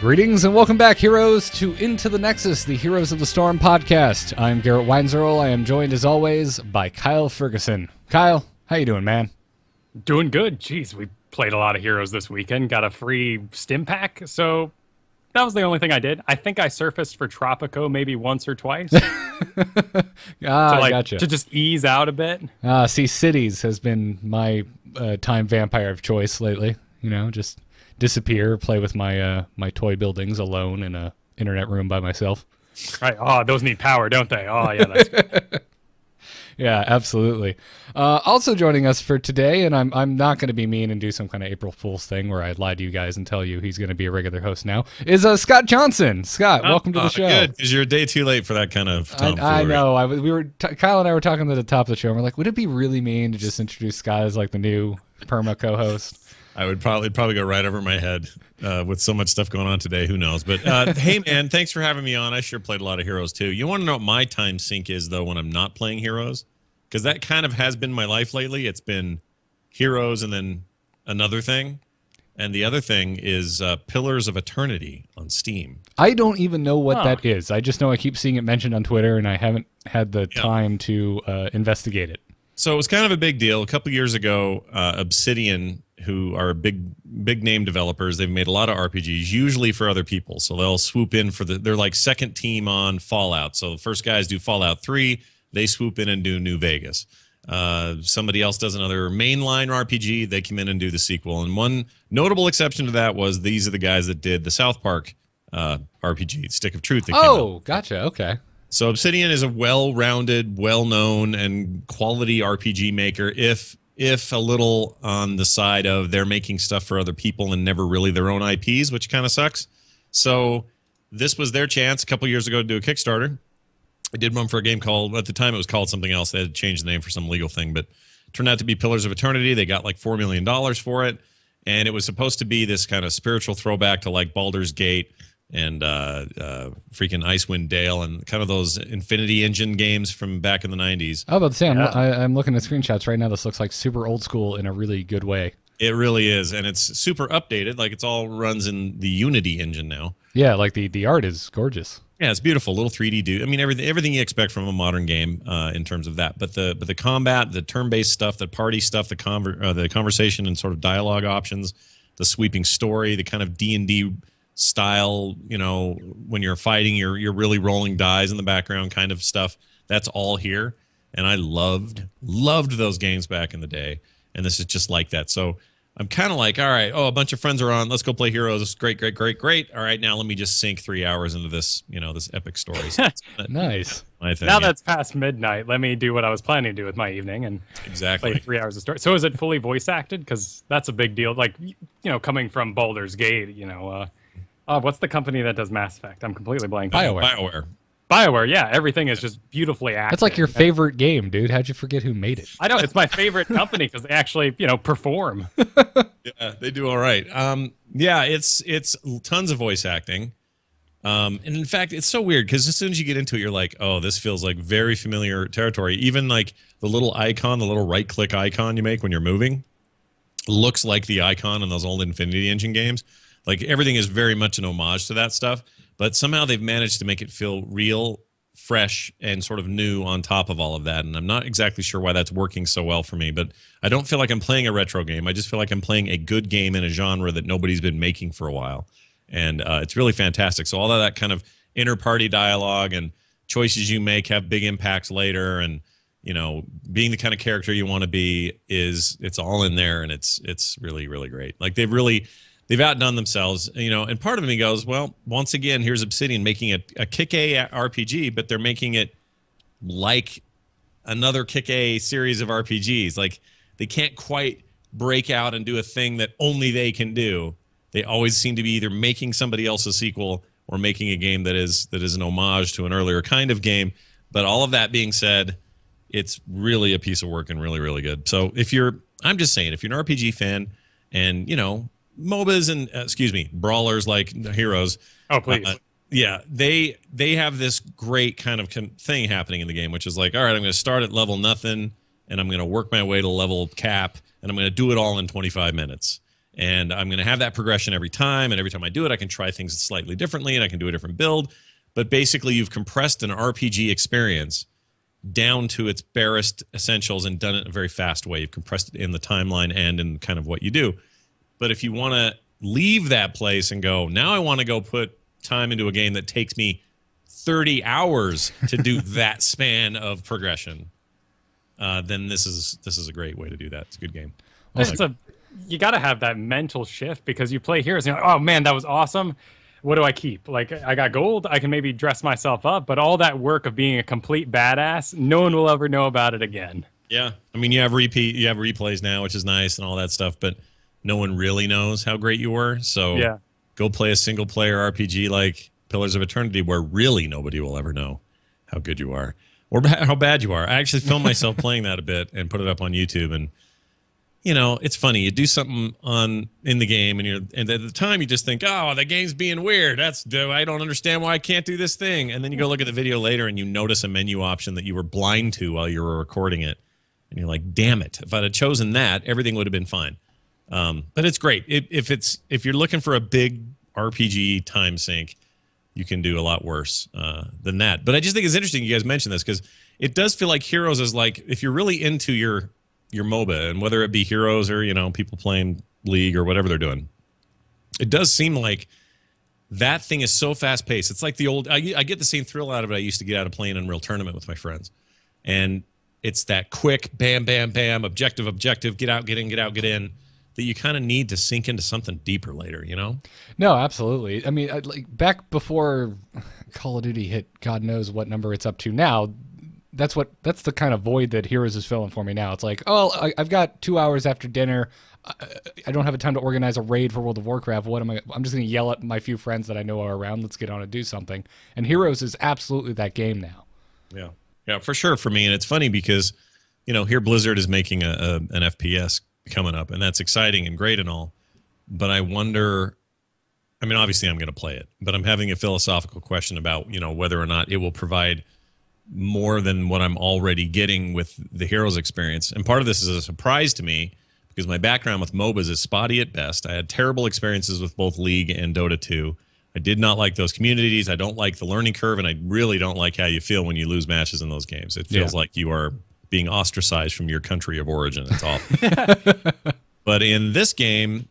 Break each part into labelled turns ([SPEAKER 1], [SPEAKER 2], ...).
[SPEAKER 1] Greetings and welcome back, heroes, to Into the Nexus, the Heroes of the Storm podcast. I'm Garrett Weinzerl. I am joined, as always, by Kyle Ferguson. Kyle, how you doing, man?
[SPEAKER 2] Doing good. Jeez, we played a lot of Heroes this weekend. Got a free stim pack, so that was the only thing I did. I think I surfaced for Tropico maybe once or twice.
[SPEAKER 1] Gotcha.
[SPEAKER 2] To just ease out a bit.
[SPEAKER 1] See, Cities has been my time vampire of choice lately. You know, just disappear, play with my my toy buildings alone in a internet room by myself.
[SPEAKER 2] Right. Oh, those need power, don't they? Oh, yeah, that's good.
[SPEAKER 1] Yeah, absolutely. Also joining us for today, and I'm not going to be mean and do some kind of April Fool's thing where I lie to you guys and tell you he's going to be a regular host now, is Scott Johnson. Scott, welcome to the show.
[SPEAKER 3] Good, because you're a day too late for that kind of tomfoolery.
[SPEAKER 1] I know. Kyle and I were talking at the top of the show, and we're like, would it be really mean to just introduce Scott as like the new perma co-host?
[SPEAKER 3] I would probably go right over my head with so much stuff going on today. Who knows? But hey, man, thanks for having me on. I sure played a lot of Heroes too. You want to know what my time sink is though when I'm not playing Heroes? Because that kind of has been my life lately. It's been Heroes and then another thing. And the other thing is Pillars of Eternity on Steam.
[SPEAKER 1] I don't even know what that is. I just know I keep seeing it mentioned on Twitter, and I haven't had the time to investigate it.
[SPEAKER 3] So it was kind of a big deal. A couple years ago, Obsidian, who are big name developers, they've made a lot of RPGs, usually for other people. So they'll swoop in for they're like second team on Fallout. So the first guys do Fallout 3, they swoop in and do New Vegas. Somebody else does another mainline RPG, they come in and do the sequel. And one notable exception to that was these are the guys that did the South Park RPG, Stick of Truth.
[SPEAKER 1] Gotcha. Okay.
[SPEAKER 3] So Obsidian is a well-rounded, well-known, and quality RPG maker, if a little on the side of they're making stuff for other people and never really their own IPs, which kind of sucks. So this was their chance a couple years ago to do a Kickstarter. I did one for a game called, at the time it was called something else. They had to change the name for some legal thing, but it turned out to be Pillars of Eternity. They got like $4 million for it, and it was supposed to be this kind of spiritual throwback to like Baldur's Gate and freaking Icewind Dale and kind of those Infinity Engine games from back in the 90s.
[SPEAKER 1] I was about to say, I'm looking at screenshots right now. This looks like super old school in a really good way.
[SPEAKER 3] It really is, and it's super updated. Like, it's all runs in the Unity engine now.
[SPEAKER 1] Yeah, like the art is gorgeous.
[SPEAKER 3] Yeah, it's beautiful. Little 3D dude. I mean, everything you expect from a modern game in terms of that. But the combat, the turn-based stuff, the party stuff, the conversation and sort of dialogue options, the sweeping story, the kind of D&D style, you know, when you're fighting, you're really rolling dice in the background kind of stuff. That's all here, and I loved those games back in the day, and this is just like that. So I'm kind of like, all right, a bunch of friends are on, let's go play Heroes. Great. All right, now let me just sink 3 hours into this, you know, this epic story. So
[SPEAKER 1] Nice.
[SPEAKER 3] My thing,
[SPEAKER 2] Now that's past midnight. Let me do what I was planning to do with my evening and
[SPEAKER 3] exactly
[SPEAKER 2] play 3 hours of story. So is it fully voice acted? Because that's a big deal. Like, you know, coming from Baldur's Gate, you know, what's the company that does Mass Effect? I'm completely blanking. BioWare, yeah. Everything is just beautifully acted.
[SPEAKER 1] That's like your favorite game, dude. How'd you forget who made it?
[SPEAKER 2] I know. It's my favorite company because they actually, you know, perform.
[SPEAKER 3] Yeah, they do all right. Yeah, it's tons of voice acting. And in fact, it's so weird because as soon as you get into it, you're like, oh, this feels like very familiar territory. Even like the little icon, the little right-click icon you make when you're moving looks like the icon in those old Infinity Engine games. Like, everything is very much an homage to that stuff, but somehow they've managed to make it feel real, fresh, and sort of new on top of all of that. And I'm not exactly sure why that's working so well for me, but I don't feel like I'm playing a retro game. I just feel like I'm playing a good game in a genre that nobody's been making for a while. And it's really fantastic. So all of that kind of inter-party dialogue and choices you make have big impacts later, and, you know, being the kind of character you want to be it's all in there, and it's really, really great. Like, they've outdone themselves, you know, and part of me goes, well, once again, here's Obsidian making a kick-A RPG, but they're making it like another kick-A series of RPGs. Like, they can't quite break out and do a thing that only they can do. They always seem to be either making somebody else's sequel or making a game that is an homage to an earlier kind of game. But all of that being said, it's really a piece of work and really, really good. So I'm just saying, if you're an RPG fan and, you know, MOBAs and brawlers like Heroes.
[SPEAKER 2] Oh, please.
[SPEAKER 3] Yeah, they have this great kind of thing happening in the game, which is like, all right, I'm going to start at level nothing, and I'm going to work my way to level cap, and I'm going to do it all in 25 minutes. and I'm going to have that progression every time, and every time I do it, I can try things slightly differently, and I can do a different build. But basically, you've compressed an RPG experience down to its barest essentials and done it in a very fast way. You've compressed it in the timeline and in kind of what you do. But if you want to leave that place and go, now I want to go put time into a game that takes me 30 hours to do that span of progression, then this is a great way to do that. It's a good game.
[SPEAKER 2] You got to have that mental shift, because you play Heroes and you're like, oh man, that was awesome. What do I keep? Like, I got gold, I can maybe dress myself up, but all that work of being a complete badass, no one will ever know about it again.
[SPEAKER 3] Yeah. I mean, you have replays now, which is nice and all that stuff, but no one really knows how great you were. So
[SPEAKER 2] yeah,
[SPEAKER 3] go play a single player RPG like Pillars of Eternity, where really nobody will ever know how good you are or how bad you are. I actually filmed myself playing that a bit and put it up on YouTube, and you know, it's funny. You do something in the game, and at the time you just think, "Oh, the game's being weird. I don't understand why I can't do this thing." And then you go look at the video later, and you notice a menu option that you were blind to while you were recording it, and you're like, "Damn it! If I'd have chosen that, everything would have been fine." But it's great. If you're looking for a big RPG time sink, you can do a lot worse than that. But I just think it's interesting you guys mentioned this, because it does feel like Heroes is like, if you're really into your MOBA, and whether it be Heroes or, you know, people playing League or whatever they're doing, it does seem like that thing is so fast paced. It's like the old, I get the same thrill out of it I used to get out of playing Unreal Tournament with my friends. And it's that quick bam, bam, bam, objective, get out, get in, get out, get in, that you kind of need to sink into something deeper later, you know?
[SPEAKER 1] No, absolutely. I mean, like back before Call of Duty hit God knows what number it's up to now, that's the kind of void that Heroes is filling for me now. It's like, oh, I've got 2 hours after dinner. I don't have time to organize a raid for World of Warcraft. I'm just going to yell at my few friends that I know are around. Let's get on and do something. And Heroes is absolutely that game now.
[SPEAKER 3] Yeah. Yeah, for sure for me. And it's funny because, you know, here Blizzard is making an FPS coming up, and that's exciting and great and all. But I wonder, I mean, obviously I'm going to play it, but I'm having a philosophical question about, you know, whether or not it will provide more than what I'm already getting with the Heroes experience. And part of this is a surprise to me, because my background with MOBAs is spotty at best. I had terrible experiences with both League and Dota 2. I did not like those communities. I don't like the learning curve, and I really don't like how you feel when you lose matches in those games. It feels like you are being ostracized from your country of origin. It's awful. But in this game,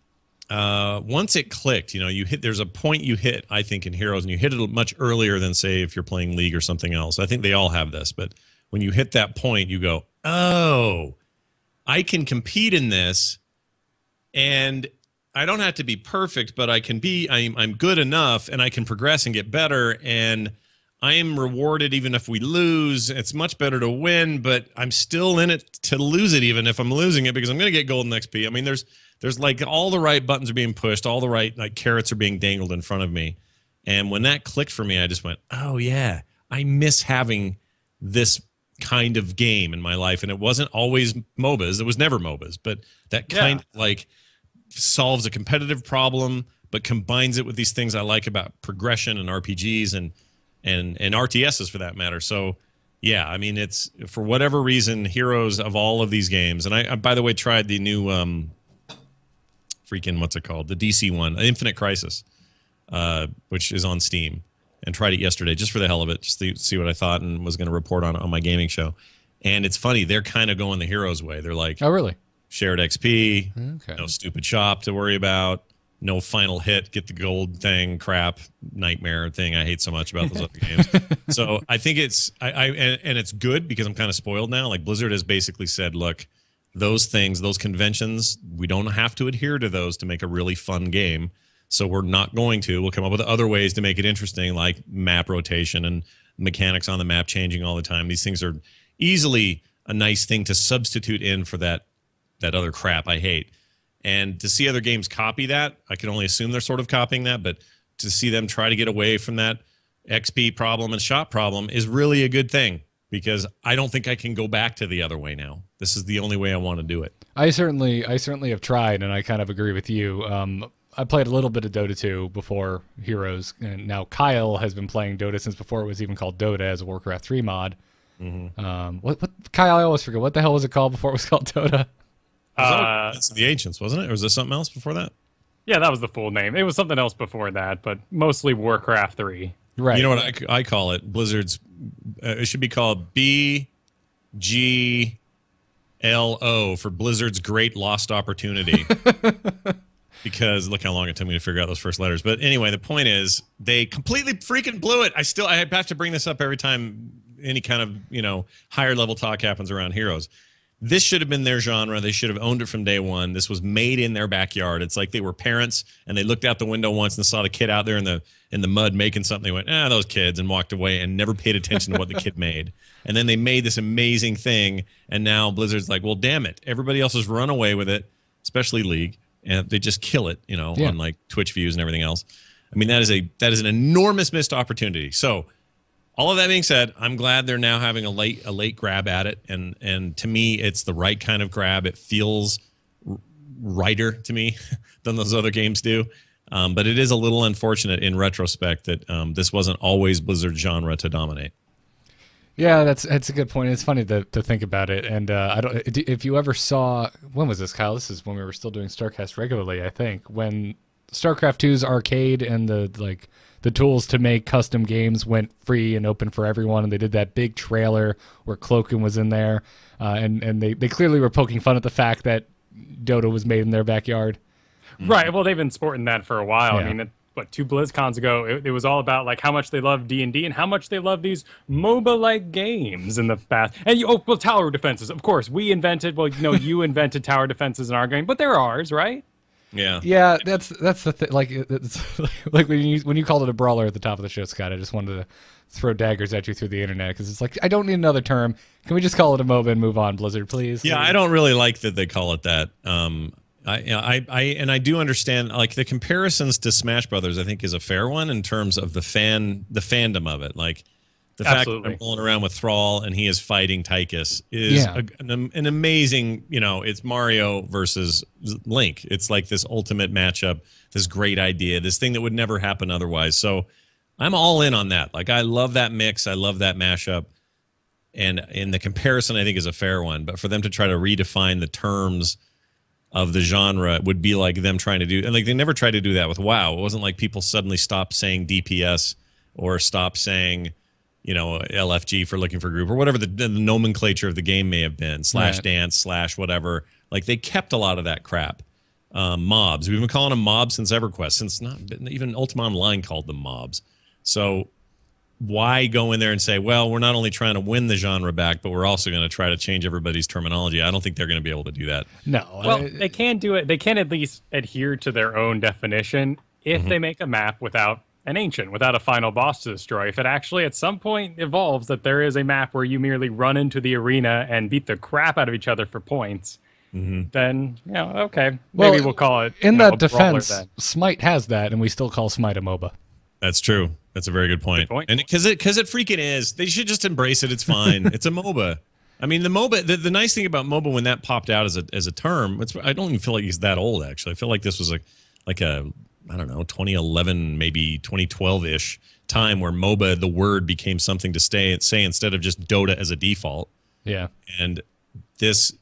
[SPEAKER 3] once it clicked, you know, there's a point you hit, I think, in Heroes, and you hit it much earlier than, say, if you're playing League or something else. I think they all have this, but when you hit that point, you go, oh, I can compete in this, and I don't have to be perfect, but I'm good enough, and I can progress and get better, and I am rewarded even if we lose. It's much better to win, but I'm still in it to lose it even if I'm losing it, because I'm going to get golden XP. I mean, there's like all the right buttons are being pushed, all the right like carrots are being dangled in front of me. And when that clicked for me, I just went, oh yeah, I miss having this kind of game in my life. And it wasn't always MOBAs. It was never MOBAs, but that kind of like solves a competitive problem, but combines it with these things I like about progression and RPGs and RTSs for that matter. So yeah, I mean, it's for whatever reason, Heroes of all of these games. And I by the way, tried the new freaking, what's it called? The DC one, Infinite Crisis, which is on Steam, and tried it yesterday just for the hell of it, just to see what I thought, and was going to report on my gaming show. And it's funny, they're kind of going the Heroes way. They're like,
[SPEAKER 1] oh, really?
[SPEAKER 3] Shared XP, no stupid shop to worry about, no final hit, get the gold thing, crap, nightmare thing I hate so much about those other games. So I think it's, and it's good because I'm kind of spoiled now. Like Blizzard has basically said, look, those things, those conventions, we don't have to adhere to those to make a really fun game. So we're not going to. We'll come up with other ways to make it interesting, like map rotation and mechanics on the map changing all the time. These things are easily a nice thing to substitute in for that other crap I hate. And to see other games copy that, I can only assume they're sort of copying that, but to see them try to get away from that XP problem and shop problem is really a good thing, because I don't think I can go back to the other way now. This is the only way I want to do it.
[SPEAKER 1] I certainly have tried, and I kind of agree with you. I played a little bit of Dota 2 before Heroes, and now Kyle has been playing Dota since before it was even called Dota as a Warcraft 3 mod. What Kyle, I always forget. What the hell was it called before it was called Dota?
[SPEAKER 3] It's the Ancients, wasn't it? Or was there something else before that?
[SPEAKER 2] Yeah, that was the full name. It was something else before that, but mostly Warcraft 3.
[SPEAKER 1] Right.
[SPEAKER 3] You know what I call it? Blizzard's. It should be called BGLO for Blizzard's Great Lost Opportunity. Because look how long it took me to figure out those first letters. But anyway, the point is they completely freaking blew it. I have to bring this up every time any kind of higher level talk happens around Heroes. This should have been their genre. They should have owned it from day one. This was made in their backyard. It's like they were parents and they looked out the window once and saw the kid out there in the mud making something. They went, those kids, and walked away and never paid attention to what the kid made. And then they made this amazing thing, and now Blizzard's like, well, damn it. Everybody else has run away with it, especially League, and they just kill it, on like Twitch views and everything else. I mean, that is an enormous missed opportunity. So all of that being said, I'm glad they're now having a late grab at it, and to me, it's the right kind of grab. It feels righter to me than those other games do, but it is a little unfortunate in retrospect that this wasn't always Blizzard's genre to dominate.
[SPEAKER 1] Yeah, that's a good point. It's funny to think about it, and if you ever saw, when was this, Kyle? This is when we were still doing StarCast regularly, I think, when StarCraft 2's arcade and the tools to make custom games went free and open for everyone, and they did that big trailer where Cloakin was in there, and they clearly were poking fun at the fact that Dota was made in their backyard.
[SPEAKER 2] Right. Well, they've been sporting that for a while.
[SPEAKER 1] Yeah.
[SPEAKER 2] I mean, 2 BlizzCons ago, it was all about like how much they love D&D and how much they love these MOBA-like games in the past. And tower defenses, of course, we invented. Well, you invented tower defenses in our game, but they're ours, right?
[SPEAKER 1] Yeah. Yeah, that's the thing. Like it's like when you called it a brawler at the top of the show, Scott. I just wanted to throw daggers at you through the internet because it's like I don't need another term. Can we just call it a MOBA and move on, Blizzard, please?
[SPEAKER 3] Yeah, I don't really like that they call it that. I do understand like the comparisons to Smash Brothers. I think is a fair one in terms of the fandom of it. Like the fact that I'm rolling around with Thrall and he is fighting Tychus is an amazing. It's Mario versus Link. It's like this ultimate matchup. This great idea. This thing that would never happen otherwise. So I'm all in on that. Like I love that mix. I love that mashup. And in the comparison, I think is a fair one. But for them to try to redefine the terms of the genre would be like them trying to do, and like they never tried to do that with WoW. It wasn't like people suddenly stopped saying DPS or stopped saying, LFG for looking for group or whatever the nomenclature of the game may have been, /dance, /whatever. Like they kept a lot of that crap. Mobs. We've been calling them mobs since EverQuest, since not even Ultima Online called them mobs. So why go in there and say, well, we're not only trying to win the genre back, but we're also going to try to change everybody's terminology? I don't think they're going to be able to do that.
[SPEAKER 1] No.
[SPEAKER 2] Well, they can do it. They can at least adhere to their own definition if they make a map without an ancient, without a final boss to destroy. If it actually at some point evolves that there is a map where you merely run into the arena and beat the crap out of each other for points, then, okay, maybe we'll call it.
[SPEAKER 1] In that defense, Smite has that, and we still call Smite a MOBA.
[SPEAKER 3] That's true. That's a very good point. And because it freaking is, they should just embrace it. It's fine. It's a MOBA. I mean, the MOBA. The nice thing about MOBA when that popped out as a term, I don't even feel like he's that old. Actually, I feel like this was like a I don't know 2011 maybe 2012-ish time where MOBA the word became something to say instead of just Dota as a default.
[SPEAKER 1] Yeah.
[SPEAKER 3] And this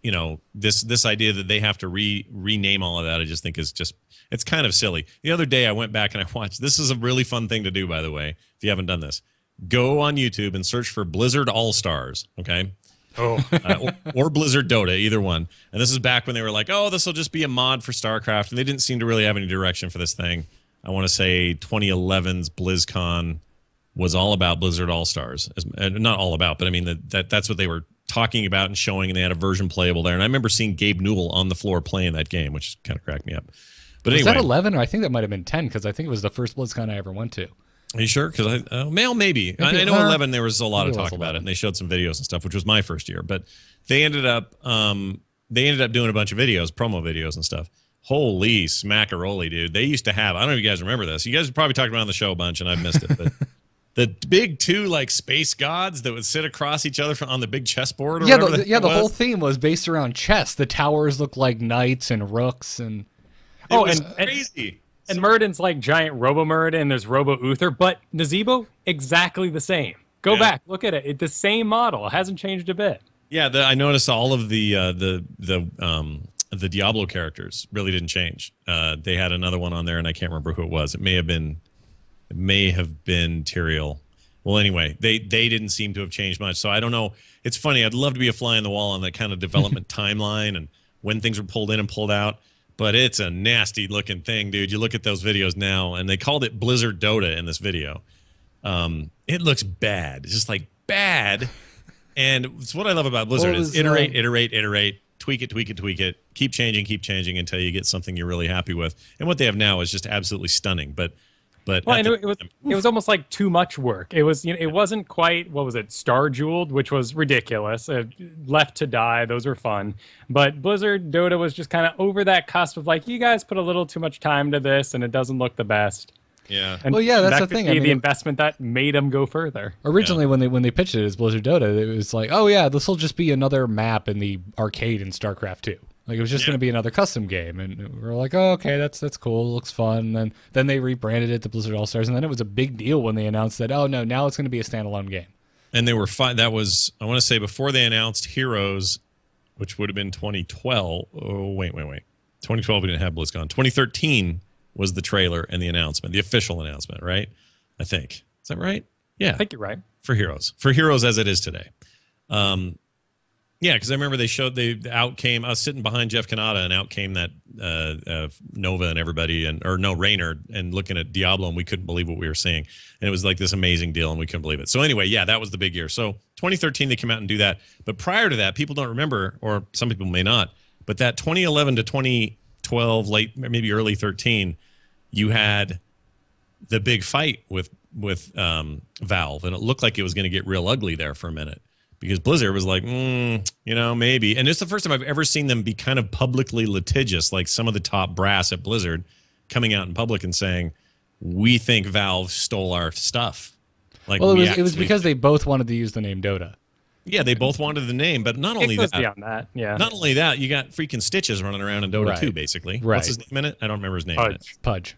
[SPEAKER 3] this idea that they have to rename all of that, I just think is just. It's kind of silly. The other day I went back and I watched. This is a really fun thing to do, by the way, if you haven't done this. Go on YouTube and search for Blizzard All-Stars, okay?
[SPEAKER 2] Oh.
[SPEAKER 3] Or Blizzard Dota, either one. And this is back when they were like, oh, this will just be a mod for StarCraft. And they didn't seem to really have any direction for this thing. I want to say 2011's BlizzCon was all about Blizzard All-Stars. Not all about, but I mean, that's what they were talking about and showing, and they had a version playable there. And I remember seeing Gabe Newell on the floor playing that game, which kind of cracked me up. But
[SPEAKER 1] was
[SPEAKER 3] anyway,
[SPEAKER 1] that 11, or I think that might have been 10 because I think it was the first BlizzCon I ever went to.
[SPEAKER 3] Are you sure? Because maybe. I know 11. There was a lot of talk about it, and they showed some videos and stuff, which was my first year. But they ended up doing a bunch of videos, promo videos and stuff. Holy smackaroli, dude! They used to have. I don't know if you guys remember this. You guys probably talked about it on the show a bunch, and I've missed it. But the big two like space gods that would sit across each other on the big chessboard. Or
[SPEAKER 1] the whole theme was based around chess. The towers looked like knights and rooks and.
[SPEAKER 3] And crazy.
[SPEAKER 2] And Murden's like giant Robo-Murd, and there's Robo-Uther, but Nazebo, exactly the same. Go back, look at it. It's the same model. It hasn't changed a bit.
[SPEAKER 3] Yeah, I noticed all of the the Diablo characters really didn't change. They had another one on there, and I can't remember who it was. It may have been Tyrael. Well, anyway, they didn't seem to have changed much. So I don't know. It's funny. I'd love to be a fly on the wall on that kind of development timeline and when things were pulled in and pulled out. But it's a nasty looking thing, dude. You look at those videos now, and they called it Blizzard Dota in this video. It looks bad. It's just like bad. And it's what I love about Blizzard is iterate, tweak it, keep changing until you get something you're really happy with. And what they have now is just absolutely stunning. But
[SPEAKER 2] well, it was almost like too much work. It was, it wasn't quite, what was it, Star Jeweled, which was ridiculous. Left to Die, those were fun. But Blizzard Dota was just kind of over that cusp of like, you guys put a little too much time to this, and it doesn't look the best.
[SPEAKER 3] Yeah.
[SPEAKER 2] And
[SPEAKER 1] well, yeah, that's the thing.
[SPEAKER 2] I mean, the investment that made them go further.
[SPEAKER 1] Originally, when they pitched it as Blizzard Dota, it was like, oh yeah, this will just be another map in the arcade in StarCraft 2. Like it was just going to be another custom game, and we're like, oh, okay, that's cool, looks fun. And then they rebranded it to Blizzard All Stars, and then it was a big deal when they announced that, oh no, now it's going to be a standalone game.
[SPEAKER 3] And they were fine. That was, I want to say, before they announced Heroes, which would have been 2012. Oh wait, 2012 we didn't have BlizzCon. 2013 was the trailer and the announcement, the official announcement, right? I think. Is that right? Yeah,
[SPEAKER 2] I think you're right.
[SPEAKER 3] For Heroes as it is today. Yeah, because I remember out came, I was sitting behind Jeff Kanata, and out came that Nova and everybody, Raynor, and looking at Diablo, and we couldn't believe what we were seeing. And it was like this amazing deal, and we couldn't believe it. So anyway, yeah, that was the big year. So 2013, they came out and do that. But prior to that, people don't remember, or some people may not, but that 2011 to 2012, late, maybe early 13, you had the big fight with Valve, and it looked like it was going to get real ugly there for a minute. Because Blizzard was like, maybe. And it's the first time I've ever seen them be kind of publicly litigious, like some of the top brass at Blizzard coming out in public and saying, we think Valve stole our stuff. Like,
[SPEAKER 1] well, it was because they both wanted to use the name Dota.
[SPEAKER 3] Yeah, they both wanted the name, but not only that.
[SPEAKER 2] Beyond that, yeah.
[SPEAKER 3] Not only that, you got freaking Stitches running around in Dota 2, basically.
[SPEAKER 1] Right.
[SPEAKER 3] What's his name in it? I don't remember his name.
[SPEAKER 1] Pudge.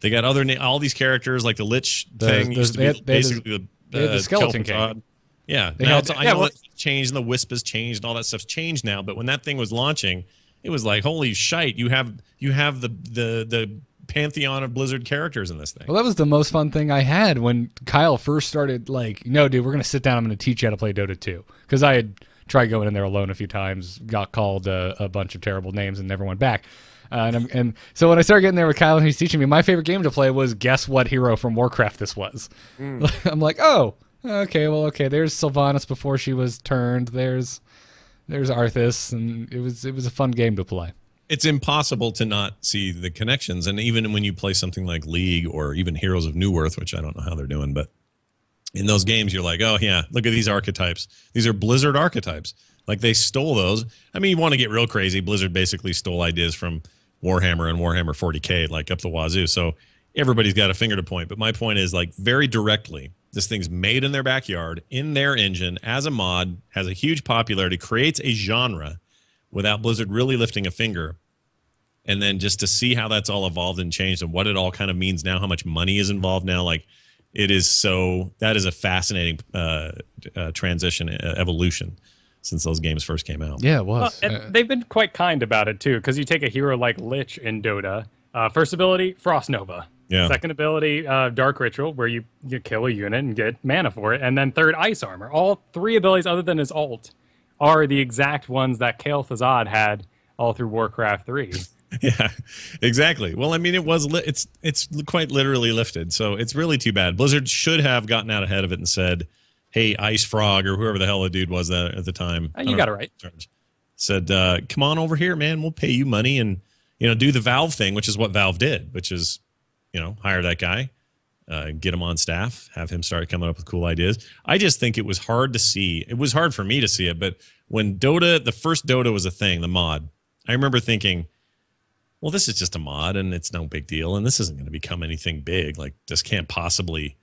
[SPEAKER 3] They got all these characters, like the Lich thing used to be basically
[SPEAKER 1] the Skeleton King.
[SPEAKER 3] Yeah, now I know that's changed, and the Wisp has changed, and all that stuff's changed now. But when that thing was launching, it was like, holy shite! You have the pantheon of Blizzard characters in this thing.
[SPEAKER 1] Well, that was the most fun thing I had when Kyle first started. Like, no, dude, we're gonna sit down. I'm gonna teach you how to play Dota 2, because I had tried going in there alone a few times, got called a bunch of terrible names, and never went back. And so when I started getting there with Kyle and he's teaching me, my favorite game to play was guess what hero from Warcraft this was. I'm like, oh. Okay, there's Sylvanas before she was turned. There's Arthas, and it was a fun game to play.
[SPEAKER 3] It's impossible to not see the connections, and even when you play something like League or even Heroes of Newerth, which I don't know how they're doing, but in those games you're like, oh yeah, look at these archetypes. These are Blizzard archetypes. Like they stole those. I mean, you want to get real crazy, Blizzard basically stole ideas from Warhammer and Warhammer 40K, like up the wazoo. So everybody's got a finger to point. But my point is, like, very directly, this thing's made in their backyard, in their engine, as a mod, has a huge popularity, creates a genre without Blizzard really lifting a finger. And then just to see how that's all evolved and changed and what it all kind of means now, how much money is involved now, like, it is so, that is a fascinating transition, evolution since those games first came out.
[SPEAKER 1] Yeah, it was.
[SPEAKER 2] Well, and they've been quite kind about it, too, because you take a hero like Lich in Dota. First ability, Frost Nova.
[SPEAKER 3] Yeah.
[SPEAKER 2] Second ability, Dark Ritual, where you kill a unit and get mana for it. And then third, Ice Armor. All three abilities, other than his ult, are the exact ones that Kael Thazad had all through Warcraft 3.
[SPEAKER 3] Yeah, exactly. Well, I mean, it's quite literally lifted, so it's really too bad. Blizzard should have gotten out ahead of it and said, hey, Ice Frog, or whoever the hell the dude was that at the time.
[SPEAKER 2] You got it right.
[SPEAKER 3] Said, come on over here, man. We'll pay you money and, do the Valve thing, which is what Valve did, which is, hire that guy, get him on staff, have him start coming up with cool ideas. I just think it was hard to see. It was hard for me to see it, but when the first Dota was a thing, the mod, I remember thinking, well, this is just a mod and it's no big deal, and this isn't going to become anything big. Like, this can't possibly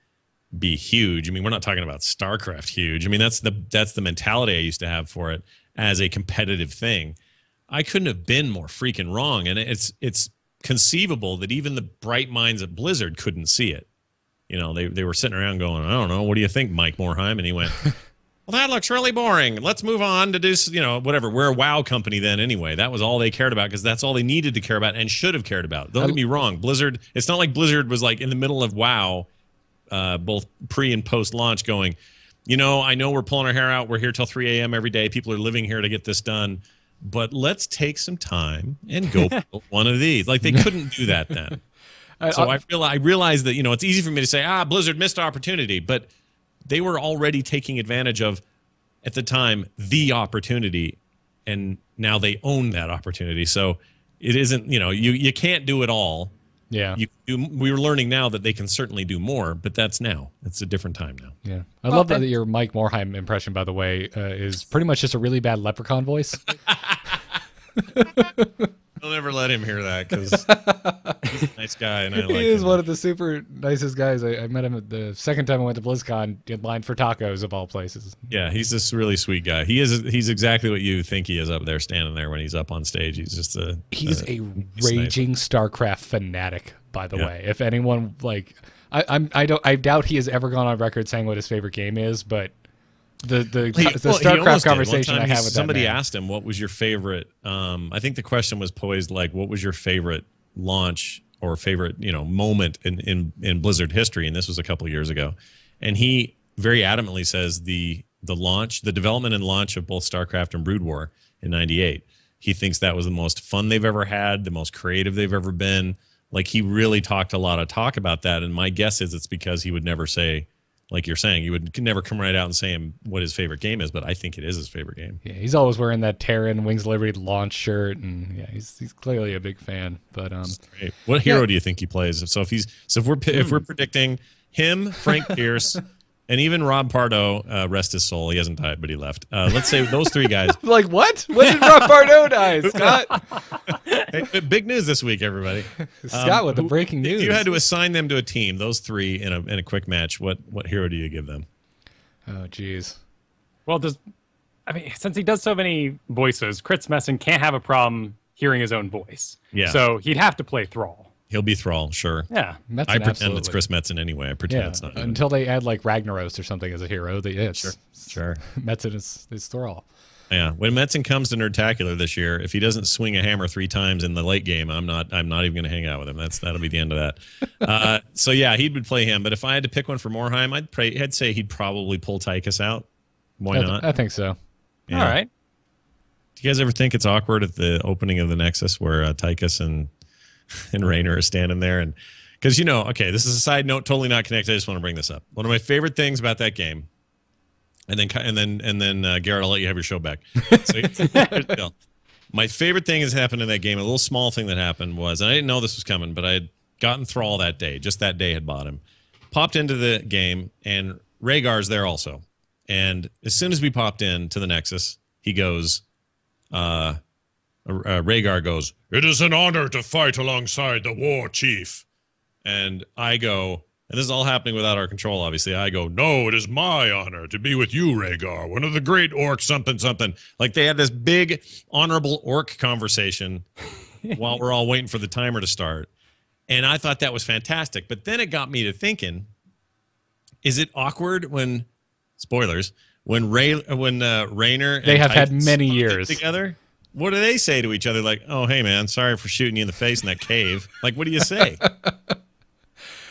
[SPEAKER 3] be huge. I mean, we're not talking about StarCraft huge. I mean, that's the mentality I used to have for it as a competitive thing. I couldn't have been more freaking wrong, and it's conceivable that even the bright minds at Blizzard couldn't see it. They were sitting around going, I don't know, what do you think, Mike Morheim? And he went, well, that looks really boring. Let's move on to do, whatever. We're a WoW company then anyway. That was all they cared about because that's all they needed to care about and should have cared about. Don't get me wrong. Blizzard, it's not like Blizzard was like in the middle of WoW, both pre and post launch going, I know we're pulling our hair out. We're here till 3 a.m. every day. People are living here to get this done. But let's take some time and go build one of these. Like they couldn't do that then. So I realized that, it's easy for me to say, Blizzard missed opportunity. But they were already taking advantage of, at the time, the opportunity. And now they own that opportunity. So it isn't, you can't do it all.
[SPEAKER 1] Yeah.
[SPEAKER 3] We were learning now that they can certainly do more, but that's now. It's a different time now.
[SPEAKER 1] Yeah. I love that your Mike Morhaime impression, by the way, is pretty much just a really bad leprechaun voice.
[SPEAKER 3] I'll never let him hear that because he's a nice guy and I like him.
[SPEAKER 1] He is one of the super nicest guys. I met him the second time I went to BlizzCon in line for tacos of all places.
[SPEAKER 3] Yeah, he's this really sweet guy. He's exactly what you think he is up there, standing there when he's up on stage. He's just a
[SPEAKER 1] raging StarCraft fanatic, by the way. If anyone I doubt he has ever gone on record saying what his favorite game is, but the StarCraft conversation I have with
[SPEAKER 3] somebody asked him what was your favorite. I think the question was posed like, what was your favorite launch or favorite moment in Blizzard history, and this was a couple of years ago, and he very adamantly says the development and launch of both StarCraft and Brood War in '98. He thinks that was the most fun they've ever had, the most creative they've ever been. Like he really talked a lot of talk about that, and my guess is it's because he would never say. Like you're saying, you would never come right out and say him what his favorite game is, but I think it is his favorite game.
[SPEAKER 1] Yeah, he's always wearing that Terran Wings of Liberty launch shirt, and yeah, he's clearly a big fan. But
[SPEAKER 3] great. What hero do you think he plays? So if we're predicting him, Frank Pierce, and even Rob Pardo, rest his soul, he hasn't died, but he left. Let's say those three guys.
[SPEAKER 1] Like what? When did Rob Pardo die, Scott?
[SPEAKER 3] Hey, big news this week, everybody.
[SPEAKER 1] Scott with the breaking news.
[SPEAKER 3] If you had to assign them to a team, those three in a quick match, what hero do you give them?
[SPEAKER 1] Oh, geez.
[SPEAKER 2] Well, since he does so many voices, Chris Messin can't have a problem hearing his own voice.
[SPEAKER 3] Yeah.
[SPEAKER 2] So he'd have to play Thrall.
[SPEAKER 3] He'll be Thrall, sure.
[SPEAKER 2] Yeah.
[SPEAKER 1] Metzen,
[SPEAKER 3] I pretend
[SPEAKER 1] absolutely.
[SPEAKER 3] it's Chris Metzen anyway. I pretend it's not.
[SPEAKER 1] Until they add like Ragnaros or something as a hero.
[SPEAKER 3] Sure.
[SPEAKER 1] Metzen is Thrall.
[SPEAKER 3] Yeah. When Metzen comes to Nerdtacular this year, if he doesn't swing a hammer 3 times in the late game, I'm not even going to hang out with him. That'll be the end of that. So yeah, he would play him. But if I had to pick one for Morhaime, I'd say he'd probably pull Tychus out. Why not?
[SPEAKER 1] I think so.
[SPEAKER 2] Yeah. All right.
[SPEAKER 3] Do you guys ever think it's awkward at the opening of the Nexus where Tychus and Raynor are standing there? And because okay, this is a side note, totally not connected. I just want to bring this up. One of my favorite things about that game, and then Garrett, I'll let you have your show back. So, my favorite thing has happened in that game. A little small thing that happened was, and I didn't know this was coming, but I had gotten Thrall that day. Just that day had bought him. Popped into the game, and Rhaegar's there also. And as soon as we popped in to the Nexus, he goes, Rhaegar goes, "It is an honor to fight alongside the war chief." And I go, and this is all happening without our control, obviously. I go, "No, it is my honor to be with you, Rhaegar, one of the great orcs, something, something." Like they had this big, honorable orc conversation while we're all waiting for the timer to start. And I thought that was fantastic. But then it got me to thinking, is it awkward when, spoilers, when Raynor and
[SPEAKER 1] they have had
[SPEAKER 3] Tychus
[SPEAKER 1] many years
[SPEAKER 3] together? What do they say to each other? Like, "Oh, hey, man, sorry for shooting you in the face in that cave." Like, what do you say?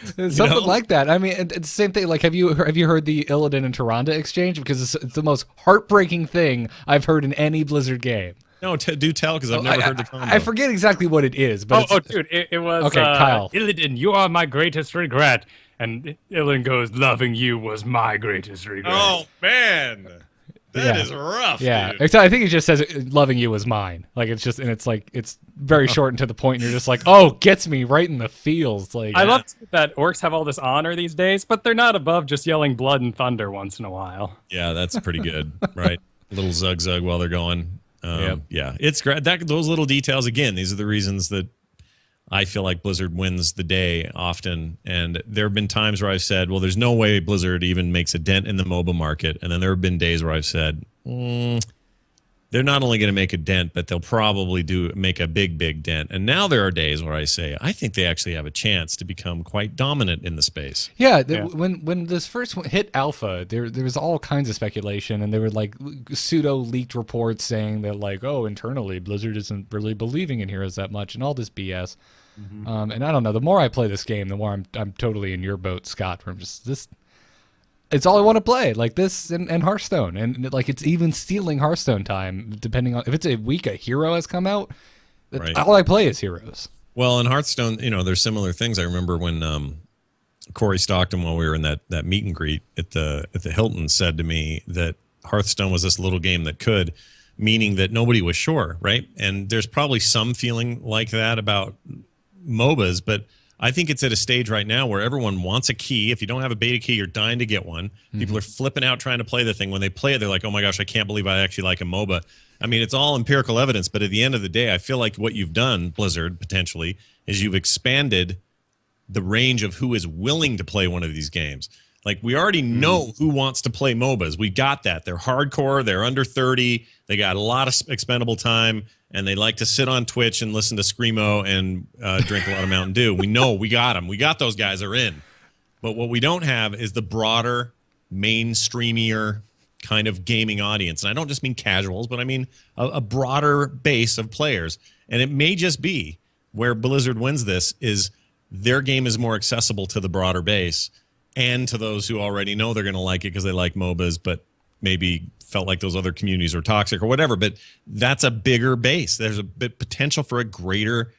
[SPEAKER 1] Something like that. I mean, it's the same thing. Like, have you heard the Illidan and Tyrande exchange? Because it's the most heartbreaking thing I've heard in any Blizzard game.
[SPEAKER 3] No, do tell, because I've never heard the combo.
[SPEAKER 1] I forget exactly what it is. But
[SPEAKER 2] dude, it was
[SPEAKER 1] okay. Kyle,
[SPEAKER 2] Illidan, you are my greatest regret, and Illidan goes, "Loving you was my greatest regret."
[SPEAKER 3] Oh man. That is rough.
[SPEAKER 1] Yeah,
[SPEAKER 3] dude.
[SPEAKER 1] I think he just says "loving you was mine." Like it's just, and it's like it's very short and to the point. And you're just like, "Oh, gets me right in the feels." Like
[SPEAKER 2] I love that orcs have all this honor these days, but they're not above just yelling blood and thunder once in a while.
[SPEAKER 3] Yeah, that's pretty good, right? A little zug wwhile they're going. Yeah, it's great. Those little details. Again, these are the reasons that I feel like Blizzard wins the day often. And there have been times where I've said, well, there's no way Blizzard even makes a dent in the MOBA market. And then there have been days where I've said, they're not only going to make a dent, but they'll probably make a big dent. And now there are days where I say, I think they actually have a chance to become quite dominant in the space.
[SPEAKER 1] Yeah, when this first one hit alpha, there was all kinds of speculation, and there were like pseudo leaked reports saying that like, oh, internally Blizzard isn't really believing in heroes that much, and all this BS. And I don't know. The more I play this game, the more I'm totally in your boat, Scott. Where I'm just this. It's all I want to play, like this and Hearthstone, and like it's even stealing Hearthstone time. Depending on if it's a week a hero has come out, all I play is heroes.
[SPEAKER 3] Well, in Hearthstone, there's similar things. I remember when Corey Stockton, while we were in that meet and greet at the Hilton, said to me that Hearthstone was this little game that could, meaning that nobody was sure, right? And there's probably some feeling like that about MOBAs, but I think it's at a stage right now where everyone wants a key. If you don't have a beta key, you're dying to get one. People are flipping out trying to play the thing. When they play it, they're like, oh my gosh, I can't believe I actually like a MOBA. I mean, it's all empirical evidence, but at the end of the day, I feel like what you've done, Blizzard, potentially, is you've expanded the range of who is willing to play one of these games. Like, we already know who wants to play MOBAs. We got that. They're hardcore. They're under 30. They got a lot of expendable time, and they like to sit on Twitch and listen to Screamo and drink a lot of Mountain Dew. We know we got them. We got those guys are in. But what we don't have is the broader, mainstreamier kind of gaming audience. And I don't just mean casuals, but I mean a broader base of players. And it may just be where Blizzard wins this is their game is more accessible to the broader base and to those who already know they're going to like it because they like MOBAs, but maybe felt like those other communities are toxic or whatever. But that's a bigger base. There's a bit potential for a greater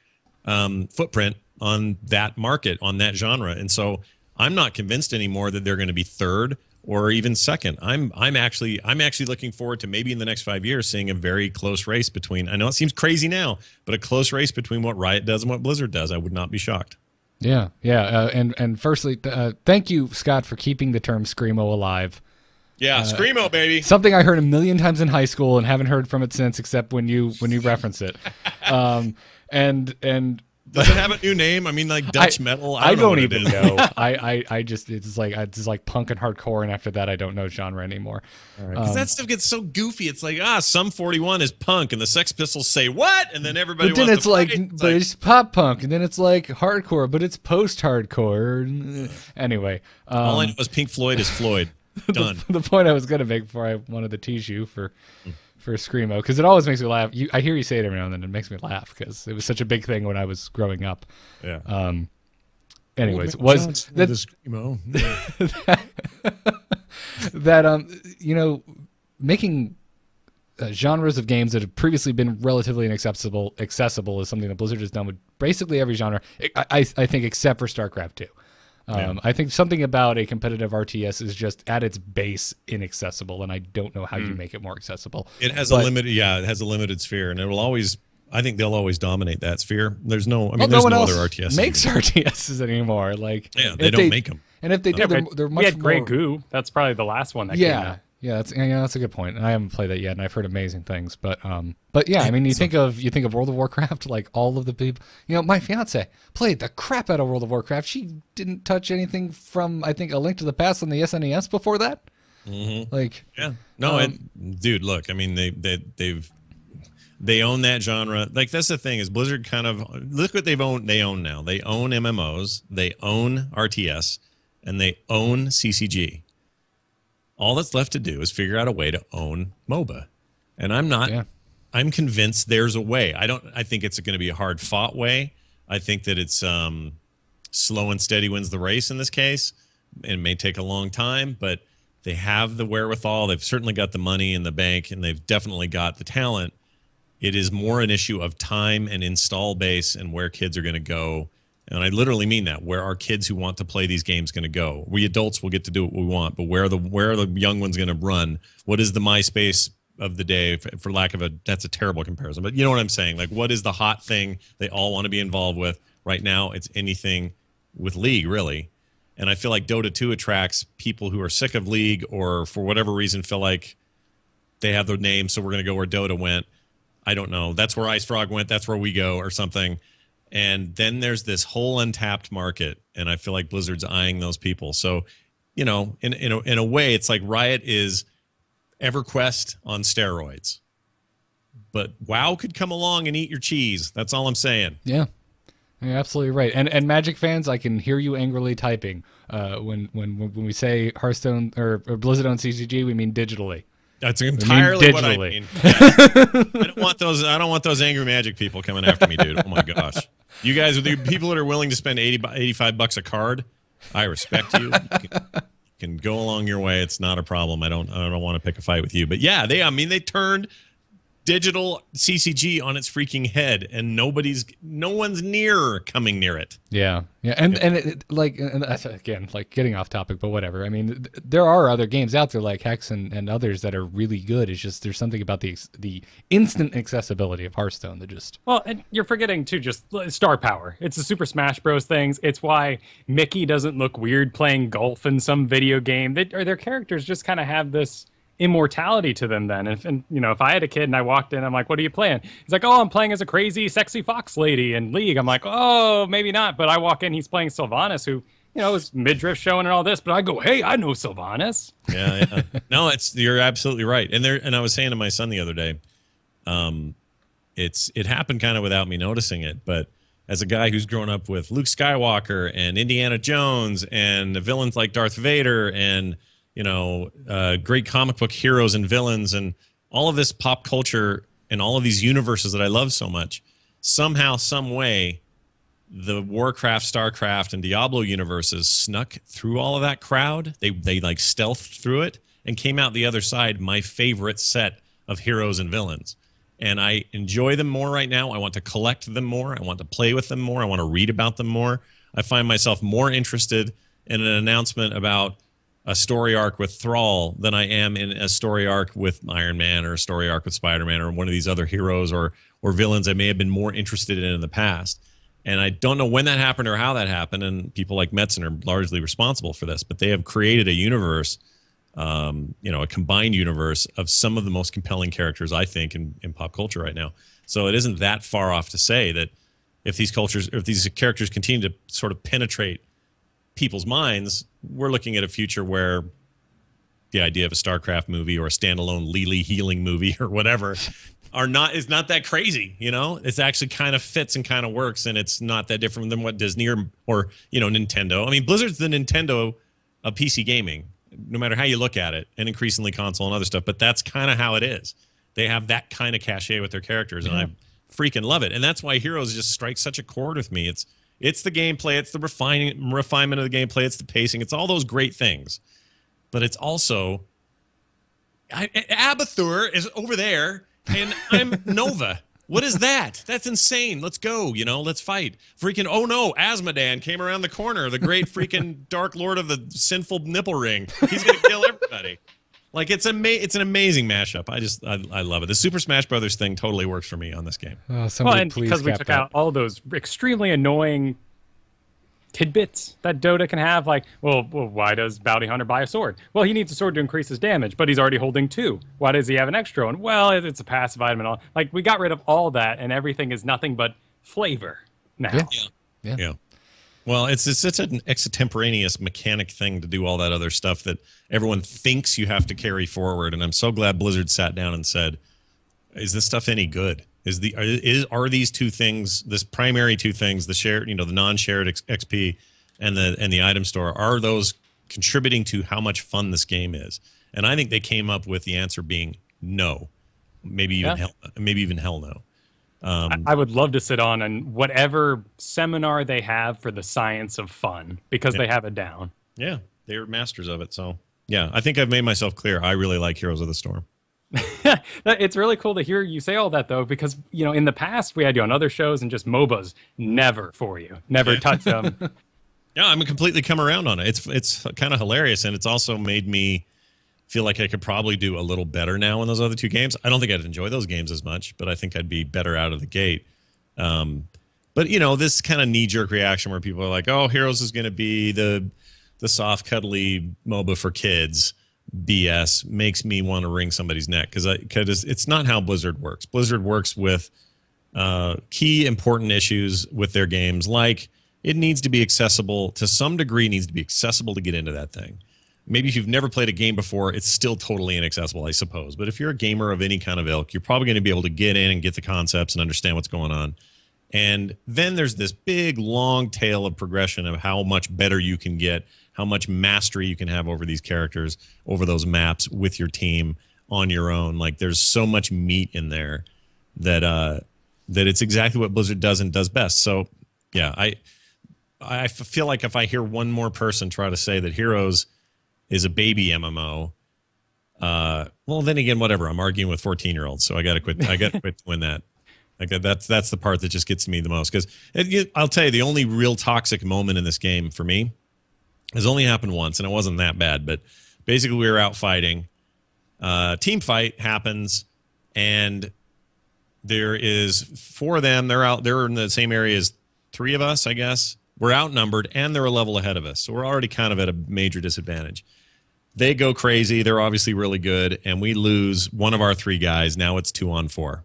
[SPEAKER 3] footprint on that market, on that genre. And so I'm not convinced anymore that they're going to be third or even second. I'm actually looking forward to maybe in the next 5 years seeing a very close race between, I know it seems crazy now, but a close race between what Riot does and what Blizzard does. I would not be shocked.
[SPEAKER 1] Yeah. And firstly, thank you, Scott, for keeping the term Screamo alive.
[SPEAKER 3] Yeah, Screamo, baby.
[SPEAKER 1] Something I heard a million times in high school and haven't heard from it since, except when you reference it. And
[SPEAKER 3] does it have a new name? I mean, like Dutch metal.
[SPEAKER 1] I don't even know. I just it's like punk and hardcore, and after that, I don't know genre anymore.
[SPEAKER 3] Because that stuff gets so goofy. It's like Sum 41 is punk, and the Sex Pistols say what, and then everybody.
[SPEAKER 1] But then
[SPEAKER 3] wants
[SPEAKER 1] it's
[SPEAKER 3] to
[SPEAKER 1] like,
[SPEAKER 3] fight.
[SPEAKER 1] but it's pop punk, and then it's like hardcore, but it's post-hardcore. Anyway,
[SPEAKER 3] all I know is Pink Floyd is Floyd. Done.
[SPEAKER 1] The point I was going to make before I wanted to tease you for Screamo, because it always makes me laugh. I hear you say it every now and then. It makes me laugh because it was such a big thing when I was growing up.
[SPEAKER 3] Yeah.
[SPEAKER 1] Anyways, was that
[SPEAKER 3] Screamo
[SPEAKER 1] that making genres of games that have previously been relatively inaccessible is something that Blizzard has done with basically every genre. I think except for StarCraft 2. I think something about a competitive RTS is just at its base inaccessible, and I don't know how you make it more accessible.
[SPEAKER 3] It has a limited sphere, and it will always. I think they'll always dominate that sphere. There's no. I mean, there's no other RTS
[SPEAKER 1] makes RTSs anymore. Like
[SPEAKER 3] they don't make them.
[SPEAKER 1] And if they do, they're much more.
[SPEAKER 2] We had Grey Goo. That's probably the last one that came out.
[SPEAKER 1] Yeah, that's a good point. And I haven't played that yet, and I've heard amazing things. But yeah, I mean, you think of World of Warcraft, like all of the people. My fiance played the crap out of World of Warcraft. She didn't touch anything from I think A Link to the Past on the SNES before that. Like,
[SPEAKER 3] yeah, no, dude, look, I mean, they own that genre. Like that's the thing is Blizzard kind of look what they've owned. They own now. They own MMOs. They own RTS, and they own CCG. All that's left to do is figure out a way to own MOBA. And I'm convinced there's a way. I think it's going to be a hard fought way. I think that it's slow and steady wins the race in this case. It may take a long time, but they have the wherewithal. They've certainly got the money in the bank, and they've definitely got the talent. It is more an issue of time and install base and where kids are going to go. And I literally mean that. Where are kids who want to play these games going to go? We adults will get to do what we want, but where are the young ones going to run? What is the MySpace of the day, for lack of that's a terrible comparison, but you know what I'm saying? Like, what is the hot thing they all want to be involved with? Right now, it's anything with League, really. And I feel like Dota 2 attracts people who are sick of League or for whatever reason feel like they have their name, so we're going to go where Dota went. I don't know. That's where Ice Frog went. That's where we go or something. And then there's this whole untapped market, and I feel like Blizzard's eyeing those people. So, in a way, it's like Riot is EverQuest on steroids. but WoW could come along and eat your cheese. That's all I'm saying.
[SPEAKER 1] Yeah. You're absolutely right. And Magic fans, I can hear you angrily typing. When we say Hearthstone or Blizzard on CCG, we mean digitally.
[SPEAKER 3] That's entirely what I mean. I don't want those angry Magic people coming after me, dude. Oh my gosh. You guys are the people that are willing to spend $85 a card. I respect you. You can go along your way. It's not a problem. I don't want to pick a fight with you. But yeah, they turned digital CCG on its freaking head, and no one's coming near it.
[SPEAKER 1] Yeah, and that's, again, like getting off topic, but whatever. I mean, there are other games out there like Hex and others that are really good. It's just there's something about the instant accessibility of Hearthstone that just
[SPEAKER 2] and you're forgetting too, just star power. It's the Super Smash Bros. Things. It's why Mickey doesn't look weird playing golf in some video game. Their characters just kind of have this immortality to them then. And if I had a kid and I walked in, I'm like, what are you playing? He's like, oh, I'm playing as a crazy sexy fox lady in League. I'm like, oh, maybe not. But I walk in, he's playing Sylvanas, who is midriff showing and all this, but I go, hey, I know Sylvanas.
[SPEAKER 3] Yeah. No, you're absolutely right. And I was saying to my son the other day, it happened kind of without me noticing it, but as a guy who's grown up with Luke Skywalker and Indiana Jones and the villains like Darth Vader and great comic book heroes and villains and all of this pop culture and all of these universes that I love so much, somehow, some way, the Warcraft, StarCraft, and Diablo universes snuck through all of that crowd. They like stealthed through it and came out the other side my favorite set of heroes and villains. And I enjoy them more right now. I want to collect them more. I want to play with them more. I want to read about them more. I find myself more interested in an announcement about a story arc with Thrall than I am in a story arc with Iron Man or a story arc with Spider-Man or one of these other heroes or villains I may have been more interested in the past. And I don't know when that happened or how that happened, and people like Metzen are largely responsible for this, but they have created a universe, a combined universe of some of the most compelling characters, I think, in pop culture right now. So it isn't that far off to say that if these characters continue to sort of penetrate people's minds, we're looking at a future where the idea of a StarCraft movie or a standalone Lily healing movie or whatever is not that crazy. It's actually kind of fits and kind of works, and it's not that different than what Disney or Nintendo. I mean, Blizzard's the Nintendo of PC gaming, no matter how you look at it, and increasingly console and other stuff. But that's kind of how it is. They have that kind of cachet with their characters, and I freaking love it. And that's why Heroes just strikes such a chord with me. It's the gameplay, it's the refinement of the gameplay, it's the pacing, it's all those great things. But it's also Abathur is over there, and I'm Nova. What is that? That's insane. Let's go, let's fight. Freaking, oh no, Asmodan came around the corner, the great freaking Dark Lord of the sinful nipple ring. He's going to kill everybody. Like, it's an amazing mashup. I love it. The Super Smash Brothers thing totally works for me on this game.
[SPEAKER 2] And because we took out all those extremely annoying tidbits that Dota can have, like, well, why does Bounty Hunter buy a sword? Well, he needs a sword to increase his damage, but he's already holding 2. Why does he have an extra one? Well, it's a passive item and all. Like, we got rid of all that, and everything is nothing but flavor now.
[SPEAKER 3] Yeah. Well, it's such an extemporaneous mechanic thing to do all that other stuff that everyone thinks you have to carry forward. And I'm so glad Blizzard sat down and said, "Is this stuff any good? Are these two things, this primary two things, the shared, the non-shared XP and the item store, are those contributing to how much fun this game is?" And I think they came up with the answer being no, maybe even hell no.
[SPEAKER 2] I would love to sit on and whatever seminar they have for the science of fun, because they have it down.
[SPEAKER 3] Yeah, they're masters of it. So yeah, I think I've made myself clear. I really like Heroes of the Storm.
[SPEAKER 2] It's really cool to hear you say all that, though, because in the past we had you on other shows and just MOBAs never for you, never touch them.
[SPEAKER 3] Yeah, I'm completely come around on it. It's kind of hilarious, and it's also made me feel like I could probably do a little better now in those other two games. I don't think I'd enjoy those games as much, but I think I'd be better out of the gate. But this kind of knee-jerk reaction where people are like, "Oh, Heroes is going to be the soft, cuddly MOBA for kids," BS, makes me want to wring somebody's neck, because it's not how Blizzard works. Blizzard works with key important issues with their games, like it needs to be accessible to some degree, needs to be accessible to get into that thing. maybe if you've never played a game before, it's still totally inaccessible, I suppose. But if you're a gamer of any kind of ilk, you're probably going to be able to get in and get the concepts and understand what's going on. And then there's this big, long tail of progression of how much better you can get, how much mastery you can have over these characters, over those maps with your team on your own. Like, there's so much meat in there that that it's exactly what Blizzard does and does best. So, yeah, I feel like if I hear one more person try to say that Heroes is a baby MMO, well, then again, whatever. I'm arguing with 14-year-olds, so I got to quit. I got to quit doing that. Like, that's the part that just gets me the most. Because I'll tell you, the only real toxic moment in this game for me has only happened once, and it wasn't that bad. But basically, we were out fighting. Team fight happens, and there is 4 of them. They're in the same area as 3 of us, I guess. We're outnumbered, and they're a level ahead of us. So we're already kind of at a major disadvantage. They go crazy. They're obviously really good, and we lose one of our 3 guys. Now it's 2-on-4.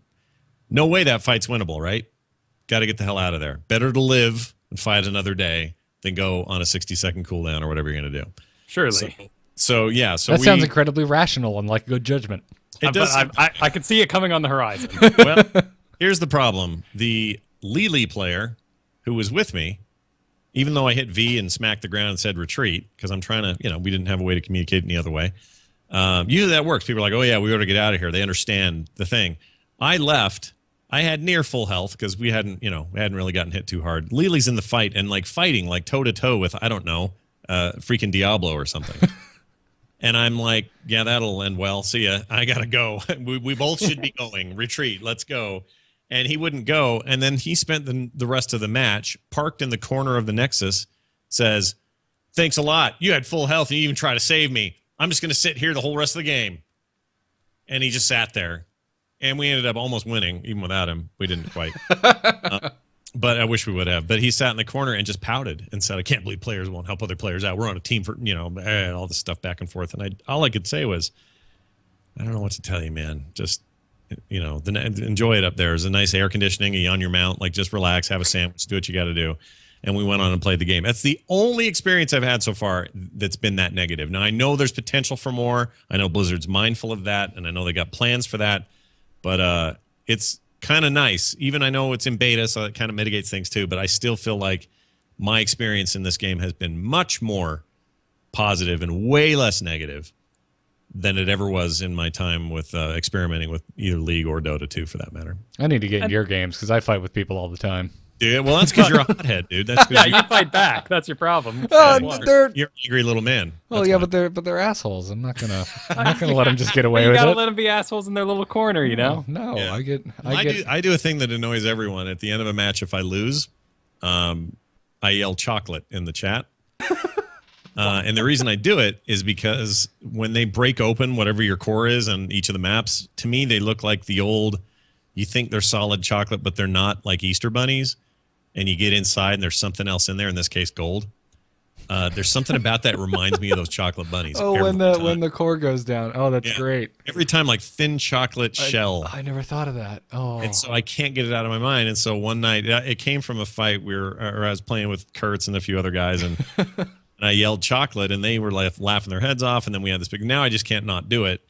[SPEAKER 3] No way that fight's winnable, right? Got to get the hell out of there. Better to live and fight another day than go on a 60-second cooldown or whatever you're going to do.
[SPEAKER 2] Surely.
[SPEAKER 3] So yeah. So
[SPEAKER 1] that sounds incredibly rational and like good judgment.
[SPEAKER 2] It does. I could see it coming on the horizon.
[SPEAKER 3] Well, here's the problem. The Lily player who was with me, even though I hit V and smacked the ground and said retreat, because I'm trying to, we didn't have a way to communicate any other way. Usually that works. People are like, oh, yeah, we ought to get out of here. They understand the thing. I left. I had near full health because we hadn't really gotten hit too hard. Lily's in the fight and like fighting like toe to toe with, I don't know, freaking Diablo or something. And I'm like, yeah, that'll end well. See ya. I gotta go. We both should be going. Retreat. Let's go. And he wouldn't go. And then he spent the rest of the match parked in the corner of the Nexus. Says, thanks a lot. You had full health and you even tried to save me. I'm just gonna sit here the whole rest of the game. And he just sat there. And we ended up almost winning, even without him. We didn't quite. But I wish we would have. But he sat in the corner and just pouted and said, I can't believe players won't help other players out. We're on a team for, and all this stuff back and forth. And all I could say was, I don't know what to tell you, man. Just, enjoy it up there. There's a nice air conditioning on your mount. Like, just relax, have a sandwich, do what you got to do. And we went on and played the game. That's the only experience I've had so far that's been that negative. Now, I know there's potential for more. I know Blizzard's mindful of that, and I know they got plans for that. But it's kind of nice. Even I know it's in beta, so it kind of mitigates things too. But I still feel like my experience in this game has been much more positive and way less negative than it ever was in my time with experimenting with either League or Dota 2, for that matter.
[SPEAKER 1] I need to get in your games because I fight with people all the time.
[SPEAKER 3] Dude, well, that's because you're a hothead, dude. That's
[SPEAKER 2] yeah, you fight back. That's your problem.
[SPEAKER 3] You're an angry little man.
[SPEAKER 1] Well, that's why. but they're assholes. I'm not gonna let them just get away with it.
[SPEAKER 2] You gotta let them be assholes in their little corner,
[SPEAKER 1] No, yeah.
[SPEAKER 3] I do a thing that annoys everyone at the end of a match. If I lose, I yell chocolate in the chat. And the reason I do it is because when they break open whatever your core is on each of the maps, to me they look like the old. You think they're solid chocolate, but they're not, like Easter bunnies. And you get inside and there's something else in there, in this case gold. There's something about that reminds me of those chocolate bunnies.
[SPEAKER 1] Oh, when the core goes down. Oh, that's great.
[SPEAKER 3] Every time, like thin chocolate shell.
[SPEAKER 1] I never thought of that. Oh.
[SPEAKER 3] And so I can't get it out of my mind. And so one night, it came from a fight I was playing with Kurtz and a few other guys, and and I yelled chocolate, and they were like laughing their heads off. And then we had this big. Now I just can't not do it.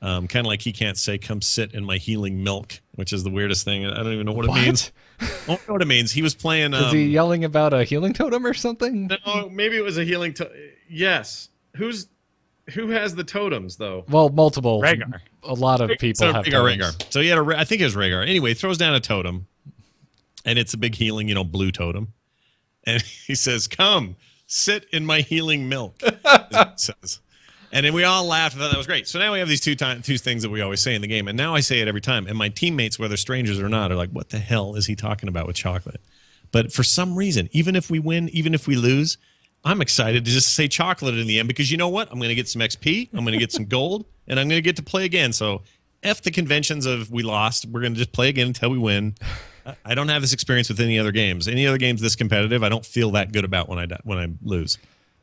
[SPEAKER 3] Kind of like he can't say, "Come sit in my healing milk," which is the weirdest thing. I don't even know what it means. I don't know what it means. He was playing.
[SPEAKER 1] Is he yelling about a healing totem or something?
[SPEAKER 3] No, maybe it was a healing totem. Yes. Who has the totems though?
[SPEAKER 1] Well, multiple.
[SPEAKER 2] Rhaegar.
[SPEAKER 1] A lot of people have totems.
[SPEAKER 3] Rhaegar. So he had I think it was Rhaegar. Anyway, he throws down a totem, and it's a big healing, blue totem, and he says, "Come sit in my healing milk." It says. And then we all laughed and thought that was great. So now we have these two things that we always say in the game. And now I say it every time. And my teammates, whether strangers or not, are like, what the hell is he talking about with chocolate? But for some reason, even if we win, even if we lose, I'm excited to just say chocolate in the end. Because you know what? I'm going to get some XP. I'm going to get some gold. And I'm going to get to play again. So F the conventions of we lost. We're going to just play again until we win. I don't have this experience with any other games. Any other games this competitive, I don't feel that good about when I lose.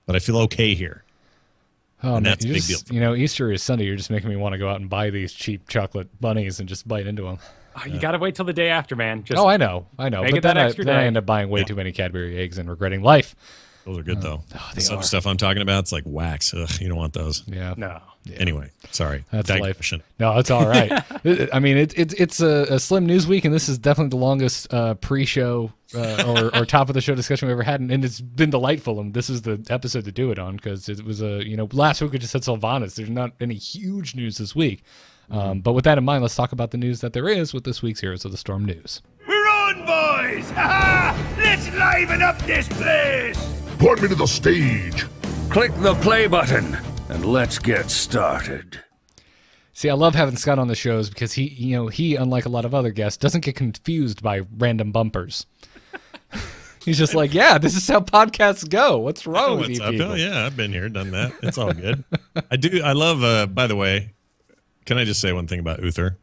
[SPEAKER 3] But I feel okay here.
[SPEAKER 1] Oh,
[SPEAKER 3] and
[SPEAKER 1] man,
[SPEAKER 3] that's a big deal.
[SPEAKER 1] Easter is Sunday. You're just making me want to go out and buy these cheap chocolate bunnies and just bite into them.
[SPEAKER 2] Oh, you got to wait till the day after, man.
[SPEAKER 1] I know.
[SPEAKER 2] Make
[SPEAKER 1] But
[SPEAKER 2] it that extra day.
[SPEAKER 1] then I end up buying way too many Cadbury eggs and regretting life.
[SPEAKER 3] Those are good though.
[SPEAKER 1] Oh,
[SPEAKER 3] Some stuff I'm talking about, it's like wax. Ugh, you don't want those.
[SPEAKER 1] Yeah.
[SPEAKER 2] No.
[SPEAKER 1] Yeah.
[SPEAKER 3] Anyway, sorry.
[SPEAKER 1] That's life.
[SPEAKER 3] No,
[SPEAKER 1] that's all right. I mean, it's a slim news week, and this is definitely the longest pre-show or top of the show discussion we ever had, and it's been delightful. And this is the episode to do it on because it was last week we just had Sylvanas. There's not any huge news this week, but with that in mind, let's talk about the news that there is with this week's Heroes of the Storm news.
[SPEAKER 4] We're on, boys! Ha-ha! Let's liven up this place!
[SPEAKER 5] Point me to the stage.
[SPEAKER 4] Click the play button, and let's get started.
[SPEAKER 1] See, I love having Scott on the shows because he, unlike a lot of other guests, doesn't get confused by random bumpers. He's just like, yeah, this is how podcasts go. What's wrong with you people?
[SPEAKER 3] Oh, yeah, I've been here, done that. It's all good. I love, by the way, can I just say one thing about Uther?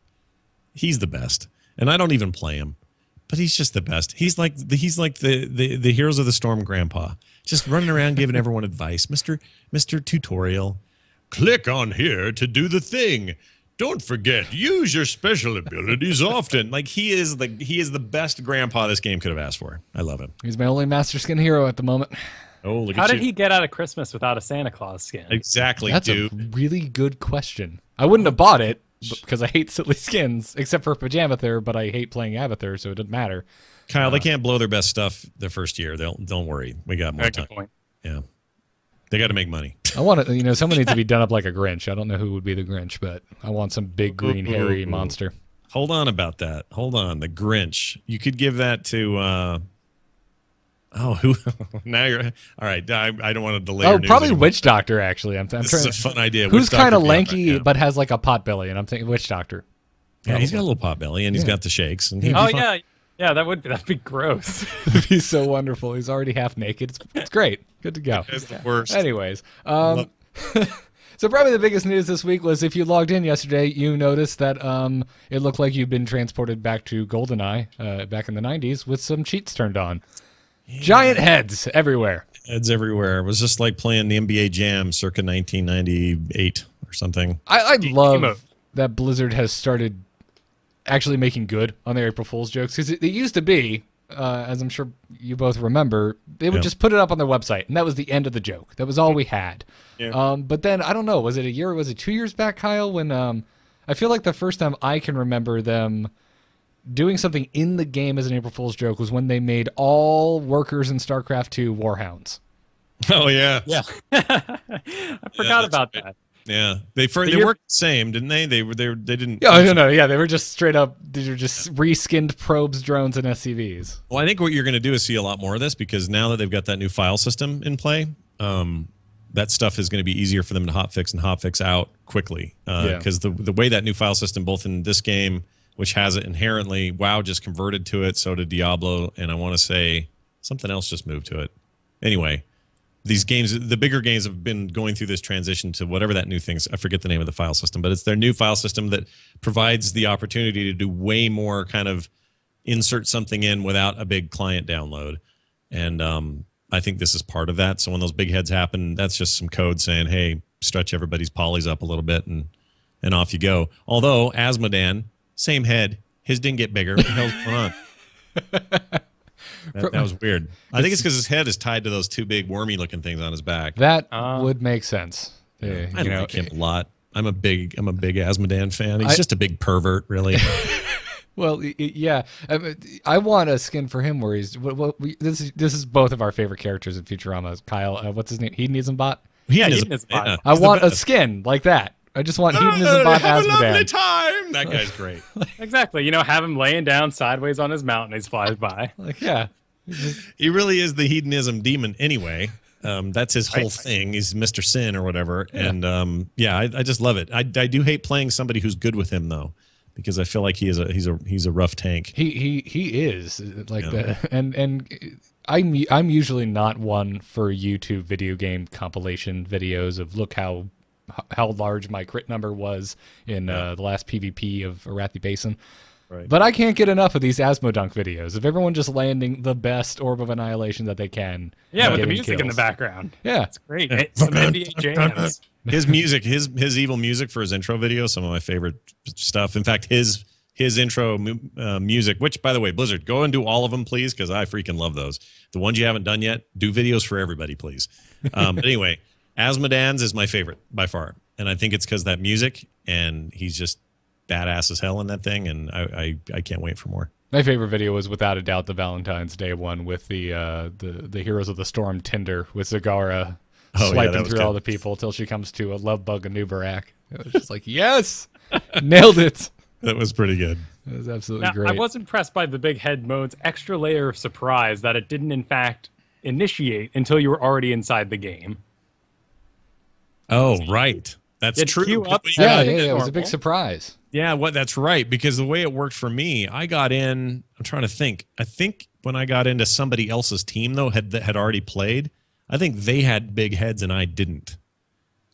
[SPEAKER 3] He's the best. And I don't even play him, but he's just the best. He's like the Heroes of the Storm grandpa. Just running around giving everyone advice. Mr. Tutorial. Click on here to do the thing. Don't forget, use your special abilities often. Like he is the best grandpa this game could have asked for. I love him.
[SPEAKER 1] He's my only Master Skin hero at the moment.
[SPEAKER 3] Oh, look
[SPEAKER 2] How
[SPEAKER 3] at
[SPEAKER 2] did he get out of Christmas without a Santa Claus skin?
[SPEAKER 3] Exactly,
[SPEAKER 1] That's
[SPEAKER 3] dude.
[SPEAKER 1] a really good question. I wouldn't have bought it because I hate silly skins, except for Pajamather, but I hate playing Abathur, so it doesn't matter.
[SPEAKER 3] Kyle, they can't blow their best stuff the first year. Don't worry. We got more time.
[SPEAKER 2] Good point.
[SPEAKER 3] Yeah. They got to make money.
[SPEAKER 1] I want to, someone needs to be done up like a Grinch. I don't know who would be the Grinch, but I want some big green hairy monster.
[SPEAKER 3] Hold on about that. Hold on. The Grinch. You could give that to, who? Now you're, all right. I don't want to delay your news
[SPEAKER 1] probably
[SPEAKER 3] anymore.
[SPEAKER 1] Witch Doctor, actually.
[SPEAKER 3] This is a fun idea.
[SPEAKER 1] Who's
[SPEAKER 3] Witch Doctor
[SPEAKER 1] kind of
[SPEAKER 3] Beyond,
[SPEAKER 1] lanky but has like a pot belly, and I'm thinking Witch Doctor.
[SPEAKER 3] Yeah, he's got a little pot belly, and he's got the shakes. And
[SPEAKER 2] Yeah, that'd be gross.
[SPEAKER 1] It'd be so wonderful. He's already half naked. It's great. Good to go.
[SPEAKER 3] It's the worst.
[SPEAKER 1] Anyways, so probably the biggest news this week was if you logged in yesterday, you noticed that it looked like you'd been transported back to GoldenEye back in the 90s with some cheats turned on. Yeah. Giant heads everywhere.
[SPEAKER 3] Heads everywhere. It was just like playing the NBA Jam circa 1998 or something.
[SPEAKER 1] I love that Blizzard has started actually making good on their April Fool's jokes because it used to be, as I'm sure you both remember, they would just put it up on their website and that was the end of the joke. That was all we had. Yeah. But then I don't know, was it a year? Was it 2 years back, Kyle? When I feel like the first time I can remember them doing something in the game as an April Fool's joke was when they made all workers in StarCraft 2 Warhounds.
[SPEAKER 3] Oh yeah,
[SPEAKER 2] yeah. I forgot about that.
[SPEAKER 3] Yeah, they worked the same, didn't they? They didn't.
[SPEAKER 1] Yeah, I don't know. Yeah, they were just straight up. These are just reskinned probes, drones, and SCVs.
[SPEAKER 3] Well, I think what you're going to do is see a lot more of this because now that they've got that new file system in play, that stuff is going to be easier for them to hotfix out quickly. Because the way that new file system, both in this game, which has it inherently, WoW just converted to it, so did Diablo, and I want to say something else just moved to it. Anyway. These games, the bigger games have been going through this transition to whatever that new thing's. I forget the name of the file system, but it's their new file system that provides the opportunity to do way more kind of insert something in without a big client download. And I think this is part of that. So when those big heads happen, that's just some code saying, hey, stretch everybody's polys up a little bit and off you go. Although, Asmodan, same head, his didn't get bigger. What the hell's going on? That was weird. I think it's because his head is tied to those two big wormy-looking things on his back.
[SPEAKER 1] That would make sense.
[SPEAKER 3] I like him a lot. I'm a big Asmodan fan. He's just a big pervert, really.
[SPEAKER 1] Well, yeah. I want a skin for him where he's. This is both of our favorite characters in Futurama. Kyle, what's his name? Hedonism Bot.
[SPEAKER 3] Hedonism Bot.
[SPEAKER 1] Yeah, I want a skin like that. I just want Hedonism Bot
[SPEAKER 3] have a lovely
[SPEAKER 1] Asmodan.
[SPEAKER 3] time. That guy's great.
[SPEAKER 2] Exactly. Have him laying down sideways on his mountain as he flies by.
[SPEAKER 1] Yeah.
[SPEAKER 3] He really is the hedonism demon anyway. That's his whole thing. He's Mr. Sin or whatever. Yeah. And I just love it. I do hate playing somebody who's good with him though, because I feel like he's a rough tank.
[SPEAKER 1] He is like that. And I'm usually not one for YouTube video game compilation videos of look how large my crit number was in the last PvP of Arathi Basin. Right. But I can't get enough of these Asmodunk videos of everyone just landing the best Orb of Annihilation that they can.
[SPEAKER 2] Yeah, with the music in the background.
[SPEAKER 1] Yeah.
[SPEAKER 2] It's great. Some NBA jams.
[SPEAKER 3] His music, his evil music for his intro video, some of my favorite stuff. In fact, his his intro music, which, by the way, Blizzard, go and do all of them, please, because I freaking love those. The ones you haven't done yet, do videos for everybody, please. But anyway, Asmodan's is my favorite by far, and I think it's because that music, and he's just badass as hell in that thing, and I can't wait for more.
[SPEAKER 1] My favorite video was without a doubt the Valentine's Day one with the Heroes of the Storm Tinder with Zagara swiping through all the people till she comes to a love bug and Nubarak. It was just like, yes, nailed it.
[SPEAKER 3] That was pretty good.
[SPEAKER 1] It was absolutely great.
[SPEAKER 2] I was impressed by the big head mode's extra layer of surprise that it didn't, in fact, initiate until you were already inside the game.
[SPEAKER 3] Oh, right. That's true.
[SPEAKER 1] It was a big surprise.
[SPEAKER 3] Yeah, that's right. Because the way it worked for me, I got in. I'm trying to think. I think when I got into somebody else's team though that had already played, I think they had big heads and I didn't.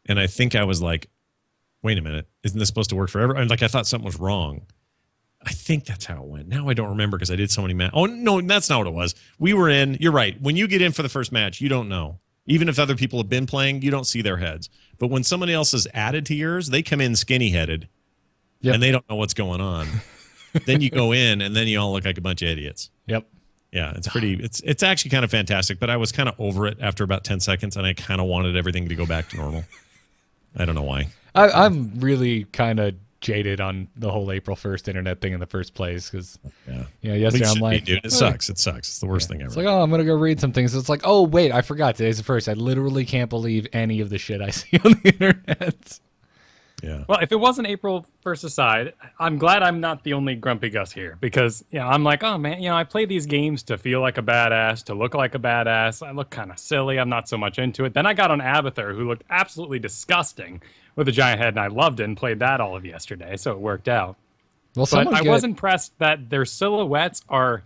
[SPEAKER 3] And I think I was like, wait a minute, isn't this supposed to work forever? I thought something was wrong. I think that's how it went. Now I don't remember because I did so many Oh no, that's not what it was. We were in. You're right. When you get in for the first match, you don't know. Even if other people have been playing, you don't see their heads. But when somebody else is added to yours, they come in skinny-headed, and they don't know what's going on. Then you go in, and then you all look like a bunch of idiots.
[SPEAKER 1] Yep.
[SPEAKER 3] Yeah, it's pretty. It's actually kind of fantastic. But I was kind of over it after about 10 seconds, and I kind of wanted everything to go back to normal. I don't know why.
[SPEAKER 1] I'm really kind of jaded on the whole April 1st internet thing in the first place because yesterday I'm like,
[SPEAKER 3] dude, it sucks. It sucks. It's the worst thing ever.
[SPEAKER 1] It's like, oh, I'm gonna go read some things. It's like, oh wait, I forgot today's the first. I literally can't believe any of the shit I see on the internet.
[SPEAKER 3] Yeah.
[SPEAKER 2] Well, if it wasn't April 1st aside, I'm glad I'm not the only grumpy Gus here because I'm like, oh man, I play these games to feel like a badass, to look like a badass. I look kind of silly. I'm not so much into it. Then I got on Abathur, who looked absolutely disgusting with a giant head, and I loved it and played that all of yesterday, so it worked out.
[SPEAKER 1] Well,
[SPEAKER 2] but I was impressed that their silhouettes are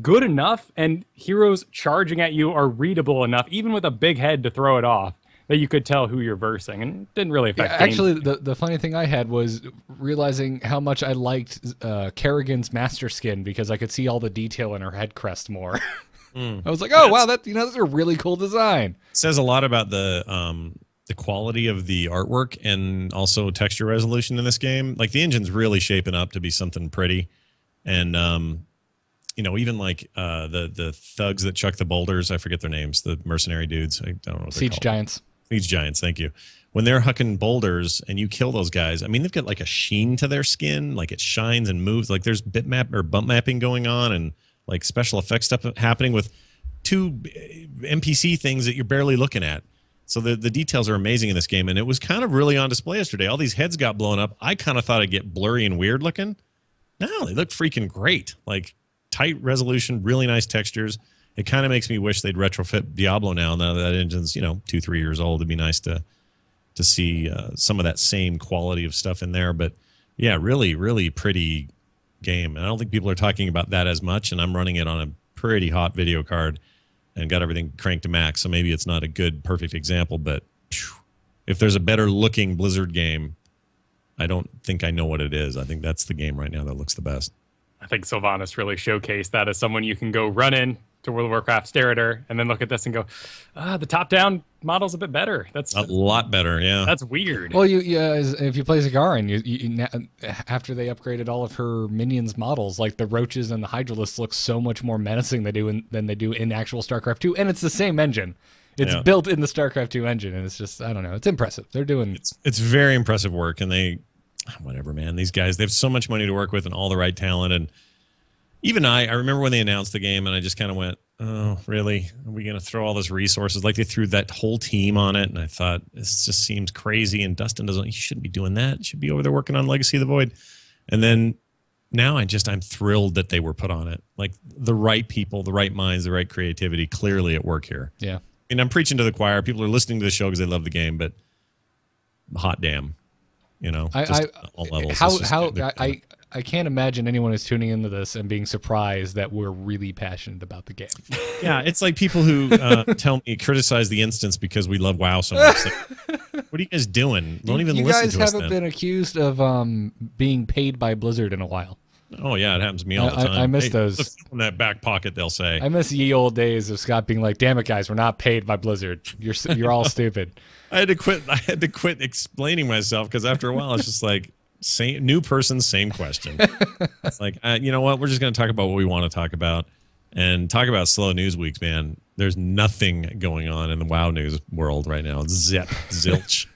[SPEAKER 2] good enough and heroes charging at you are readable enough, even with a big head to throw it off, that you could tell who you're versing, and it didn't really affect games.
[SPEAKER 1] Actually, the funny thing I had was realizing how much I liked Kerrigan's master skin because I could see all the detail in her head crest more. I was like, oh, wow, that's a really cool design.
[SPEAKER 3] It says a lot about the quality of the artwork and also texture resolution in this game. Like the engine's really shaping up to be something pretty, and even like the thugs that chuck the boulders, I forget their names, the mercenary dudes. I don't know what
[SPEAKER 1] Siege Giants.
[SPEAKER 3] Siege Giants, thank you. When they're hucking boulders and you kill those guys, I mean, they've got like a sheen to their skin, like it shines and moves. Like there's bitmap or bump mapping going on, and like special effects stuff happening with two NPC things that you're barely looking at. So the details are amazing in this game, and it was kind of really on display yesterday. All these heads got blown up. I kind of thought it'd get blurry and weird looking. No, they look freaking great. Like tight resolution, really nice textures. It kind of makes me wish they'd retrofit Diablo now that engine's 2-3 years old. It'd be nice to see some of that same quality of stuff in there. But yeah, really, really pretty game. And I don't think people are talking about that as much, and I'm running it on a pretty hot video card and got everything cranked to max, so maybe it's not a good, perfect example, but if there's a better looking Blizzard game, I don't think I know what it is. I think that's the game right now that looks the best.
[SPEAKER 2] I think Sylvanas really showcased that as someone you can go run in to World of Warcraft, stare at her, and then look at this and go, the top-down model's a bit better. That's
[SPEAKER 3] a lot better, yeah.
[SPEAKER 2] That's weird.
[SPEAKER 1] Well, if you play Zagaran, you after they upgraded all of her minions models, like the roaches and the hydralisks look so much more menacing than they do in actual StarCraft 2, and it's the same engine. It's built in the StarCraft 2 engine, and it's just, I don't know, it's impressive. They're doing...
[SPEAKER 3] It's very impressive work, and whatever, man. These guys, they have so much money to work with and all the right talent, and even I remember when they announced the game, and I just kind of went, oh, really? Are we going to throw all those resources? Like, they threw that whole team on it, and I thought, this just seems crazy, and Dustin you shouldn't be doing that. You should be over there working on Legacy of the Void. And then now I'm thrilled that they were put on it. Like, the right people, the right minds, the right creativity clearly at work here.
[SPEAKER 1] Yeah.
[SPEAKER 3] And I'm preaching to the choir. People are listening to the show because they love the game, but hot damn. All levels.
[SPEAKER 1] I can't imagine anyone is tuning into this and being surprised that we're really passionate about the game.
[SPEAKER 3] Yeah, it's like people who criticize the instance because we love WoW so much. Like, what are you guys doing? Don't even listen to us.
[SPEAKER 1] You guys haven't been accused of being paid by Blizzard in a while.
[SPEAKER 3] Oh yeah, it happens to me all the time.
[SPEAKER 1] I miss those.
[SPEAKER 3] In that back pocket, they'll say.
[SPEAKER 1] I miss ye old days of Scott being like, "Damn it, guys, we're not paid by Blizzard. You're all stupid."
[SPEAKER 3] I had to quit explaining myself because after a while, it's just like, Same new person, same question. It's like, you know what? We're just going to talk about what we want to talk about, and talk about slow news weeks, man. There's nothing going on in the WoW news world right now. Zip, zilch.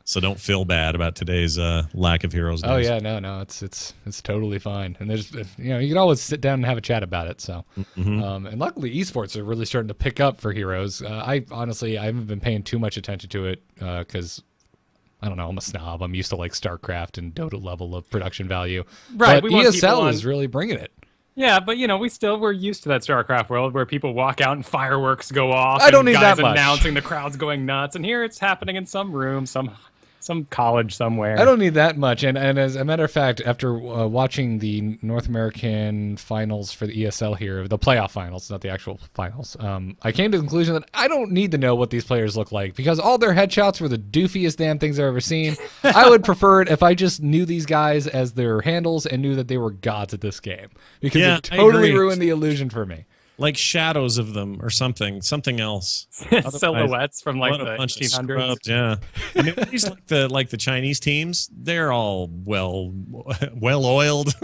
[SPEAKER 3] So don't feel bad about today's lack of heroes news.
[SPEAKER 1] Oh yeah, no, it's totally fine. And there's, you can always sit down and have a chat about it. So, and luckily esports are really starting to pick up for heroes. I haven't been paying too much attention to it because I don't know, I'm a snob. I'm used to like StarCraft and Dota level of production value.
[SPEAKER 2] Right,
[SPEAKER 1] but ESL is really bringing it.
[SPEAKER 2] Yeah, but we're used to that StarCraft world where people walk out and fireworks go off.
[SPEAKER 1] I don't need
[SPEAKER 2] guys
[SPEAKER 1] that much.
[SPEAKER 2] Announcing the crowd's going nuts, and here it's happening in some room, some college somewhere.
[SPEAKER 1] I don't need that much. And as a matter of fact, after watching the North American finals for the ESL here, the playoff finals, not the actual finals, I came to the conclusion that I don't need to know what these players look like because all their headshots were the doofiest damn things I've ever seen. I would prefer it if I just knew these guys as their handles and knew that they were gods at this game because it totally ruined the illusion for me.
[SPEAKER 3] Like shadows of them or something else.
[SPEAKER 2] Silhouettes from like the 1800s.
[SPEAKER 3] Yeah, I mean, these like the Chinese teams, they're all well oiled.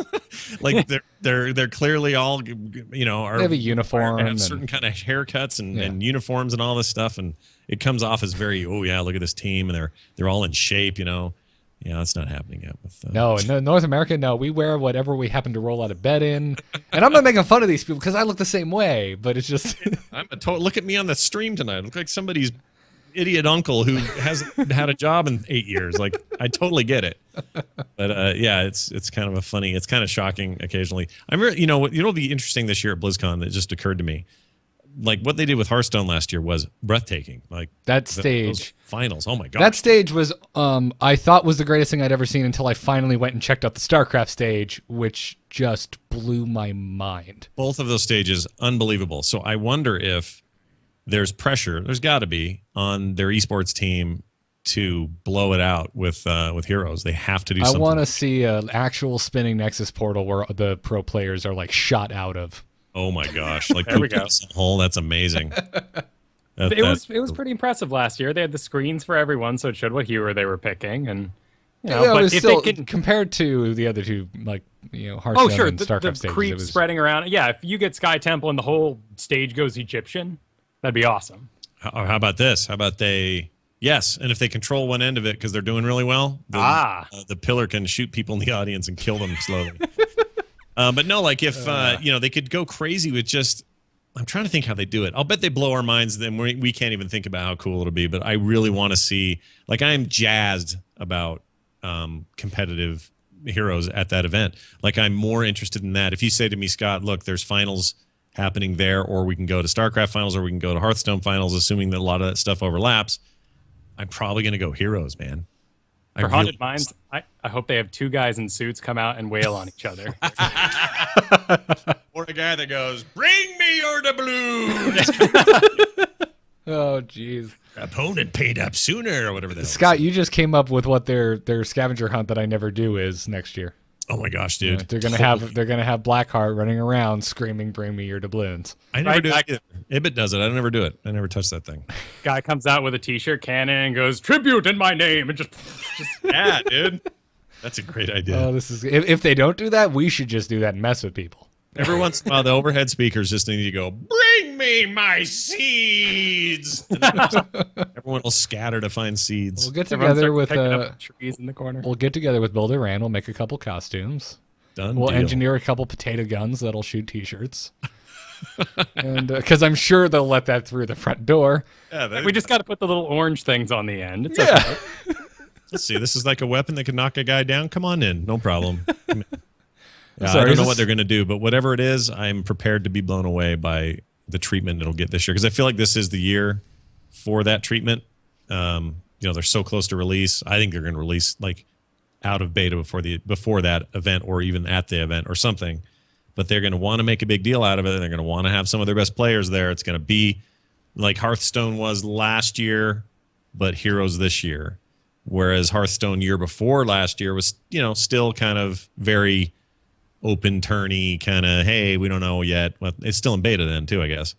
[SPEAKER 3] Like they're clearly all they
[SPEAKER 1] have a uniform,
[SPEAKER 3] have certain kind of haircuts and uniforms and all this stuff, and it comes off as very look at this team and they're all in shape. Yeah, that's not happening yet.
[SPEAKER 1] No, in North America, no. We wear whatever we happen to roll out of bed in. And I'm not making fun of these people because I look the same way, but it's just...
[SPEAKER 3] Look at me on the stream tonight. I look like somebody's idiot uncle who hasn't had a job in 8 years. Like, I totally get it. But, yeah, it's kind of it's kind of shocking occasionally. It'll be interesting this year at BlizzCon that just occurred to me. Like what they did with Hearthstone last year was breathtaking. Like
[SPEAKER 1] that stage,
[SPEAKER 3] those finals. Oh my god,
[SPEAKER 1] that stage was I thought was the greatest thing I'd ever seen until I finally went and checked out the StarCraft stage, which just blew my mind.
[SPEAKER 3] Both of those stages, unbelievable. So I wonder if there's pressure. There's got to be on their esports team to blow it out with heroes. They have to do something.
[SPEAKER 1] I want to see an actual spinning Nexus portal where the pro players are like shot out of.
[SPEAKER 3] Oh my gosh! Like
[SPEAKER 2] there we go.
[SPEAKER 3] Hole, that's amazing.
[SPEAKER 2] It was pretty impressive last year. They had the screens for everyone, so it showed what hero they were picking, and
[SPEAKER 1] but if still, they can compared to the other two, like Hearthstone and StarCraft
[SPEAKER 2] the
[SPEAKER 1] stages,
[SPEAKER 2] creep
[SPEAKER 1] it was
[SPEAKER 2] spreading around. Yeah, if you get Sky Temple and the whole stage goes Egyptian, that'd be awesome.
[SPEAKER 3] How about this? How about they? Yes, and if they control one end of it because they're doing really well, then, the pillar can shoot people in the audience and kill them slowly. But no, like if they could go crazy with just. I'm trying to think how they do it. I'll bet they blow our minds. Then we can't even think about how cool it'll be. But I really want to see. Like I am jazzed about competitive heroes at that event. Like I'm more interested in that. If you say to me, Scott, look, there's finals happening there, or we can go to StarCraft finals, or we can go to Hearthstone finals, assuming that a lot of that stuff overlaps. I'm probably going to go heroes, man.
[SPEAKER 2] For Haunted Minds, I hope they have two guys in suits come out and wail on each other.
[SPEAKER 3] Or a guy that goes, "Bring me your doubloons."
[SPEAKER 1] Oh, jeez.
[SPEAKER 3] Opponent paid up sooner, or whatever that.
[SPEAKER 1] Scott, you just came up with what their scavenger hunt that I never do is next year.
[SPEAKER 3] Oh my gosh, dude!
[SPEAKER 1] They're gonna have Blackheart running around screaming, "Bring me your doubloons!"
[SPEAKER 3] I never do it. Ibit does it. I never do it. I never touch that thing.
[SPEAKER 2] Guy comes out with a T-shirt cannon and goes, "Tribute in my name," and just
[SPEAKER 3] yeah, dude. That's a great idea.
[SPEAKER 1] Oh, this is if they don't do that, we should just do that and mess with people.
[SPEAKER 3] Every once in a while, the overhead speakers just need to go, "Bring me my seeds." Everyone will scatter to find seeds.
[SPEAKER 1] We'll get together with
[SPEAKER 2] trees in the corner.
[SPEAKER 1] We'll get together with Builder Rand. We'll make a couple costumes.
[SPEAKER 3] We'll
[SPEAKER 1] engineer a couple potato guns that'll shoot T-shirts. And because I'm sure they'll let that through the front door.
[SPEAKER 2] Yeah, we just got to put the little orange things on the end. It's okay.
[SPEAKER 3] Let's see. This is like a weapon that can knock a guy down. Come on in. No problem.
[SPEAKER 1] Sorry,
[SPEAKER 3] I don't know what they're going to do, but whatever it is, I'm prepared to be blown away by the treatment it'll get this year. Because I feel like this is the year for that treatment. They're so close to release. I think they're going to release like out of beta before that event, or even at the event or something. But they're going to want to make a big deal out of it. They're going to want to have some of their best players there. It's going to be like Hearthstone was last year, but Heroes this year. Whereas Hearthstone year before last year was, still kind of very open turny kind of, hey, we don't know yet. Well, it's still in beta then too, I guess.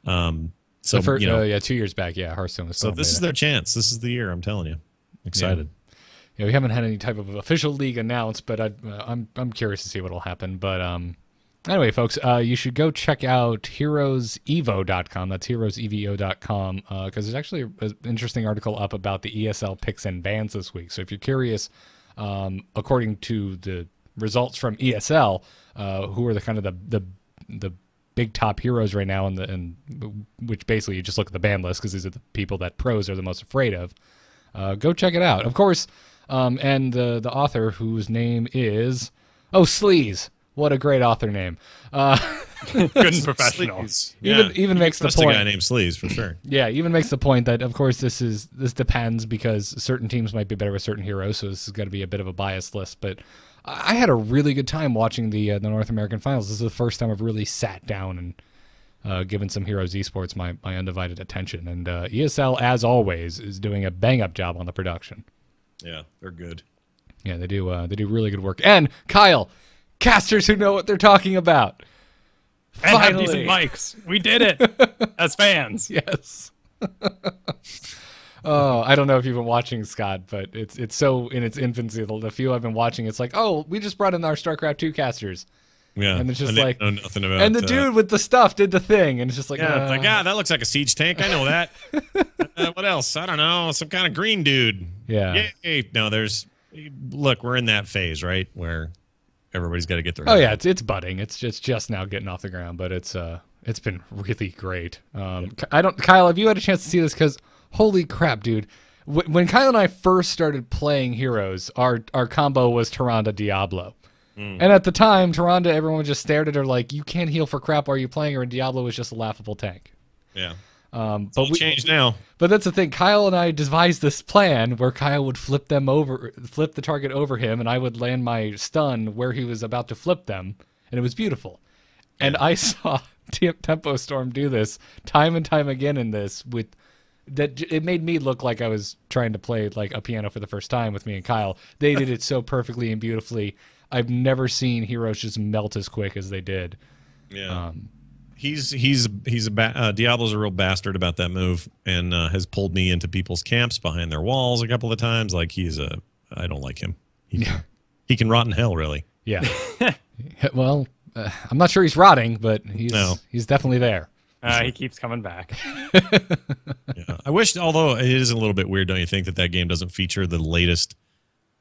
[SPEAKER 3] So
[SPEAKER 1] 2 years back, Hearthstone was still
[SPEAKER 3] so this is their chance. This is the year, I'm telling you. Excited.
[SPEAKER 1] we haven't had any type of official league announced, but I'm curious to see what'll happen. But anyway, folks, you should go check out heroesevo.com. That's heroesevo.com because there's actually an interesting article up about the ESL picks and bans this week. So if you're curious, according to the results from ESL, who are the kind of the big top heroes right now, and which basically you just look at the ban list because these are the people that pros are the most afraid of. Go check it out. Of course. And the author, whose name is Sleaze. What a great author name.
[SPEAKER 2] Good and professional.
[SPEAKER 1] Even makes the point.
[SPEAKER 3] A guy named Sleaze for sure.
[SPEAKER 1] Yeah, even makes the point that of course this depends because certain teams might be better with certain heroes, so this is going to be a bit of a biased list. But I had a really good time watching the North American finals. This is the first time I've really sat down and given some Heroes Esports my undivided attention. And ESL, as always, is doing a bang up job on the production.
[SPEAKER 3] Yeah, they're good.
[SPEAKER 1] Yeah, they do really good work. And Kyle, casters who know what they're talking about.
[SPEAKER 2] And have decent mics. We did it as fans.
[SPEAKER 1] Yes. Oh, I don't know if you've been watching, Scott, but it's so in its infancy. The few I've been watching, it's like, oh, we just brought in our StarCraft 2 casters.
[SPEAKER 3] Yeah,
[SPEAKER 1] and it's just
[SPEAKER 3] like know nothing about.
[SPEAKER 1] And the dude with the stuff did the thing, and it's just like,
[SPEAKER 3] yeah, it's like, that looks like a siege tank. I know that. What else? I don't know. Some kind of green dude.
[SPEAKER 1] Yeah.
[SPEAKER 3] Yay. No, look, we're in that phase, right, where everybody's got to get their.
[SPEAKER 1] Oh yeah, it's budding. It's just now getting off the ground, but it's been really great. Kyle, have you had a chance to see this? Because holy crap, dude. When Kyle and I first started playing Heroes, our combo was Tyrande Diablo. And at the time, Tyrande, everyone just stared at her like, you can't heal for crap. Why are you playing her? And Diablo was just a laughable tank.
[SPEAKER 3] Yeah.
[SPEAKER 1] But we
[SPEAKER 3] changed now.
[SPEAKER 1] But that's the thing. Kyle and I devised this plan where Kyle would flip the target over him, and I would land my stun where he was about to flip them, and it was beautiful. Yeah. And I saw Tempo Storm do this time and time again in this it made me look like I was trying to play like a piano for the first time with me and Kyle. They did it so perfectly and beautifully. I've never seen heroes just melt as quick as they did.
[SPEAKER 3] Yeah. Diablo's a real bastard about that move, and has pulled me into people's camps behind their walls a couple of times. Like I don't like him. He can rot in hell, really.
[SPEAKER 1] Yeah. Well, I'm not sure he's rotting, but he's definitely there.
[SPEAKER 2] He keeps coming back.
[SPEAKER 3] Yeah. I wish, although it is a little bit weird, don't you think, that game doesn't feature the latest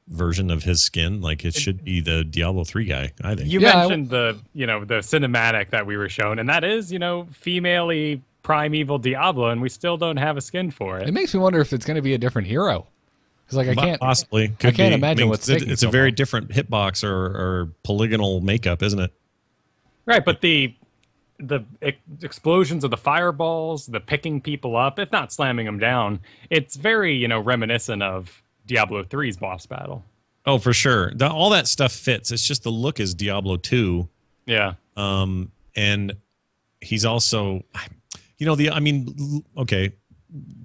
[SPEAKER 3] version of his skin? Like it should be the Diablo 3 guy, I think.
[SPEAKER 2] You mentioned the cinematic that we were shown, and that is, female-y primeval Diablo, and we still don't have a skin for it.
[SPEAKER 1] It makes me wonder if it's going to be a different hero. Because I can't
[SPEAKER 3] possibly.
[SPEAKER 1] I can't imagine what's taking
[SPEAKER 3] it's a very different hitbox or polygonal makeup, isn't it?
[SPEAKER 2] Right, but the explosions of the fireballs, the picking people up, if not slamming them down, it's very, reminiscent of Diablo 3's boss battle.
[SPEAKER 3] Oh, for sure. All that stuff fits. It's just the look is Diablo 2.
[SPEAKER 2] Yeah.
[SPEAKER 3] And he's also, okay,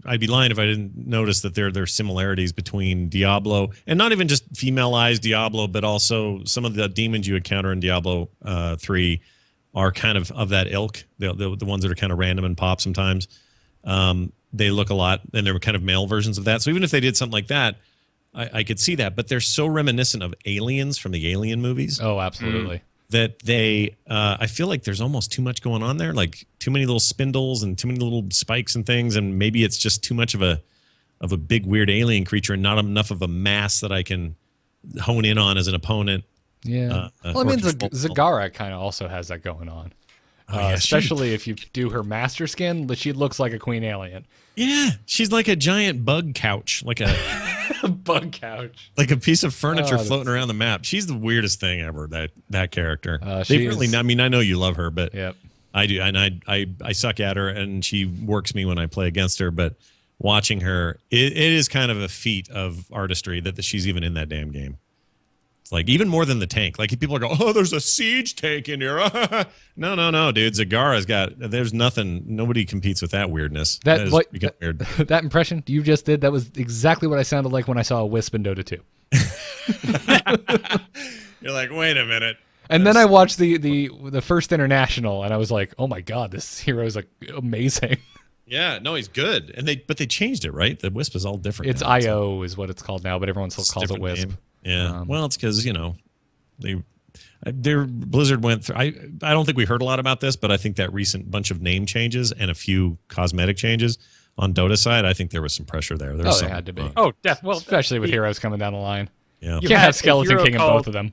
[SPEAKER 3] I'd be lying if I didn't notice that there are similarities between Diablo, and not even just female-ized Diablo, but also some of the demons you encounter in Diablo 3 are kind of that ilk. The ones that are kind of random and pop sometimes. They look a lot, and they're kind of male versions of that. So even if they did something like that, I could see that. But they're so reminiscent of aliens from the Alien movies.
[SPEAKER 1] Oh, absolutely.
[SPEAKER 3] That I feel like there's almost too much going on there, like too many little spindles and too many little spikes and things, and maybe it's just too much of a big weird alien creature and not enough of a mass that I can hone in on as an opponent.
[SPEAKER 1] Yeah. Zagara kind of also has that going on. Especially if you do her master skin, she looks like a queen alien.
[SPEAKER 3] Yeah, she's like a giant bug couch, like a
[SPEAKER 1] bug couch,
[SPEAKER 3] like a piece of furniture floating around the map. She's the weirdest thing ever. That character. I mean, I know you love her, but
[SPEAKER 1] yep.
[SPEAKER 3] I do, and I suck at her, and she works me when I play against her. But watching her, it is kind of a feat of artistry that she's even in that damn game. Like, even more than the tank. Like, people are going, oh, there's a siege tank in here. No, dude. Zagara's there's nothing. Nobody competes with that weirdness. That is weird.
[SPEAKER 1] That impression you just did, that was exactly what I sounded like when I saw a Wisp in Dota 2.
[SPEAKER 3] You're like, wait a minute.
[SPEAKER 1] And then I watched the first international, and I was like, oh my god, this hero is like amazing.
[SPEAKER 3] Yeah, no, he's good. And but they changed it, right? The Wisp is all different.
[SPEAKER 1] It's
[SPEAKER 3] now.
[SPEAKER 1] IO is what it's called now, but everyone still calls it Wisp.
[SPEAKER 3] Name. Yeah. Well, it's because, Blizzard went through. I don't think we heard a lot about this, but I think that recent bunch of name changes and a few cosmetic changes on Dota's side, I think there was some pressure there. There
[SPEAKER 1] had to be.
[SPEAKER 2] Oh, definitely. Well,
[SPEAKER 1] especially with heroes coming down the line.
[SPEAKER 3] Yeah.
[SPEAKER 1] You can't have Skeleton King in both of them.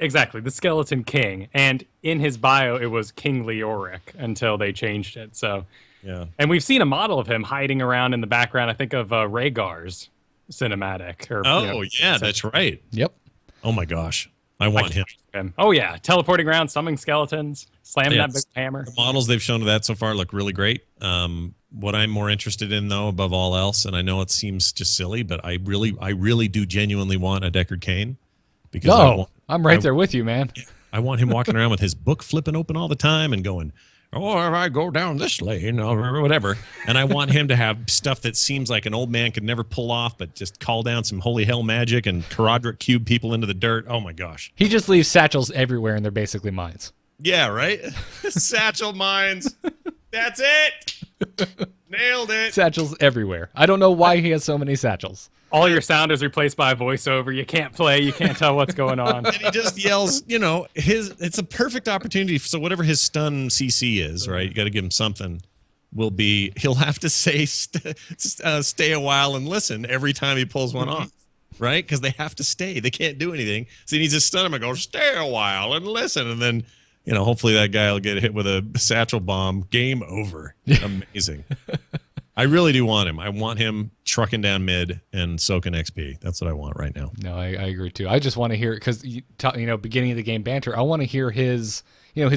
[SPEAKER 2] Exactly, the Skeleton King, and in his bio it was King Leoric until they changed it. So,
[SPEAKER 3] yeah.
[SPEAKER 2] And we've seen a model of him hiding around in the background. I think of Rhaegar's cinematic.
[SPEAKER 3] That's right.
[SPEAKER 1] Yep.
[SPEAKER 3] Oh my gosh, I want him.
[SPEAKER 2] Oh yeah, teleporting around, summoning skeletons, slamming that big hammer.
[SPEAKER 3] The models they've shown of that so far look really great. What I'm more interested in, though, above all else, and I know it seems just silly, but I really do genuinely want a Deckard Cain. Because
[SPEAKER 1] I'm right there with you, man.
[SPEAKER 3] I want him walking around with his book flipping open all the time and going, "Oh, if I go down this lane or whatever." And I want him to have stuff that seems like an old man could never pull off, but just call down some holy hell magic and Karadric cube people into the dirt. Oh my gosh.
[SPEAKER 1] He just leaves satchels everywhere, and they're basically mines.
[SPEAKER 3] Yeah, right? Satchel mines. That's it. Nailed it.
[SPEAKER 1] Satchels everywhere. I don't know why he has so many satchels.
[SPEAKER 2] All your sound is replaced by a voiceover. You can't play. You can't tell what's going on.
[SPEAKER 3] And he just yells, it's a perfect opportunity. So whatever his stun CC is, right? You got to give him something. He'll have to say, stay a while and listen every time he pulls one off, right? Because they have to stay. They can't do anything. So he needs to stun him and go, stay a while and listen. And then, hopefully that guy will get hit with a satchel bomb. Game over. Amazing. I really do want him. I want him trucking down mid and soaking XP. That's what I want right now.
[SPEAKER 1] No, I agree too. I just want to hear, because beginning of the game banter, I want to hear his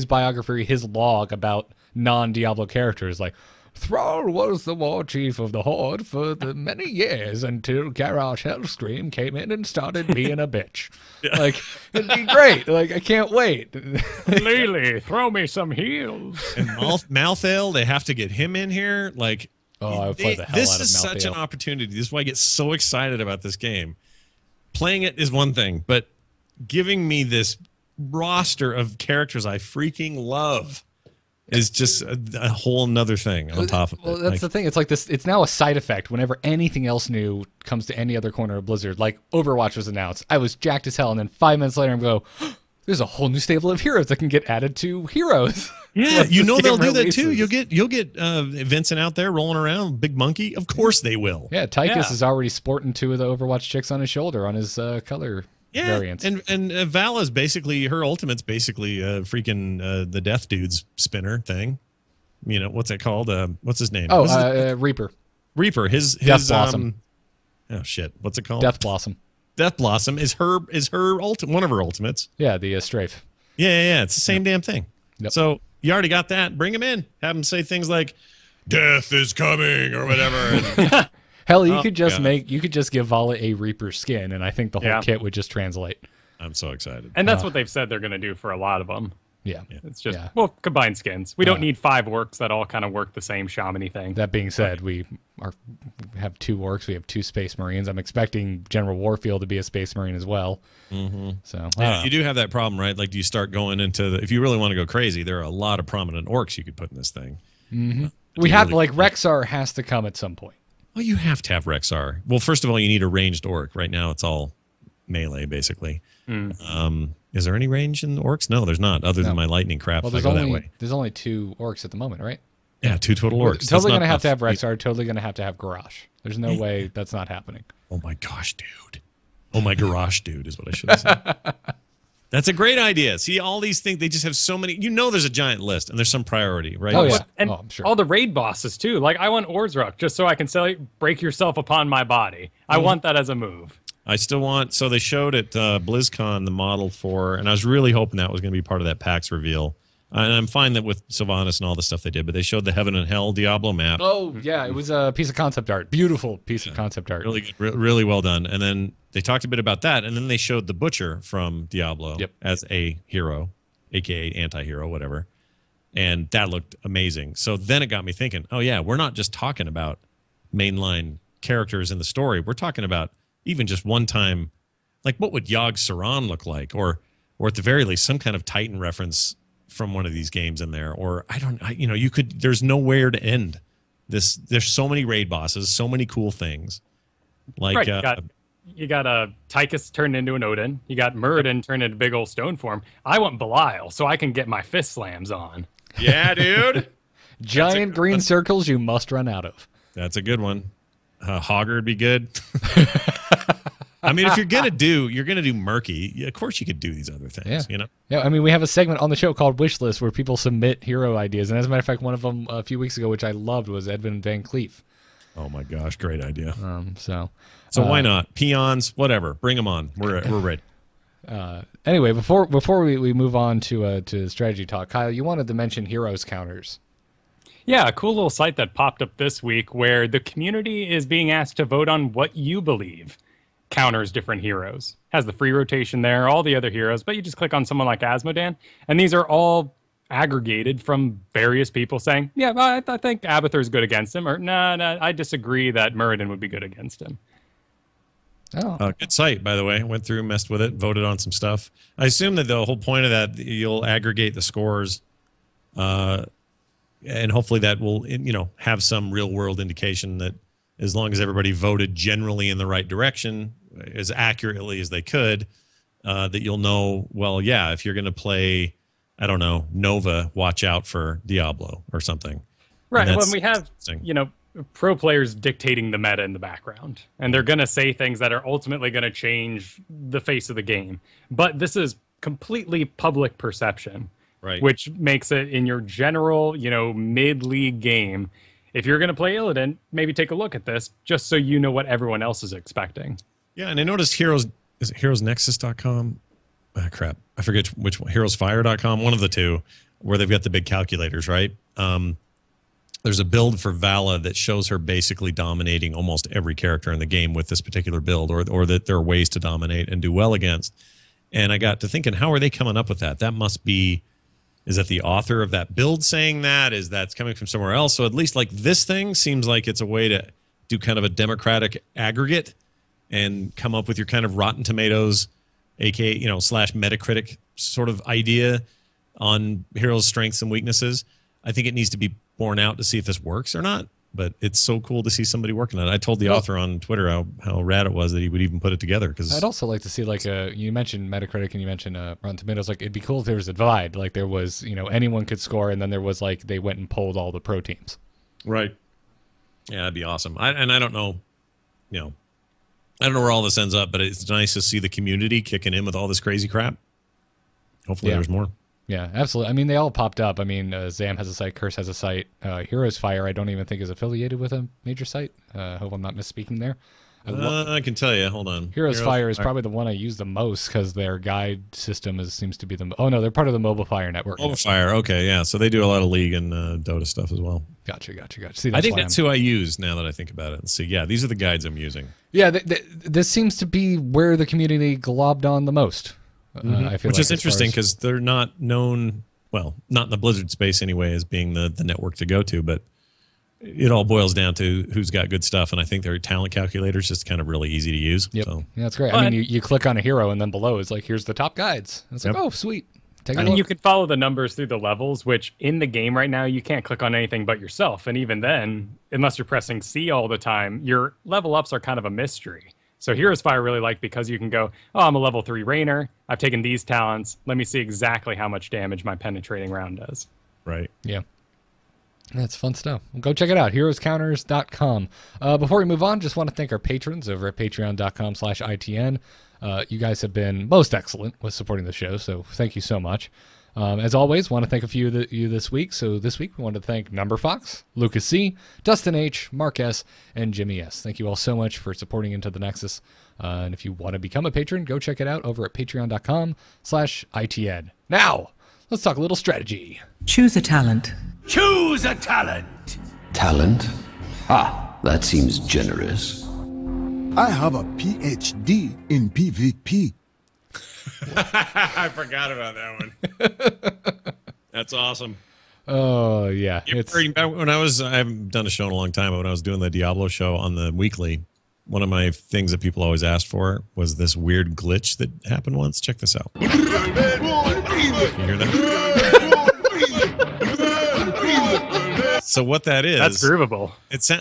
[SPEAKER 1] biography, his log about non-Diablo characters. Like, Thrall was the war chief of the Horde for the many years until Garrosh Hellscream came in and started being a bitch. Yeah. Like, it'd be great. Like, I can't wait.
[SPEAKER 2] Lily, throw me some heals.
[SPEAKER 3] And Malthael, they have to get him in here. Like,
[SPEAKER 1] I would play the hell
[SPEAKER 3] this
[SPEAKER 1] out of
[SPEAKER 3] is
[SPEAKER 1] Malthael.
[SPEAKER 3] such an opportunity. This is why I get so excited about this game. Playing it is one thing, but giving me this roster of characters I freaking love is just a whole nother thing on top of it.
[SPEAKER 1] Well, that's the thing. It's like this. It's now a side effect whenever anything else new comes to any other corner of Blizzard. Like Overwatch was announced. I was jacked as hell, and then 5 minutes later, I'm go, there's a whole new stable of heroes that can get added to heroes.
[SPEAKER 3] Yeah, they'll do that too. You'll get Vincent out there rolling around, big monkey. Of course they will.
[SPEAKER 1] Yeah, Tychus is already sporting 2 of the Overwatch chicks on his shoulder on his color variants.
[SPEAKER 3] And Vala's basically, her ultimate's basically freaking the Death Dude's spinner thing. What's it called? What's his name?
[SPEAKER 1] Reaper.
[SPEAKER 3] Reaper. His
[SPEAKER 1] Death Blossom.
[SPEAKER 3] Oh shit! What's it called?
[SPEAKER 1] Death Blossom.
[SPEAKER 3] Death Blossom is her one of her ultimates.
[SPEAKER 1] Yeah, the strafe.
[SPEAKER 3] Yeah. It's the same damn thing.
[SPEAKER 1] Yep.
[SPEAKER 3] So you already got that. Bring him in. Have him say things like "Death is coming" or whatever.
[SPEAKER 1] Hell, you could just give Vala a Reaper skin, and I think the whole kit would just translate.
[SPEAKER 3] I'm so excited.
[SPEAKER 2] And that's what they've said they're going to do for a lot of them.
[SPEAKER 1] Yeah.
[SPEAKER 2] It's just, combined skins. We don't need 5 orcs that all kind of work the same shaman-y thing.
[SPEAKER 1] That being said, we have 2 orcs. We have 2 Space Marines. I'm expecting General Warfield to be a Space Marine as well.
[SPEAKER 3] Mm-hmm.
[SPEAKER 1] So
[SPEAKER 3] you do have that problem, right? Like, do you start going into if you really want to go crazy, there are a lot of prominent orcs you could put in this thing.
[SPEAKER 1] Mm-hmm. We have, Rexar has to come at some point.
[SPEAKER 3] Well, you have to have Rexar. Well, first of all, you need a ranged orc. Right now, it's all melee, basically. Is there any range in orcs? No, there's not, other than my lightning crap.
[SPEAKER 1] Well,
[SPEAKER 3] there's
[SPEAKER 1] only 2 orcs at the moment, right?
[SPEAKER 3] Yeah, 2 total orcs.
[SPEAKER 1] Totally going to have to have Rexar. Totally going to have Garrosh. There's no way that's not happening.
[SPEAKER 3] Oh my gosh, dude. Oh my Garrosh, dude, is what I should have said. That's a great idea. See, all these things, they just have so many. There's a giant list, and there's some priority, right?
[SPEAKER 1] Oh, yeah.
[SPEAKER 2] And
[SPEAKER 1] I'm sure.
[SPEAKER 2] all the raid bosses, too. Like, I want Orzruk, just so I can break yourself upon my body. I want that as a move.
[SPEAKER 3] I still want, so they showed at BlizzCon the model for, and I was really hoping that was going to be part of that PAX reveal. And I'm fine that with Sylvanas and all the stuff they did, but they showed the Heaven and Hell Diablo map.
[SPEAKER 1] Oh, yeah, it was a piece of concept art. Beautiful piece of concept art.
[SPEAKER 3] Really good, really well done. And then they talked a bit about that, and then they showed the Butcher from Diablo as a hero, a.k.a. anti-hero, whatever. And that looked amazing. So then it got me thinking, oh, yeah, we're not just talking about mainline characters in the story. We're talking about even just one time, like what would Yogg Saron look like? Or at the very least, some kind of Titan reference from one of these games in there. Or you could, there's nowhere to end There's so many raid bosses, so many cool things. Like
[SPEAKER 2] right, you got a Tychus turned into an Odin. You got Muradin turned into big old stone form. I want Belial so I can get my fist slams on.
[SPEAKER 3] Yeah, dude.
[SPEAKER 1] Giant green circles you must run out of.
[SPEAKER 3] That's a good one. Hogger would be good. I mean, if you're gonna do murky, of course you could do these other things.
[SPEAKER 1] Yeah.
[SPEAKER 3] You know.
[SPEAKER 1] Yeah, I mean, we have a segment on the show called Wishlist where people submit hero ideas, and as a matter of fact, one of them a few weeks ago, which I loved, was Edwin Van Cleef.
[SPEAKER 3] Oh my gosh, great idea.
[SPEAKER 1] So
[SPEAKER 3] why not peons? Whatever, bring them on. We're ready.
[SPEAKER 1] Anyway, before we move on to strategy talk, Kyle, you wanted to mention heroes counters.
[SPEAKER 2] Yeah, a cool little site that popped up this week where the community is being asked to vote on what you believe counters different heroes. Has the free rotation there, all the other heroes, but you just click on someone like Asmodan, and these are all aggregated from various people saying, yeah, I think Abathur's good against him, or nah, I disagree that Muradin would be good against him.
[SPEAKER 1] Oh,
[SPEAKER 3] Good site, by the way. Went through, messed with it, voted on some stuff. I assume that the whole point of that, you'll aggregate the scores, and hopefully that will, have some real world indication that as long as everybody voted generally in the right direction, as accurately as they could, that you'll know, well, yeah, if you're going to play, I don't know, Nova, watch out for Diablo or something.
[SPEAKER 2] Right. When we have, pro players dictating the meta in the background, and they're going to say things that are ultimately going to change the face of the game. But this is completely public perception,
[SPEAKER 3] right?
[SPEAKER 2] Which makes it in your general, mid-league game. If you're going to play Illidan, maybe take a look at this just so you know what everyone else is expecting.
[SPEAKER 3] Yeah, and I noticed is it heroesnexus.com? Ah, crap. I forget which one. Heroesfire.com, one of the two, where they've got the big calculators, right? There's a build for Vala that shows her basically dominating almost every character in the game with this particular build, or that there are ways to dominate and do well against. And I got to thinking, how are they coming up with that? That must be, is that the author of that build saying that? Is that's coming from somewhere else? So at least like this thing seems like it's a way to do kind of a democratic aggregate and come up with your kind of Rotten Tomatoes, aka, / Metacritic sort of idea on heroes' strengths and weaknesses. I think it needs to be borne out to see if this works or not, but it's so cool to see somebody working on it. I told the author on Twitter how rad it was that he would even put it together. Because
[SPEAKER 1] I'd also like to see you mentioned Metacritic and you mentioned Rotten Tomatoes. Like, it'd be cool if there was a divide. Like there was, anyone could score, and then there was like they went and polled all the pro teams.
[SPEAKER 3] Right. Yeah, that'd be awesome. I don't know, I don't know where all this ends up, but it's nice to see the community kicking in with all this crazy crap. Hopefully there's more.
[SPEAKER 1] Yeah, absolutely. I mean, they all popped up. I mean, Zam has a site, Curse has a site. Heroes Fire, I don't even think is affiliated with a major site. Hope I'm not misspeaking there.
[SPEAKER 3] I can tell you. Hold on.
[SPEAKER 1] Heroes Fire is probably the one I use the most because their guide system seems to be the... Oh, no, they're part of the Mobile Fire network.
[SPEAKER 3] Mobile Fire, okay, yeah. So they do a lot of League and Dota stuff as well.
[SPEAKER 1] Gotcha. See,
[SPEAKER 3] I think that's who I use now that I think about it. And see, yeah, these are the guides I'm using.
[SPEAKER 1] Yeah, this seems to be where the community globbed on the most. I feel
[SPEAKER 3] Which is interesting because they're not known, well, not in the Blizzard space anyway, as being the network to go to, but it all boils down to who's got good stuff, and I think their talent calculator is just kind of really easy to use.
[SPEAKER 1] Yep.
[SPEAKER 3] So.
[SPEAKER 1] Yeah, that's great. I mean, you click on a hero, and then below is like, here's the top guides. And it's like, oh, sweet. Take a look.
[SPEAKER 2] You could follow the numbers through the levels, which in the game right now, you can't click on anything but yourself. And even then, unless you're pressing C all the time, your level ups are kind of a mystery. So Heroes Fire really like because you can go, oh, I'm a level 3 Rainer. I've taken these talents. Let me see exactly how much damage my penetrating round does.
[SPEAKER 3] Right.
[SPEAKER 1] Yeah. That's fun stuff. Well, go check it out, heroescounters.com. Before we move on, just want to thank our patrons over at patreon.com/ITN. You guys have been most excellent with supporting the show, so thank you so much. As always, want to thank a few of you this week. So this week, we want to thank Number Fox, Lucas C., Dustin H., Mark S., and Jimmy S. Thank you all so much for supporting Into the Nexus. And if you want to become a patron, go check it out over at patreon.com/ITN. Now, let's talk a little strategy.
[SPEAKER 6] Choose a talent.
[SPEAKER 4] Choose a talent.
[SPEAKER 7] Talent? Ah, that seems generous.
[SPEAKER 5] I have a PhD in PvP.
[SPEAKER 3] I forgot about that one. That's awesome.
[SPEAKER 1] Oh, yeah.
[SPEAKER 3] When I haven't done a show in a long time, but when I was doing the Diablo show on the weekly, one of my things that people always asked for was this weird glitch that happened once. Check this out. Can you hear that? So what that is?
[SPEAKER 2] That's groovable.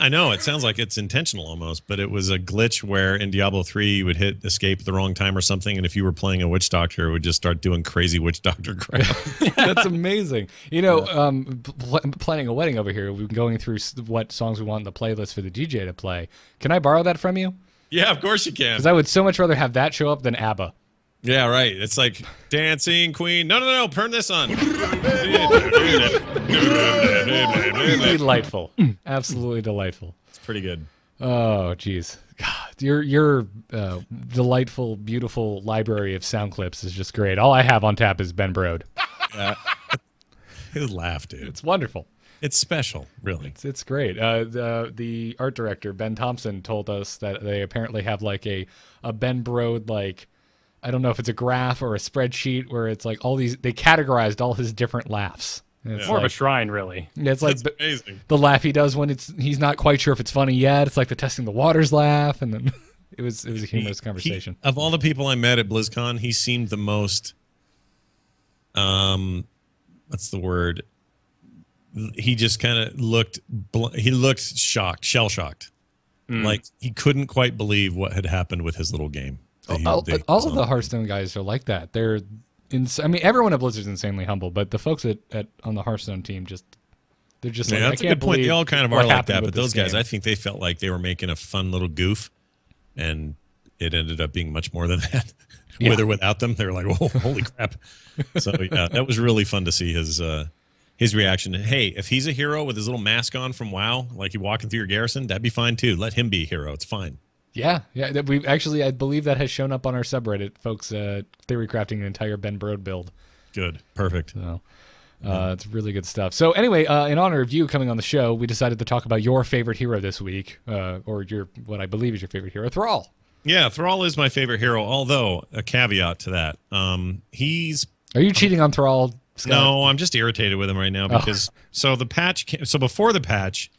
[SPEAKER 3] I know it sounds like it's intentional almost, but it was a glitch where in Diablo 3 you would hit escape at the wrong time or something, and if you were playing a witch doctor, it would just start doing crazy witch doctor crap.
[SPEAKER 1] That's amazing. You know, planning a wedding over here, we've been going through what songs we want in the playlist for the DJ to play. Can I borrow that from you?
[SPEAKER 3] Yeah, of course you can.
[SPEAKER 1] Because I would so much rather have that show up than ABBA.
[SPEAKER 3] Yeah, right. It's like Dancing Queen. No. Turn this on.
[SPEAKER 1] Delightful. Absolutely delightful.
[SPEAKER 3] It's pretty good.
[SPEAKER 1] Oh, geez. God, your delightful, beautiful library of sound clips is just great. All I have on tap is Ben Brode.
[SPEAKER 3] His laugh, dude.
[SPEAKER 1] It's wonderful.
[SPEAKER 3] It's special, really.
[SPEAKER 1] It's great. The art director, Ben Thompson, told us that they apparently have like a Ben Brode, like, I don't know if it's a graph or a spreadsheet where it's like all these, they categorized all his different laughs.
[SPEAKER 2] It's more of a shrine, really.
[SPEAKER 1] Yeah, it's like
[SPEAKER 3] amazing.
[SPEAKER 1] The laugh he does when he's not quite sure if it's funny yet. It's like the testing the waters laugh, and then it was a humorous conversation.
[SPEAKER 3] Of all the people I met at BlizzCon, he seemed the most what's the word? He just kind of looked shocked, shell-shocked. Like he couldn't quite believe what had happened with his little game.
[SPEAKER 1] All of the Hearthstone guys are like that. They're I mean, everyone at Blizzard's insanely humble, but the folks on the Hearthstone team they're just like,
[SPEAKER 3] that's
[SPEAKER 1] I
[SPEAKER 3] a
[SPEAKER 1] can't
[SPEAKER 3] good point.
[SPEAKER 1] believe
[SPEAKER 3] They all kind of are like that, but those guys,
[SPEAKER 1] game.
[SPEAKER 3] I think they felt like they were making a fun little goof, and it ended up being much more than that.
[SPEAKER 1] Yeah.
[SPEAKER 3] With or without them, they were like, "Whoa, holy crap!" So yeah, that was really fun to see his reaction. Hey, if he's a hero with his little mask on from WoW, like you walking through your garrison, that'd be fine too. Let him be a hero. It's fine.
[SPEAKER 1] Yeah. We actually, I believe that has shown up on our subreddit, folks. Theory crafting an entire Ben Brode build.
[SPEAKER 3] Good, perfect.
[SPEAKER 1] So, it's really good stuff. So anyway, in honor of you coming on the show, we decided to talk about your favorite hero this week, or what I believe is your favorite hero, Thrall.
[SPEAKER 3] Yeah, Thrall is my favorite hero. Although a caveat to that,
[SPEAKER 1] Are you cheating on Thrall, Scott?
[SPEAKER 3] No, I'm just irritated with him right now because so before the patch.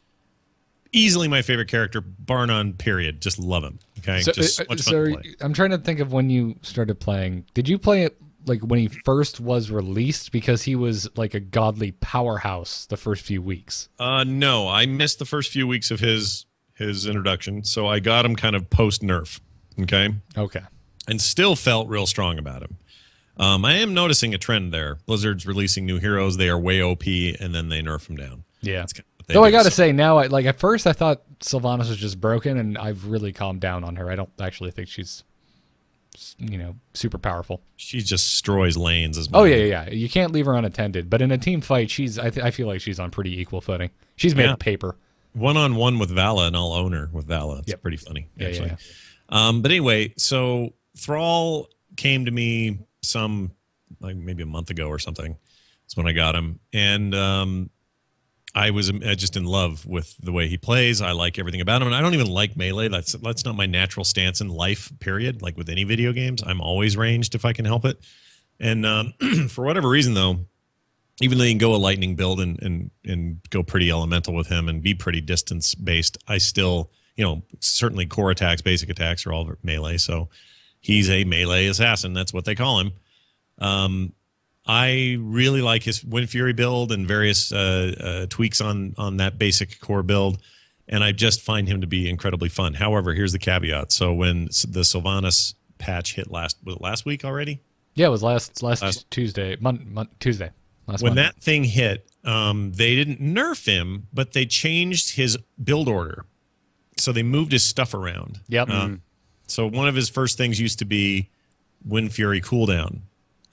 [SPEAKER 3] Easily my favorite character, bar none, period. Just love him. Okay, just much fun to play.
[SPEAKER 1] I'm trying to think of when you started playing. Did you play it like when he first was released? Because he was like a godly powerhouse the first few weeks.
[SPEAKER 3] No, I missed the first few weeks of his introduction, so I got him kind of post nerf. Okay. And still felt real strong about him. I am noticing a trend there. Blizzard's releasing new heroes. They are way OP, and then they nerf them down.
[SPEAKER 1] Yeah. Though I got to say now, at first I thought Sylvanas was just broken, and I've really calmed down on her. I don't actually think she's, super powerful.
[SPEAKER 3] She just destroys lanes as well.
[SPEAKER 1] Oh yeah. You can't leave her unattended. But in a team fight, I feel like she's on pretty equal footing. She's made of paper.
[SPEAKER 3] 1-on-1 with Vala, and I'll own her with Vala. It's pretty funny, actually. Yeah. But anyway, so Thrall came to me maybe a month ago or something. That's when I got him, and I was just in love with the way he plays. I like everything about him, and I don't even like melee. That's not my natural stance in life, period. Like with any video games, I'm always ranged if I can help it. And for whatever reason, though, even though you can go a lightning build and go pretty elemental with him and be pretty distance based, I still, certainly core attacks, basic attacks are all melee. So he's a melee assassin. That's what they call him. I really like his Wind Fury build and various tweaks on that basic core build, and I just find him to be incredibly fun. However, here's the caveat. So when the Sylvanas patch hit last week already?
[SPEAKER 1] Yeah, it was last Tuesday. Tuesday.
[SPEAKER 3] When that thing hit, they didn't nerf him, but they changed his build order. So they moved his stuff around.
[SPEAKER 1] Yep.
[SPEAKER 3] So one of his first things used to be Wind Fury cooldown.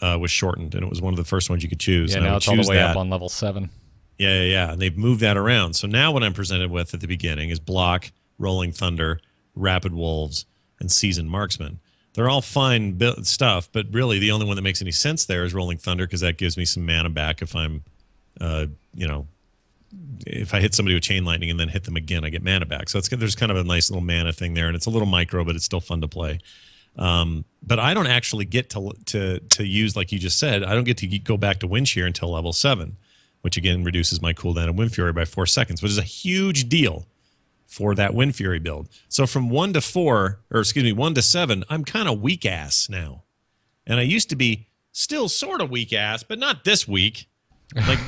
[SPEAKER 3] Was shortened, and it was one of the first ones you could choose.
[SPEAKER 1] Yeah, now it's all the way up on level 7.
[SPEAKER 3] Yeah. And they've moved that around. So now what I'm presented with at the beginning is Block, Rolling Thunder, Rapid Wolves, and Seasoned Marksman. They're all fine stuff, but really the only one that makes any sense there is Rolling Thunder, because that gives me some mana back if I'm, if I hit somebody with Chain Lightning and then hit them again, I get mana back. So there's kind of a nice little mana thing there, and it's a little micro, but it's still fun to play. But I don't actually get to use, like you just said, I don't get to go back to Wind Shear until level 7, which again reduces my cooldown of Wind Fury by 4 seconds, which is a huge deal for that Wind Fury build. So from 1 to 7, I'm kind of weak ass now. And I used to be still sort of weak ass, but not this weak. Like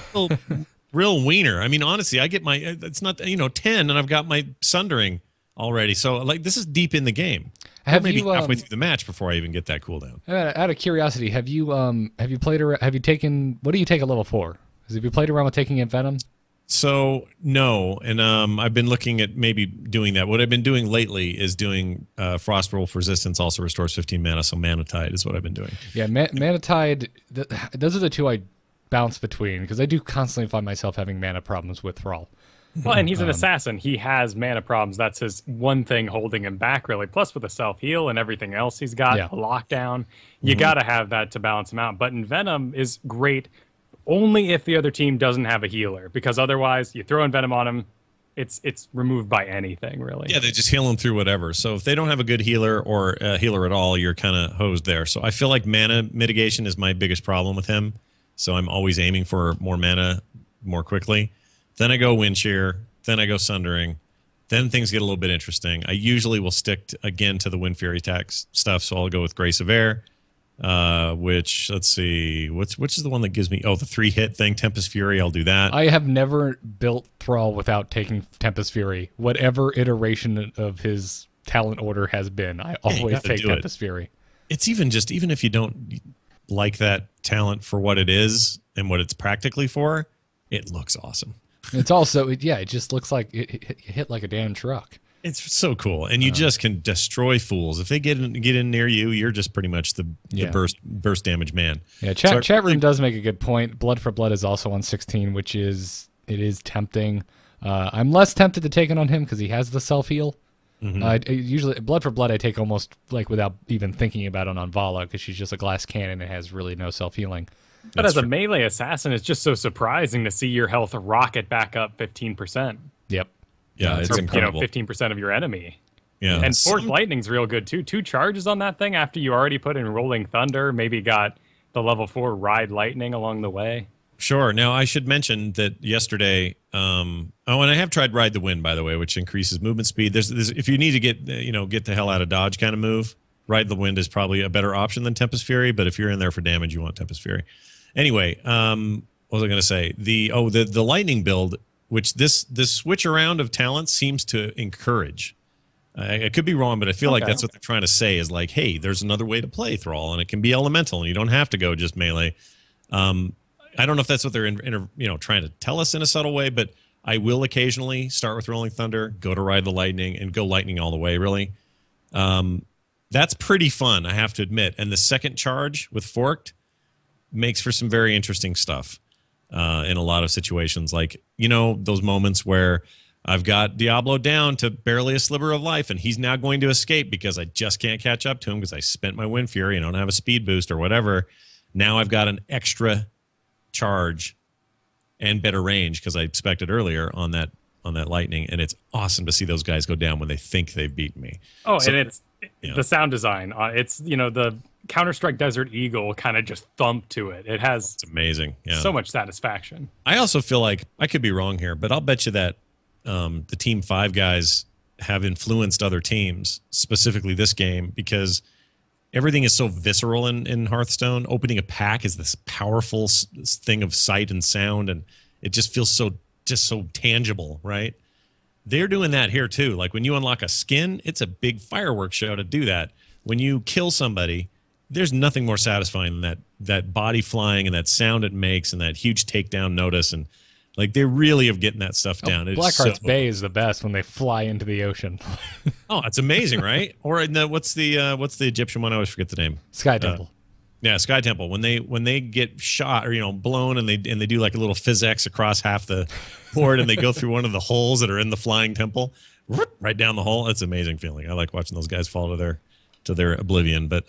[SPEAKER 3] real wiener. I mean, honestly, I get my it's not 10, and I've got my Sundering already. So like this is deep in the game. Maybe halfway through the match before I even get that cooldown.
[SPEAKER 1] Out of curiosity, have you played around? Have you taken? What do you take at level 4? Have you played around with taking Venom?
[SPEAKER 3] So no, and I've been looking at maybe doing that. What I've been doing lately is doing Frost Wolf Resistance also restores 15 mana, so Mana Tide is what I've been doing. Yeah,
[SPEAKER 1] Mana Tide. Those are the two I bounce between because I do constantly find myself having mana problems with Thrall.
[SPEAKER 2] Well, and he's an assassin. He has mana problems. That's his one thing holding him back, really. Plus, with the self-heal and everything else he's got, a lockdown, you got to have that to balance him out. But in Venom is great only if the other team doesn't have a healer, because otherwise, you throw in Venom on him, it's removed by anything, really.
[SPEAKER 3] Yeah, they just heal him through whatever. So if they don't have a good healer or a healer at all, you're kind of hosed there. So I feel like mana mitigation is my biggest problem with him. So I'm always aiming for more mana more quickly. Then I go Wind Shear, then I go Sundering, then things get a little bit interesting. I usually will stick again to the Wind Fury attack stuff, so I'll go with Grace of Air, which, let's see, which is the one that gives me, the 3-hit thing, Tempest Fury, I'll do that.
[SPEAKER 1] I have never built Thrall without taking Tempest Fury. Whatever iteration of his talent order has been, I always take Tempest Fury.
[SPEAKER 3] It's even if you don't like that talent for what it is and what it's practically for, it looks awesome.
[SPEAKER 1] It's also, it just looks like it hit like a damn truck.
[SPEAKER 3] It's so cool, and you just can destroy fools. If they get in near you, you're just pretty much the burst damage man.
[SPEAKER 1] Yeah, chat room does make a good point. Blood for Blood is also on 16, which is tempting. I'm less tempted to take it on him because he has the self heal. Usually, Blood for Blood I take almost like without even thinking about it on Vala because she's just a glass cannon and has really no self healing.
[SPEAKER 2] But as a melee assassin, it's just so surprising to see your health rocket back up 15%.
[SPEAKER 1] Yep.
[SPEAKER 3] Yeah, it's incredible.
[SPEAKER 2] 15% of your enemy.
[SPEAKER 3] Yeah.
[SPEAKER 2] And Force Lightning's real good, too. 2 charges on that thing after you already put in Rolling Thunder, maybe got the level 4 Ride Lightning along the way.
[SPEAKER 3] Sure. Now, I should mention that yesterday, and I have tried Ride the Wind, by the way, which increases movement speed. There's if you need to get the hell out of dodge kind of move, Ride the Wind is probably a better option than Tempest Fury, but if you're in there for damage, you want Tempest Fury. Anyway, what was I going to say? The lightning build, which this switch around of talents seems to encourage. I could be wrong, but I feel like that's what they're trying to say is like, hey, there's another way to play Thrall, and it can be elemental, and you don't have to go just melee. I don't know if that's what they're trying to tell us in a subtle way, but I will occasionally start with Rolling Thunder, go to Ride the Lightning, and go Lightning all the way, really. That's pretty fun, I have to admit. And the second charge with Forked makes for some very interesting stuff in a lot of situations. Like, those moments where I've got Diablo down to barely a sliver of life, and he's now going to escape because I just can't catch up to him because I spent my Wind Fury and I don't have a speed boost or whatever. Now I've got an extra charge and better range because I expected earlier on that lightning, and it's awesome to see those guys go down when they think they've beaten me.
[SPEAKER 2] And it's the sound design. It's the Counter-Strike Desert Eagle kind of just thump to it. It's
[SPEAKER 3] amazing. Yeah.
[SPEAKER 2] So much satisfaction.
[SPEAKER 3] I also feel like, I could be wrong here, but I'll bet you that the Team 5 guys have influenced other teams, specifically this game, because everything is so visceral in Hearthstone. Opening a pack is this powerful thing of sight and sound, and it just feels so tangible, right? They're doing that here too. Like when you unlock a skin, it's a big fireworks show to do that. When you kill somebody, there's nothing more satisfying than that body flying and that sound it makes and that huge takedown notice, and like they really have getting that stuff down.
[SPEAKER 1] Blackheart's Bay is the best when they fly into the ocean.
[SPEAKER 3] Oh, it's amazing, right? Or what's the Egyptian one? I always forget the name.
[SPEAKER 1] Sky Temple.
[SPEAKER 3] Yeah, Sky Temple. When they get shot or blown and they do like a little physics across half the board and they go through one of the holes that are in the flying temple, right down the hole. It's an amazing feeling. I like watching those guys fall to their oblivion. But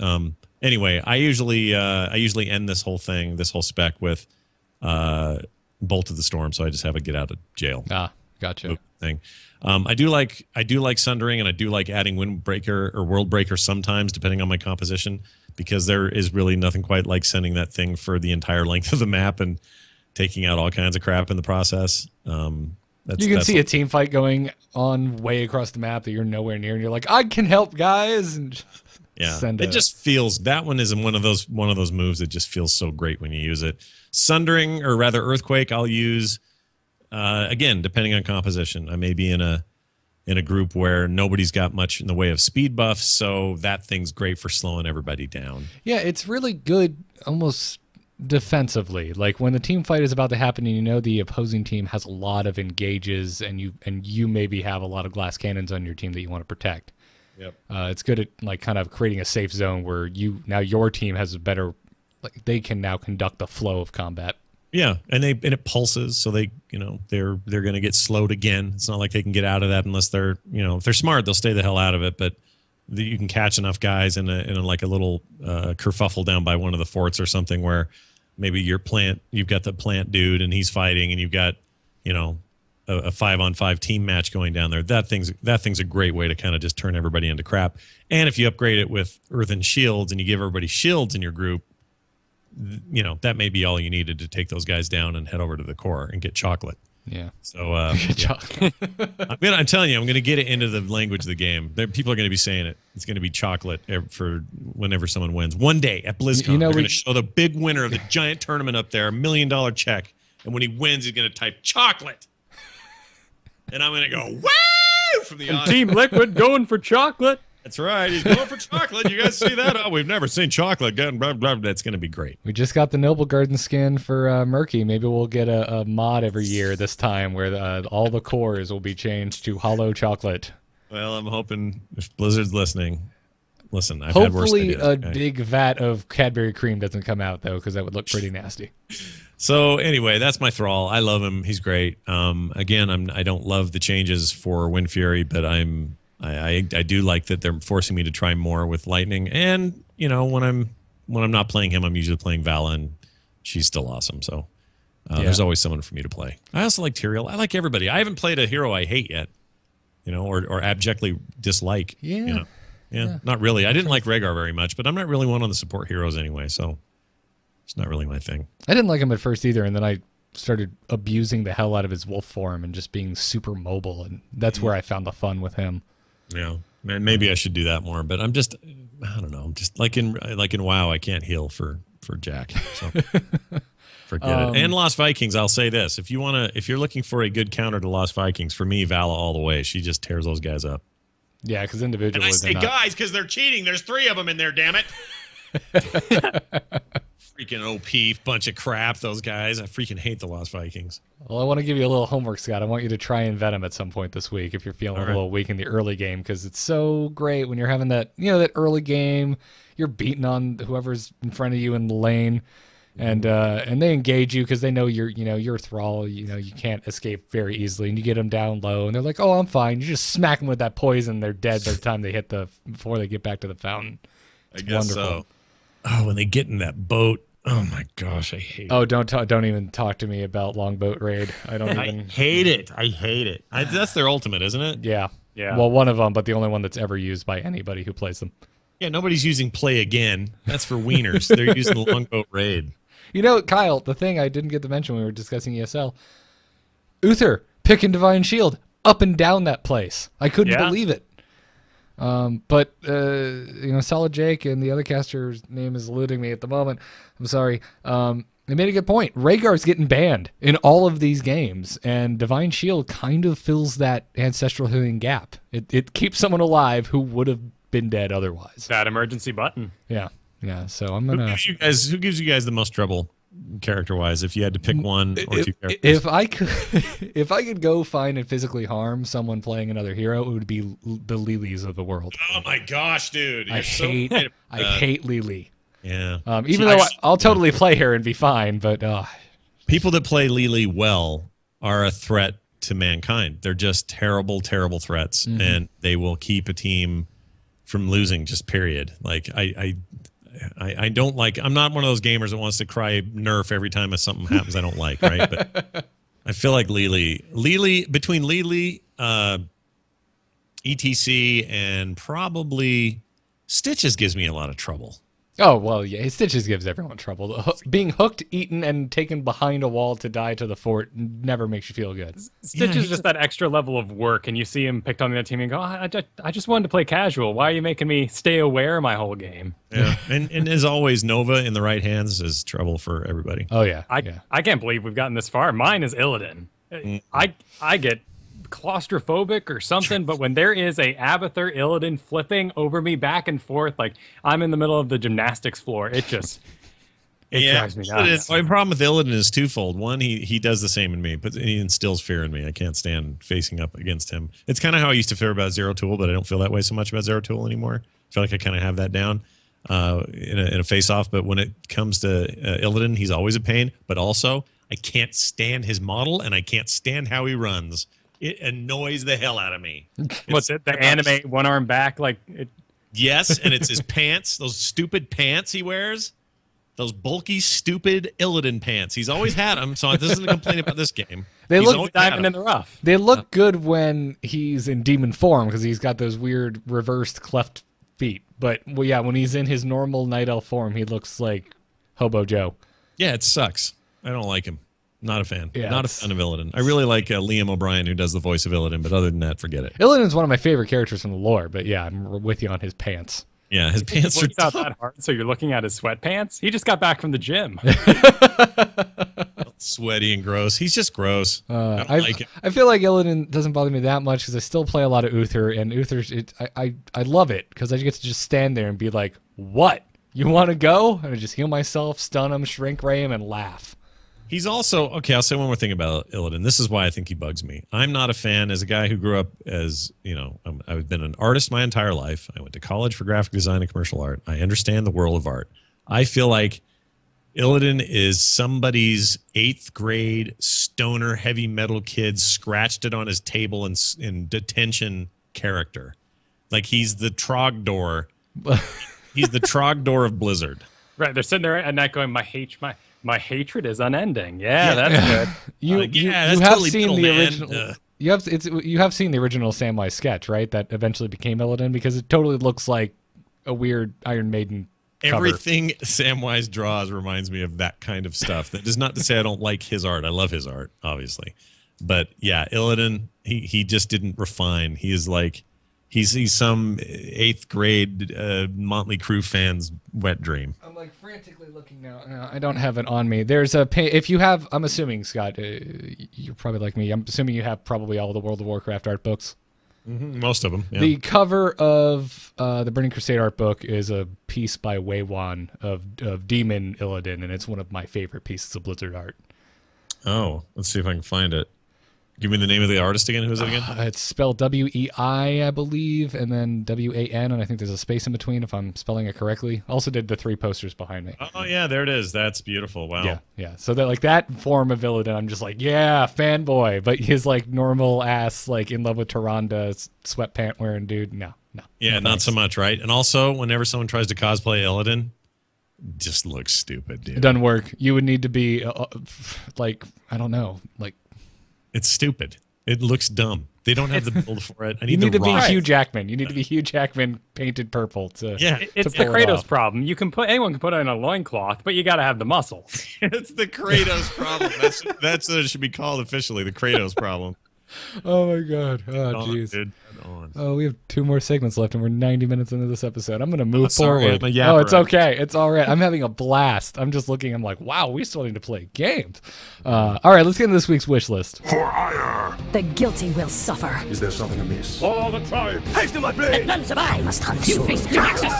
[SPEAKER 3] anyway, I usually end this whole spec with Bolt of the Storm, so I just have a get out of jail.
[SPEAKER 1] Gotcha.
[SPEAKER 3] Thing. I do like Sundering, and I do like adding Windbreaker or Worldbreaker sometimes, depending on my composition, because there is really nothing quite like sending that thing for the entire length of the map and taking out all kinds of crap in the process. You
[SPEAKER 1] can see a team fight going on way across the map that you're nowhere near, and you're like, I can help, guys. And
[SPEAKER 3] it just feels, that one is one of those moves that just feels so great when you use it. Sundering, or rather Earthquake, I'll use again, depending on composition, I may be in a group where nobody's got much in the way of speed buffs, so that thing's great for slowing everybody down.
[SPEAKER 1] Yeah, it's really good almost defensively. Like when the team fight is about to happen and you know the opposing team has a lot of engages and you maybe have a lot of glass cannons on your team that you want to protect.
[SPEAKER 3] Yep.
[SPEAKER 1] It's good at like kind of creating a safe zone where your team has a better, like they can now conduct the flow of combat.
[SPEAKER 3] Yeah, and it pulses, so they're going to get slowed again. It's not like they can get out of that unless they're if they're smart, they'll stay the hell out of it. But you can catch enough guys in a like a little kerfuffle down by one of the forts or something where maybe you've got the plant dude and he's fighting, and you've got a 5-on-5 team match going down there. That thing's a great way to kind of just turn everybody into crap. And if you upgrade it with earthen shields and you give everybody shields in your group, that may be all you needed to take those guys down and head over to the core and get chocolate.
[SPEAKER 1] Yeah.
[SPEAKER 3] So chocolate. I'm telling you, I'm going to get it into the language of the game. People are going to be saying it. It's going to be chocolate for whenever someone wins. One day at BlizzCon, they're going to show the big winner of the giant tournament up there, $1 million check, and when he wins, he's going to type chocolate, and I'm going to go woo from the audience.
[SPEAKER 2] Team Liquid going for chocolate.
[SPEAKER 3] That's right. He's going for chocolate. You guys see that? Oh, we've never seen chocolate. Blah, blah. That's going to be great.
[SPEAKER 1] We just got the Noble Garden skin for Murky. Maybe we'll get a mod every year this time where all the cores will be changed to hollow chocolate.
[SPEAKER 3] Well, I'm hoping if Blizzard's listening, listen, I've
[SPEAKER 1] hopefully
[SPEAKER 3] had worse ideas.
[SPEAKER 1] Big vat of Cadbury cream doesn't come out, though, because that would look pretty nasty.
[SPEAKER 3] So anyway, that's my Thrall. I love him. He's great. Again, I don't love the changes for Wind Fury, but I do like that they're forcing me to try more with Lightning. And when I'm not playing him, I'm usually playing Vala, and she's still awesome. So there's always someone for me to play. I also like Tyrael. I like everybody. I haven't played a hero I hate yet, or abjectly dislike.
[SPEAKER 1] Yeah.
[SPEAKER 3] Yeah, not really. I didn't like Rhaegar very much, but I'm not really one on the support heroes anyway, so it's not really my thing.
[SPEAKER 1] I didn't like him at first either, and then I started abusing the hell out of his wolf form and just being super mobile, and that's where I found the fun with him.
[SPEAKER 3] Yeah, man, maybe I should do that more, but I don't know. I'm just like in WoW, I can't heal for Jack, so forget it. And Lost Vikings, I'll say this: if you're looking for a good counter to Lost Vikings, for me, Vala all the way. She just tears those guys up.
[SPEAKER 1] Yeah, because individually,
[SPEAKER 3] and I say guys because they're cheating. There's 3 of them in there. Damn it! Freaking OP bunch of crap, those guys. I freaking hate the Lost Vikings.
[SPEAKER 1] Well, I want to give you a little homework, Scott. I want you to try and vet them at some point this week if you're feeling a little weak in the early game, because it's so great when you're having that, that early game, you're beating on whoever's in front of you in the lane, and they engage you because they know you're a Thrall. You can't escape very easily, and you get them down low, and they're like, "Oh, I'm fine." You just smack them with that poison, they're dead by the time they hit before they get back to the fountain. It's wonderful.
[SPEAKER 3] So. Oh, when they get in that boat. Oh my gosh, I hate it.
[SPEAKER 1] Oh, don't even talk to me about Longboat Raid. I
[SPEAKER 3] hate it. I hate it. That's their ultimate, isn't it?
[SPEAKER 1] Yeah.
[SPEAKER 2] Yeah.
[SPEAKER 1] Well, one of them, but the only one that's ever used by anybody who plays them.
[SPEAKER 3] Yeah, nobody's using Play Again. That's for wieners. They're using the Longboat Raid.
[SPEAKER 1] Kyle, the thing I didn't get to mention when we were discussing ESL, Uther picking Divine Shield up and down that place. I couldn't believe it. But Solid Jake and the other caster's name is eluding me at the moment. I'm sorry. They made a good point. Rhaegar's getting banned in all of these games, and Divine Shield kind of fills that ancestral healing gap. It keeps someone alive who would have been dead otherwise.
[SPEAKER 2] That emergency button.
[SPEAKER 1] Yeah. So I'm gonna.
[SPEAKER 3] Who gives you guys the most trouble, character-wise? If you had to pick one or 2 characters,
[SPEAKER 1] if I could go find and physically harm someone playing another hero, it would be the Lilies of the world.
[SPEAKER 3] Oh my gosh, dude!
[SPEAKER 1] I hate Lily.
[SPEAKER 3] Yeah.
[SPEAKER 1] Even though I'll totally play her and be fine, but
[SPEAKER 3] people that play Lily well are a threat to mankind. They're just terrible, terrible threats, and they will keep a team from losing. Just period. Like I don't like. I'm not one of those gamers that wants to cry nerf every time something happens I don't like. Right, but I feel like Lily between Lily, ETC, and probably Stitches gives me a lot of trouble.
[SPEAKER 1] Oh, well, yeah, Stitches gives everyone trouble. Being hooked, eaten, and taken behind a wall to die to the fort never makes you feel good.
[SPEAKER 2] Stitches is just that extra level of work, and you see him picked on the other team and go, I just wanted to play casual. Why are you making me stay aware my whole game?
[SPEAKER 3] Yeah, and as always, Nova in the right hands is trouble for everybody.
[SPEAKER 1] Oh, yeah.
[SPEAKER 2] I can't believe we've gotten this far. Mine is Illidan. I get claustrophobic or something, but when there is a Abathur Illidan flipping over me back and forth, like I'm in the middle of the gymnastics floor, it drives me nuts.
[SPEAKER 3] My problem with Illidan is twofold. One, he does the same in me, but he instills fear in me. I can't stand facing up against him. It's kind of how I used to feel about Zero Tool, but I don't feel that way so much about Zero Tool anymore. I feel like I kind of have that down in a face-off. But when it comes to Illidan, he's always a pain. But also, I can't stand his model, and I can't stand how he runs. It annoys the hell out of me.
[SPEAKER 2] What's it? The anime one-arm back?
[SPEAKER 3] Yes, and it's his pants, those stupid pants he wears. Those bulky, stupid Illidan pants. He's always had them, so this isn't a complaint about this game.
[SPEAKER 1] They
[SPEAKER 2] he's
[SPEAKER 1] look
[SPEAKER 2] diamond in the rough.
[SPEAKER 1] They look good when he's in demon form because he's got those weird reversed cleft feet. But when he's in his normal night elf form, he looks like Hobo Joe.
[SPEAKER 3] Yeah, it sucks. I don't like him. Not a fan.
[SPEAKER 1] Yeah,
[SPEAKER 3] Not a fan of Illidan. I really like Liam O'Brien, who does the voice of Illidan, but other than that, forget it.
[SPEAKER 1] Illidan's one of my favorite characters from the lore, but yeah, I'm with you on his pants.
[SPEAKER 3] Yeah, his pants are
[SPEAKER 2] not that hard, so you're looking at his sweatpants? He just got back from the gym.
[SPEAKER 3] Sweaty and gross. He's just gross. I don't like him.
[SPEAKER 1] I feel like Illidan doesn't bother me that much because I still play a lot of Uther, and Uther's I love it because I get to just stand there and be like, "What? You want to go?" And I just heal myself, stun him, shrink ray him, and laugh.
[SPEAKER 3] He's also, okay, I'll say one more thing about Illidan. This is why I think he bugs me. I'm not a fan, as a guy who grew up as, I've been an artist my entire life. I went to college for graphic design and commercial art. I understand the world of art. I feel like Illidan is somebody's 8th grade stoner heavy metal kid scratched it on his table in detention character. Like he's the Trogdor. He's the Trogdor of Blizzard.
[SPEAKER 2] Right, they're sitting there at night going, my hatred is unending. Yeah, that's good.
[SPEAKER 1] You have totally seen the original. You have seen the original Samwise sketch, right? That eventually became Illidan because it totally looks like a weird Iron Maiden cover.
[SPEAKER 3] Everything Samwise draws reminds me of that kind of stuff. That is not to say I don't like his art. I love his art, obviously, but yeah, Illidan, he just didn't refine. He is like he's some 8th grade Motley Crue fan's wet dream.
[SPEAKER 1] I'm like frantically looking now. I don't have it on me. There's if you have, I'm assuming, Scott, you're probably like me. I'm assuming you have probably all the World of Warcraft art books.
[SPEAKER 3] Mm-hmm, most of them. Yeah.
[SPEAKER 1] The cover of the Burning Crusade art book is a piece by Wei-Wan of Demon Illidan, and it's one of my favorite pieces of Blizzard art.
[SPEAKER 3] Oh, let's see if I can find it. Give me the name of the artist again. Who's it again?
[SPEAKER 1] It's spelled W-E-I, I believe, and then W-A-N, and I think there's a space in between if I'm spelling it correctly. Also did the 3 posters behind me.
[SPEAKER 3] Oh, yeah, there it is. That's beautiful. Wow.
[SPEAKER 1] Yeah. So that form of Illidan, I'm just like, yeah, fanboy. But his like normal ass, like in love with Tyrande, sweatpant wearing dude, no.
[SPEAKER 3] Yeah, not so much, right? And also, whenever someone tries to cosplay Illidan, just looks stupid, dude.
[SPEAKER 1] It doesn't work. You would need to be like, I don't know, like.
[SPEAKER 3] It's stupid. It looks dumb. They don't have the build for it.
[SPEAKER 1] You need to be Hugh Jackman. You need to be Hugh Jackman painted purple to.
[SPEAKER 2] Yeah, it's the Kratos problem. Anyone can put it in a loincloth, but you got to have the muscle.
[SPEAKER 3] It's the Kratos problem. That's what it should be called officially. The Kratos problem.
[SPEAKER 1] Oh my God! Oh jeez. Oh, we have 2 more segments left, and we're 90 minutes into this episode. I'm gonna move forward. Oh, it's okay. It's all right. I'm having a blast. I'm just looking. I'm like, wow, we still need to play games. All right, let's get into this week's wish list.
[SPEAKER 4] For hire.
[SPEAKER 6] The guilty will suffer.
[SPEAKER 4] Is there something amiss? All the tribe, hasten my blade.
[SPEAKER 6] None survive. Must hunt you face the Nexus.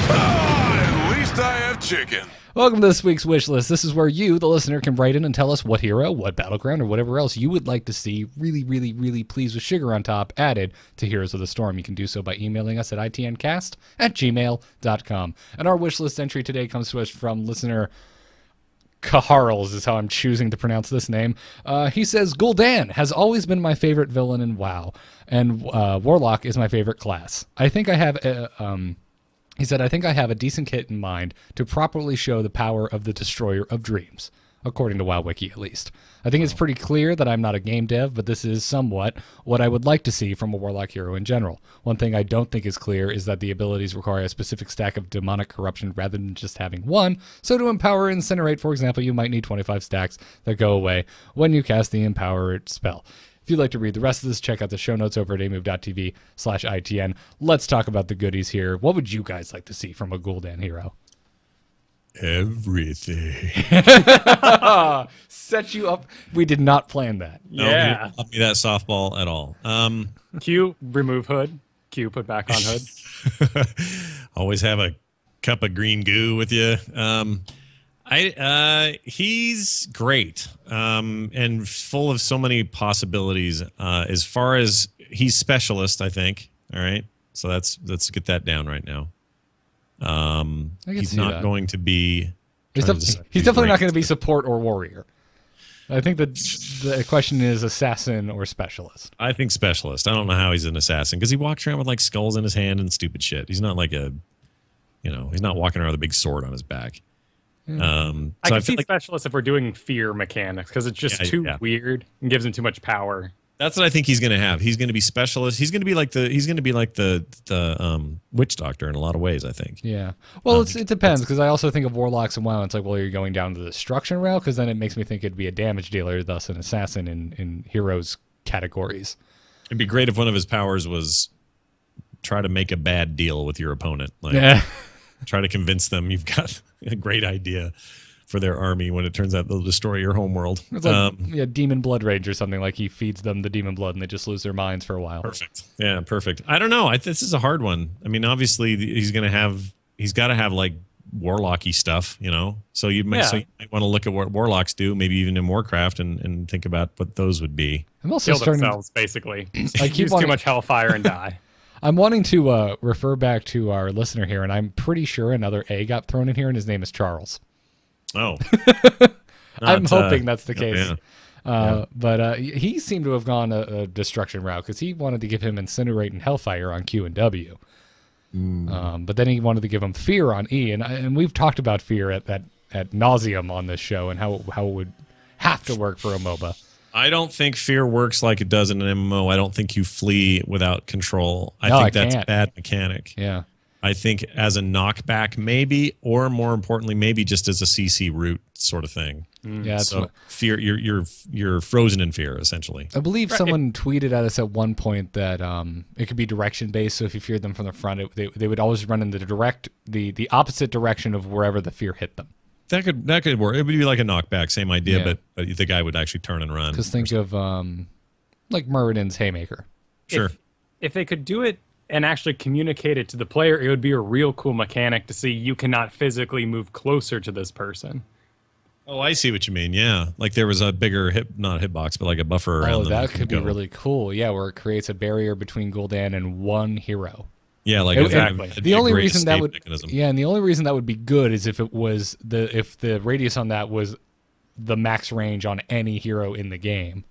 [SPEAKER 4] At least I have chicken.
[SPEAKER 1] Welcome to this week's wish list. This is where you, the listener, can write in and tell us what hero, what battleground, or whatever else you would like to see really, really, really pleased with sugar on top added to Heroes of the Storm. You can do so by emailing us at itncast@gmail.com. And our wish list entry today comes to us from listener Kaharls is how I'm choosing to pronounce this name. He says, Gul'dan has always been my favorite villain in WoW, and Warlock is my favorite class. I think I have He said, I think I have a decent kit in mind to properly show the power of the Destroyer of Dreams, according to WoWWiki at least. I think it's pretty clear that I'm not a game dev, but this is somewhat what I would like to see from a Warlock hero in general. One thing I don't think is clear is that the abilities require a specific stack of demonic corruption rather than just having one. So to empower Incinerate, for example, you might need 25 stacks that go away when you cast the Empower spell. If you'd like to read the rest of this, check out the show notes over at amove.tv/ITN. Let's talk about the goodies here. What would you guys like to see from a Gul'dan hero?
[SPEAKER 3] everything.
[SPEAKER 1] Set you up. We did not plan that.
[SPEAKER 3] No,
[SPEAKER 2] Yeah.
[SPEAKER 3] not be that softball at all.
[SPEAKER 2] Q, remove hood. Q, put back on hood.
[SPEAKER 3] Always have a cup of green goo with you. He's great and full of so many possibilities. As far as he's specialist, I think. All right, so let's get that down right now. He's not going to be.
[SPEAKER 1] He's definitely not going to be support or warrior. I think the question is assassin or specialist.
[SPEAKER 3] I think specialist. I don't know how he's an assassin because he walks around with like skulls in his hand and stupid shit. He's not like he's not walking around with a big sword on his back.
[SPEAKER 2] I can see specialist if we're doing fear mechanics because it's just too weird and gives him too much power.
[SPEAKER 3] That's what I think he's going to have. He's going to be specialist. He's going to be like the witch doctor in a lot of ways, I think.
[SPEAKER 1] Yeah. Well, it depends because I also think of warlocks and WoW. It's like, well, you're going down the destruction route because then it makes me think it'd be a damage dealer, thus an assassin in heroes categories.
[SPEAKER 3] It'd be great if one of his powers was try to make a bad deal with your opponent. Like, try to convince them you've got a great idea for their army when it turns out they'll destroy your homeworld.
[SPEAKER 1] It's like Demon Blood Rage or something. Like he feeds them the demon blood and they just lose their minds for a while.
[SPEAKER 3] Perfect. Yeah, perfect. I don't know. This is a hard one. I mean, obviously he's got to have like warlocky stuff, So you might want to look at what warlocks do, maybe even in Warcraft, and think about what those would be.
[SPEAKER 1] I'm also
[SPEAKER 2] Kill themselves, basically.
[SPEAKER 1] I
[SPEAKER 2] use too much hellfire and die.
[SPEAKER 1] I'm wanting to refer back to our listener here, and I'm pretty sure another A got thrown in here, and his name is Charles.
[SPEAKER 3] Oh.
[SPEAKER 1] I'm hoping that's the case. But he seemed to have gone a destruction route because he wanted to give him Incinerate and Hellfire on Q and W. But then he wanted to give him Fear on E, and we've talked about Fear at nauseum on this show and how it would have to work for a MOBA.
[SPEAKER 3] I don't think fear works like it does in an MMO. I don't think you flee without control. I think that's a bad mechanic.
[SPEAKER 1] Yeah.
[SPEAKER 3] I think as a knockback, maybe, or more importantly, maybe just as a CC route sort of thing.
[SPEAKER 1] Yeah.
[SPEAKER 3] So fear, you're frozen in fear, essentially.
[SPEAKER 1] I believe someone tweeted at us at one point that it could be direction based. So if you feared them from the front, they would always run in the opposite direction of wherever the fear hit them.
[SPEAKER 3] That could work. It would be like a knockback, same idea, but the guy would actually turn and run.
[SPEAKER 1] Because think of like Muradin's Haymaker.
[SPEAKER 3] Sure.
[SPEAKER 2] If they could do it and actually communicate it to the player, it would be a real cool mechanic to see you cannot physically move closer to this person.
[SPEAKER 3] Oh, I see what you mean. Yeah, like there was a bigger not hitbox, but like a buffer around them.
[SPEAKER 1] Oh, that could be really cool. Yeah, where it creates a barrier between Gul'dan and one hero.
[SPEAKER 3] Yeah, like
[SPEAKER 2] exactly.
[SPEAKER 1] The only reason that would
[SPEAKER 3] mechanism.
[SPEAKER 1] and the only reason that would be good is if the radius on that was the max range on any hero in the game.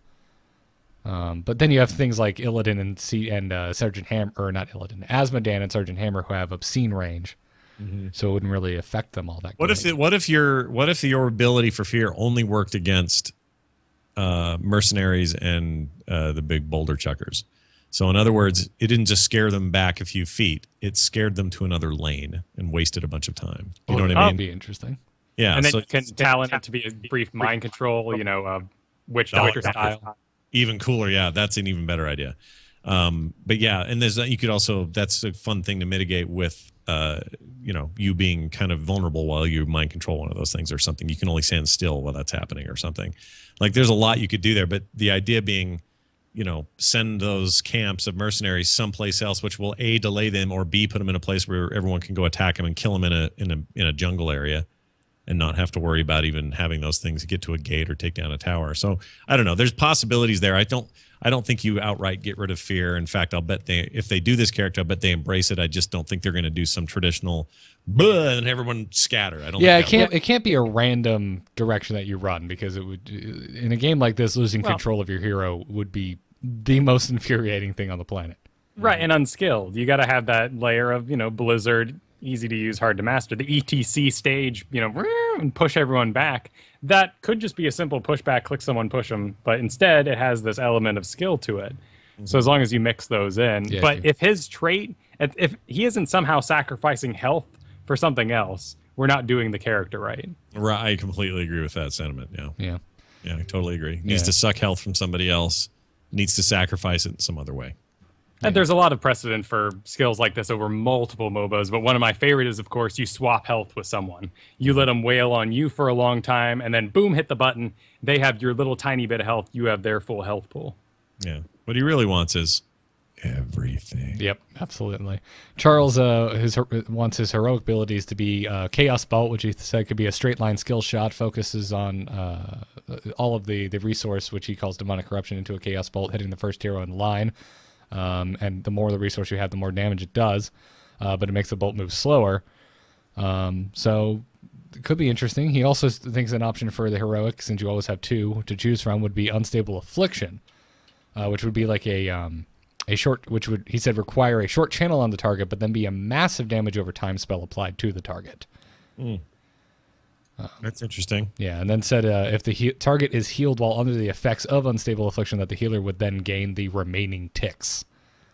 [SPEAKER 1] But then you have things like Illidan and Sergeant Hammer, or not Illidan, Asmodan and Sergeant Hammer who have obscene range, so it wouldn't really affect them all that.
[SPEAKER 3] What if your ability for fear only worked against mercenaries and the big boulder chuckers? So in other words, it didn't just scare them back a few feet; it scared them to another lane and wasted a bunch of time. You know what I mean?
[SPEAKER 1] That'd be interesting.
[SPEAKER 3] Yeah,
[SPEAKER 2] and then you can talent it to be a brief mind control, witch doctor style.
[SPEAKER 3] Even cooler, yeah. That's an even better idea. But yeah, and you could also, that's a fun thing to mitigate with, you being kind of vulnerable while you mind control one of those things or something. You can only stand still while that's happening or something. Like there's a lot you could do there, but the idea being, send those camps of mercenaries someplace else, which will A, delay them, or B, put them in a place where everyone can go attack them and kill them in a jungle area, and not have to worry about even having those things get to a gate or take down a tower. So I don't know. There's possibilities there. I don't think you outright get rid of fear. In fact, I'll bet if they do this character, I bet they embrace it. I just don't think they're going to do some traditional and everyone scatter. I don't.
[SPEAKER 1] Yeah, it can't be a random direction that you run because it would in a game like this, losing control of your hero would be the most infuriating thing on the planet.
[SPEAKER 2] Right, and unskilled. You got to have that layer of Blizzard. Easy to use, hard to master. The ETC stage, and push everyone back. That could just be a simple pushback, click someone, push them. But instead, it has this element of skill to it. So as long as you mix those in.
[SPEAKER 1] Yeah,
[SPEAKER 2] but if his trait, if he isn't somehow sacrificing health for something else, we're not doing the character right.
[SPEAKER 3] Right, I completely agree with that sentiment. Yeah, I totally agree. Needs to suck health from somebody else. Needs to sacrifice it in some other way.
[SPEAKER 2] And there's a lot of precedent for skills like this over multiple MOBAs, but one of my favorite is, of course, you swap health with someone. You let them wail on you for a long time, and then boom, hit the button. They have your little tiny bit of health. You have their full health pool.
[SPEAKER 3] Yeah. What he really wants is everything.
[SPEAKER 1] Yep, absolutely. Charles wants his heroic abilities to be Chaos Bolt, which he said could be a straight line skill shot, focuses on all of the resource, which he calls Demonic Corruption, into a Chaos Bolt, hitting the first hero in line. And the more the resource you have, the more damage it does, but it makes the bolt move slower. So it could be interesting. He also thinks an option for the heroic, since you always have two to choose from, would be Unstable Affliction, which would be like a short, which would, he said, require a short channel on the target, but then be a massive damage over time spell applied to the target.
[SPEAKER 3] That's interesting.
[SPEAKER 1] Yeah, and then said if the target is healed while under the effects of Unstable Affliction, that the healer would then gain the remaining ticks.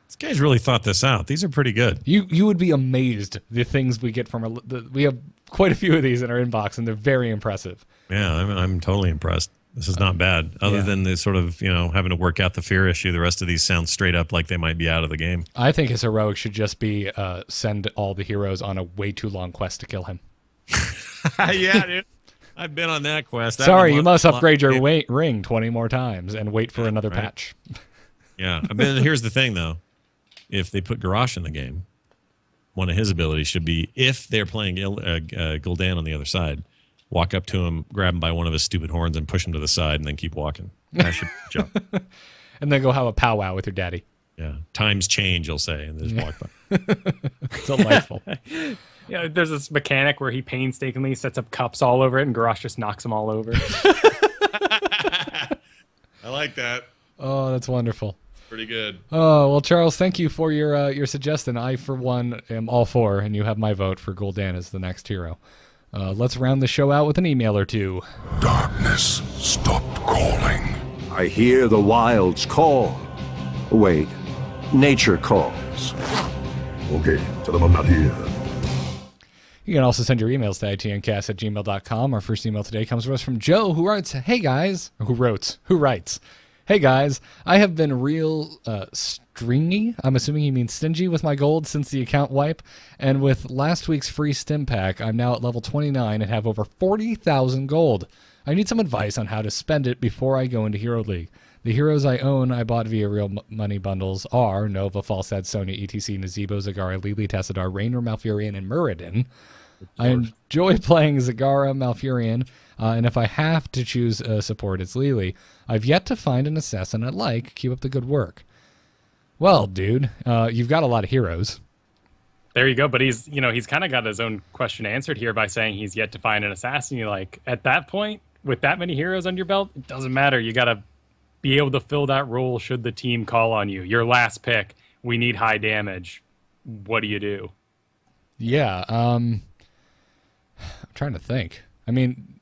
[SPEAKER 3] This guy's really thought this out. These are pretty good.
[SPEAKER 1] You would be amazed the things we get from we have quite a few of these in our inbox, and they're very impressive.
[SPEAKER 3] Yeah, I'm totally impressed. This is not bad. Other than the sort of, having to work out the fear issue, the rest of these sound straight up like they might be out of the game.
[SPEAKER 1] I think his heroic should just be send all the heroes on a way too long quest to kill him.
[SPEAKER 3] Yeah, dude. I've been on that quest.
[SPEAKER 1] Sorry, you must upgrade your ring 20 more times and wait for another patch.
[SPEAKER 3] Yeah. I mean, here's the thing, though. If they put Garrosh in the game, one of his abilities should be, if they're playing Gul'dan on the other side, walk up to him, grab him by one of his stupid horns, and push him to the side, and then keep walking. That should jump.
[SPEAKER 1] And then go have a powwow with your daddy.
[SPEAKER 3] Yeah. Times change, you'll say, and just walk by.
[SPEAKER 1] Delightful.
[SPEAKER 2] Yeah, there's this mechanic where he painstakingly sets up cups all over it, and Garrosh just knocks them all over.
[SPEAKER 3] I like that.
[SPEAKER 1] Oh, that's wonderful.
[SPEAKER 3] Pretty good.
[SPEAKER 1] Oh, well, Charles, thank you for your suggestion. I, for one, am all for, and you have my vote for Gul'dan as the next hero. Let's round the show out with an email or two.
[SPEAKER 5] Darkness stopped calling.
[SPEAKER 8] I hear the wilds call. Wait, nature calls.
[SPEAKER 5] Okay, tell them I'm not here.
[SPEAKER 1] You can also send your emails to itncast@gmail.com. Our first email today comes to us from Joe, who writes, "Hey guys," who writes, "Hey guys, I have been real stringy," I'm assuming he means stingy, "with my gold since the account wipe, and with last week's free stim pack, I'm now at level 29 and have over 40,000 gold. I need some advice on how to spend it before I go into Hero League. The heroes I own I bought via real money bundles are Nova, Falstad, Sonya, ETC, Nazebo, Zagara, Lili, Tassadar, Raynor, Malfurion, and Muradin. I enjoy playing Zagara, Malfurion, and if I have to choose a support, it's Lili. I've yet to find an assassin I like. Keep up the good work." Well, dude, you've got a lot of heroes.
[SPEAKER 2] There you go, but he's kind of got his own question answered here by saying he's yet to find an assassin. You're like, at that point, with that many heroes under your belt, it doesn't matter. You got to be able to fill that role should the team call on you. Your last pick, we need high damage. What do you do?
[SPEAKER 1] Yeah, I'm trying to think. I mean,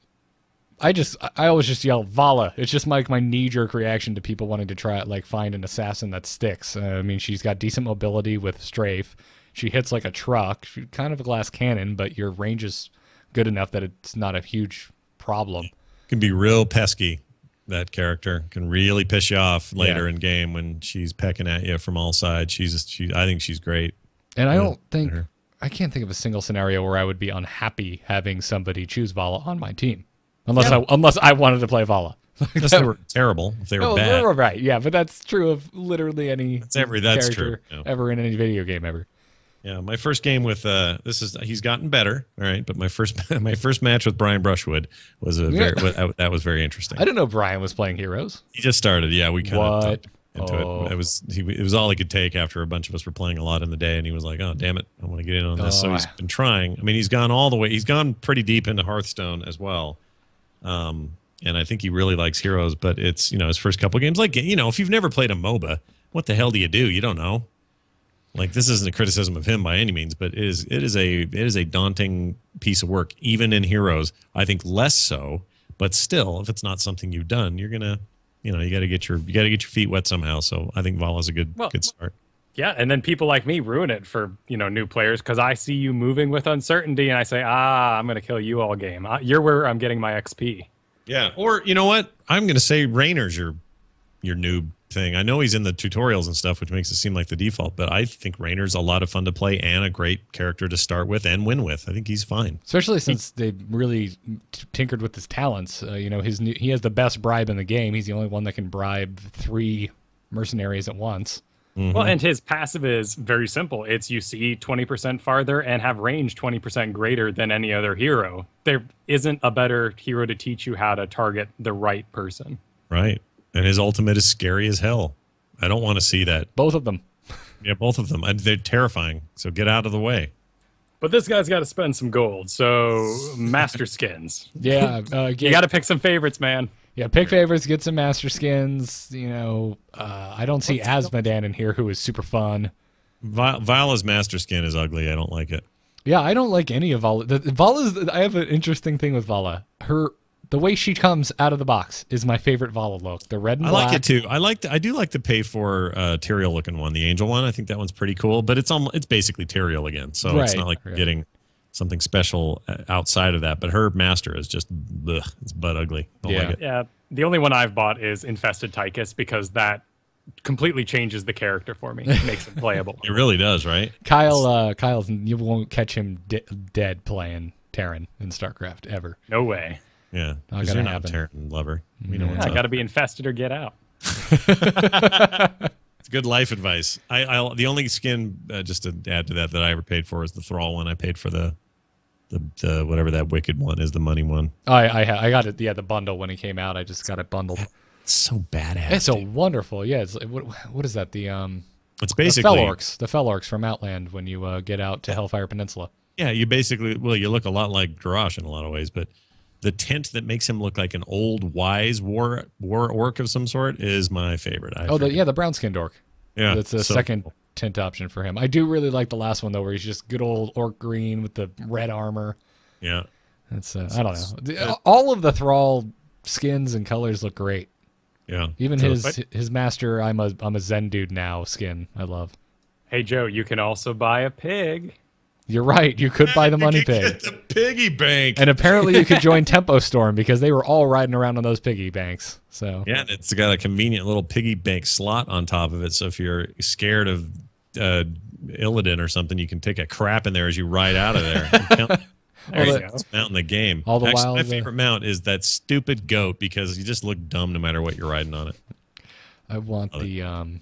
[SPEAKER 1] I always just yell Vala. It's just like my knee-jerk reaction to people wanting to try find an assassin that sticks. I mean, she's got decent mobility with strafe. She hits like a truck. She's kind of a glass cannon, but your range is good enough that it's not a huge problem.
[SPEAKER 3] Can be real pesky. That character can really piss you off later in game when she's pecking at you from all sides. I think she's great.
[SPEAKER 1] And I can't think of a single scenario where I would be unhappy having somebody choose Vala on my team, unless I wanted to play Vala.
[SPEAKER 3] Unless they were terrible, if they were bad.
[SPEAKER 1] Right? Yeah, but that's true of literally any
[SPEAKER 3] that's true. Yeah.
[SPEAKER 1] Ever in any video game ever.
[SPEAKER 3] Yeah, my first game with he's gotten better, all right. But my first match with Brian Brushwood was that was very interesting.
[SPEAKER 1] I didn't know Brian was playing heroes.
[SPEAKER 3] He just started. Yeah, we kind of into it. It was all he could take after a bunch of us were playing a lot in the day, and he was like, "Oh, damn it, I want to get in on this." So he's been trying. I mean, he's gone all the way. He's gone pretty deep into Hearthstone as well. And I think he really likes heroes. But it's his first couple of games. Like if you've never played a MOBA, what the hell do? You don't know. Like, this isn't a criticism of him by any means, but it is a daunting piece of work, even in Heroes. I think less so, but still, if it's not something you've done, you're gonna, you got to get your feet wet somehow. So I think Vala's a good start.
[SPEAKER 2] Yeah, and then people like me ruin it for new players because I see you moving with uncertainty, and I say, I'm gonna kill you all game. You're where I'm getting my XP.
[SPEAKER 3] Yeah, or you know what? I'm gonna say Raynor's your noob thing. I know he's in the tutorials and stuff, which makes it seem like the default, but I think Raynor's a lot of fun to play and a great character to start with and win with. I think he's fine.
[SPEAKER 1] Especially since they really tinkered with his talents. You know, he has the best bribe in the game. He's the only one that can bribe 3 mercenaries at once.
[SPEAKER 2] Mm-hmm. Well, and his passive is very simple. It's you see 20% farther and have range 20% greater than any other hero. There isn't a better hero to teach you how to target the right person.
[SPEAKER 3] Right. And his ultimate is scary as hell. I don't want to see that.
[SPEAKER 1] Both of them.
[SPEAKER 3] Yeah, both of them. They're terrifying. So get out of the way.
[SPEAKER 2] But this guy's got to spend some gold. So master skins.
[SPEAKER 1] Yeah.
[SPEAKER 2] You got to pick some favorites, man.
[SPEAKER 1] Yeah, pick favorites, get some master skins. You know, I don't see Asmodan in here, who is super fun.
[SPEAKER 3] Vala's master skin is ugly. I don't like it.
[SPEAKER 1] Yeah, I don't like any of Vala. Vala's. I have an interesting thing with Vala. The way she comes out of the box is my favorite Vala look. The red and black.
[SPEAKER 3] I like it too. I do like the pay for Tyrael looking one, the angel one. I think that one's pretty cool. But it's basically Tyrael again, so it's not like getting something special outside of that. But her master is just it's butt ugly. Don't like it.
[SPEAKER 2] Yeah. The only one I've bought is Infested Tychus because that completely changes the character for me. It makes it playable.
[SPEAKER 3] It really does, right?
[SPEAKER 1] Kyle, you won't catch him dead playing Terran in StarCraft ever.
[SPEAKER 2] No way.
[SPEAKER 3] Yeah, because you're not a Terran lover. We know what's
[SPEAKER 2] I got to be infested or get out.
[SPEAKER 3] It's good life advice. The only skin, just to add to that I ever paid for is the Thrall one. I paid for the whatever that wicked one is, the money one.
[SPEAKER 1] I got it. Yeah, the bundle when it came out. I just got it bundled.
[SPEAKER 3] It's so badass.
[SPEAKER 1] It's so wonderful. Yeah. It's what is that?
[SPEAKER 3] It's basically
[SPEAKER 1] the Fell Orcs from Outland when you get out to Hellfire Peninsula.
[SPEAKER 3] Yeah, you basically you look a lot like Garrosh in a lot of ways, but the tint that makes him look like an old wise war orc of some sort is my favorite.
[SPEAKER 1] The brown skinned orc.
[SPEAKER 3] Yeah,
[SPEAKER 1] that's the second tint option for him. I do really like the last one though, where he's just good old orc green with the red armor.
[SPEAKER 3] Yeah,
[SPEAKER 1] that's I don't know. All of the Thrall skins and colors look great.
[SPEAKER 3] Yeah,
[SPEAKER 1] even his master. I'm a Zen dude now skin. I love.
[SPEAKER 2] Hey Joe, you can also buy a pig.
[SPEAKER 1] You're right. You could buy the money pig.
[SPEAKER 3] Get the piggy bank.
[SPEAKER 1] And apparently you could join Tempo Storm because they were all riding around on those piggy banks. So
[SPEAKER 3] yeah, it's got a convenient little piggy bank slot on top of it. So if you're scared of Illidan or something, you can take a crap in there as you ride out of there. Best mount in the game. My favorite mount is that stupid goat because you just look dumb no matter what you're riding on it.
[SPEAKER 1] I want the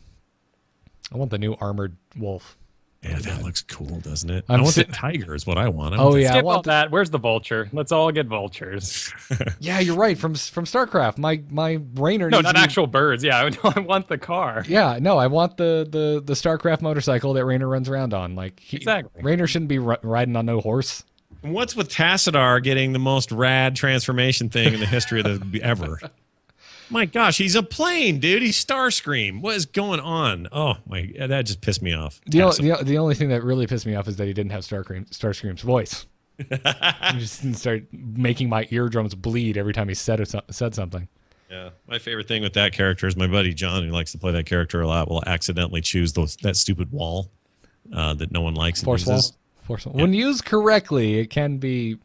[SPEAKER 1] new armored wolf.
[SPEAKER 3] Yeah, that looks cool, doesn't it? I want the tiger is what I want.
[SPEAKER 2] I want that. Where's the vulture? Let's all get vultures.
[SPEAKER 1] Yeah, you're right. From StarCraft, my Raynor.
[SPEAKER 2] No, not actual birds. Yeah, I want the car.
[SPEAKER 1] Yeah, no, I want the StarCraft motorcycle that Raynor runs around on.
[SPEAKER 2] Exactly.
[SPEAKER 1] Raynor shouldn't be riding on no horse.
[SPEAKER 3] What's with Tassadar getting the most rad transformation thing in the history of the ever? My gosh, he's a plane, dude. He's Starscream. What is going on? Oh my, that just pissed me off.
[SPEAKER 1] The only thing that really pissed me off is that he didn't have Starscream's voice. He just didn't start making my eardrums bleed every time he said something.
[SPEAKER 3] Yeah, my favorite thing with that character is my buddy John, who likes to play that character a lot, will accidentally choose that stupid wall that no one likes.
[SPEAKER 1] Force wall. Yeah. When used correctly, it can be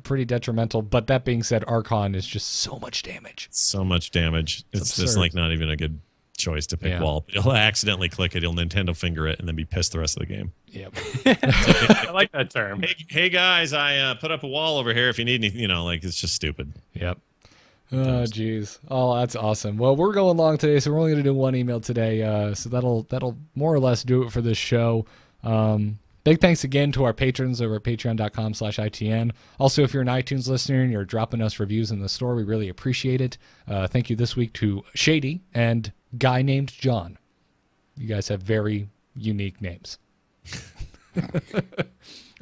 [SPEAKER 1] pretty detrimental, but that being said, Archon is just so much damage.
[SPEAKER 3] So much damage. It's just like not even a good choice to pick wall. He'll accidentally click it, he'll Nintendo finger it, and then be pissed the rest of the game.
[SPEAKER 1] Yep.
[SPEAKER 2] I like that term.
[SPEAKER 3] Hey guys, I put up a wall over here if you need anything. It's just stupid.
[SPEAKER 1] Yep. Oh geez. Oh, that's awesome. Well, we're going long today, so we're only going to do one email today. So that'll more or less do it for this show. Big thanks again to our patrons over at patreon.com/ITN. Also, if you're an iTunes listener and you're dropping us reviews in the store, we really appreciate it. Thank you this week to Shady and Guy Named John. You guys have very unique names.